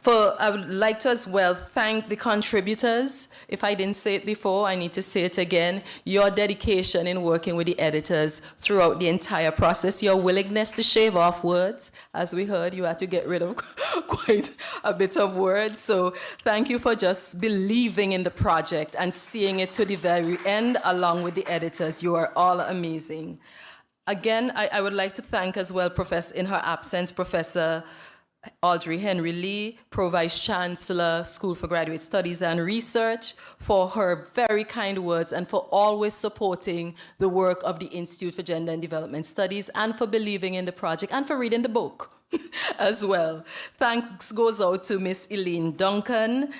I would like to as well thank the contributors. If I didn't say it before, I need to say it again. Your dedication in working with the editors throughout the entire process, your willingness to shave off words. As we heard, you had to get rid of quite a bit of words. So thank you for just believing in the project and seeing it to the very end along with the editors. You are all amazing. Again, I would like to thank as well, in her absence, Professor Audrey Henry Lee, Pro-Vice Chancellor, School for Graduate Studies and Research, for her very kind words and for always supporting the work of the Institute for Gender and Development Studies, and for believing in the project and for reading the book as well. Thanks goes out to Miss Elaine Duncan,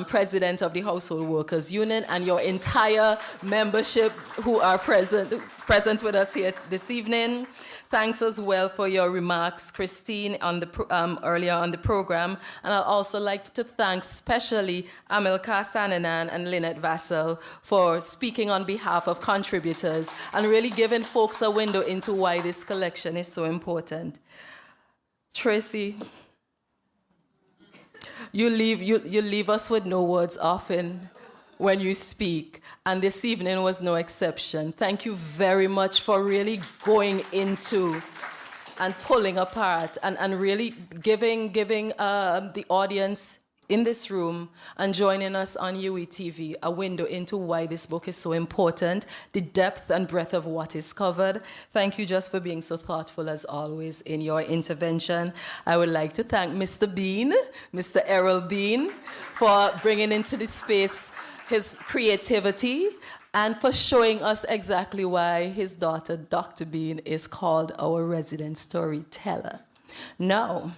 President of the Household Workers Union, and your entire membership who are present with us here this evening. Thanks as well for your remarks, Christine, earlier on the program. And I'd also like to thank especially Amilcar Sananan and Lynette Vassell for speaking on behalf of contributors and really giving folks a window into why this collection is so important. Tracy, you leave us with no words often when you speak, and this evening was no exception. Thank you very much for really going into and pulling apart and really giving the audience in this room and joining us on UWITV, a window into why this book is so important, the depth and breadth of what is covered. Thank you just for being so thoughtful as always in your intervention. I would like to thank Mr. Bean, Mr. Errol Bean, for bringing into this space his creativity and for showing us exactly why his daughter, Dr. Bean, is called our resident storyteller. Now,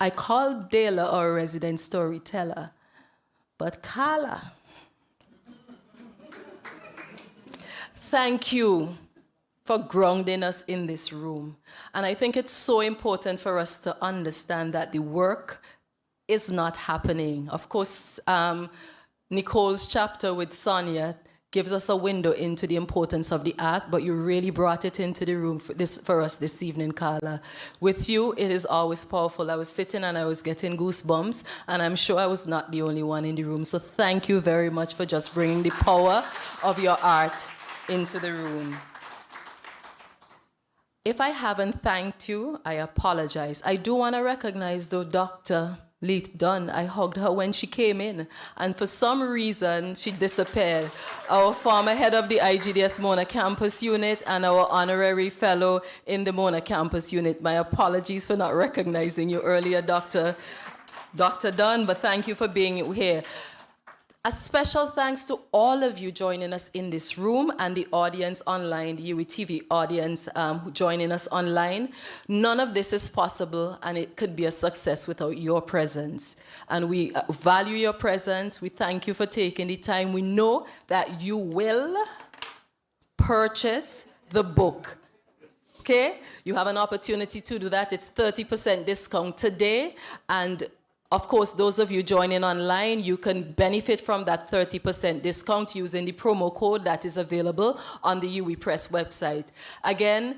I called Dela our resident storyteller, but Carla, thank you for grounding us in this room. And I think it's so important for us to understand that the work is not happening. Of course, Nicole's chapter with Sonia gives us a window into the importance of the art, but you really brought it into the room for us this evening, Carla. With you, it is always powerful. I was sitting and I was getting goosebumps, and I'm sure I was not the only one in the room. So thank you very much for just bringing the power of your art into the room. If I haven't thanked you, I apologize. I do want to recognize, though, Dr. Leith Dunn. I hugged her when she came in, and for some reason, she disappeared. Our former head of the IGDS Mona Campus Unit and our honorary fellow in the Mona Campus Unit. My apologies for not recognizing you earlier, Dr. Dunn, but thank you for being here. A special thanks to all of you joining us in this room and the audience online, the UWITV audience joining us online. None of this is possible, and it could be a success without your presence. And we value your presence. We thank you for taking the time. We know that you will purchase the book. Okay? You have an opportunity to do that. It's 30% discount today, and of course, those of you joining online, you can benefit from that 30% discount using the promo code that is available on the UWI Press website. Again,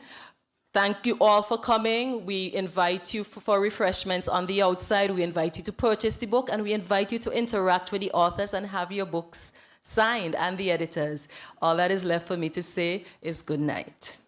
thank you all for coming. We invite you for refreshments on the outside. We invite you to purchase the book, and we invite you to interact with the authors and have your books signed and the editors. All that is left for me to say is good night.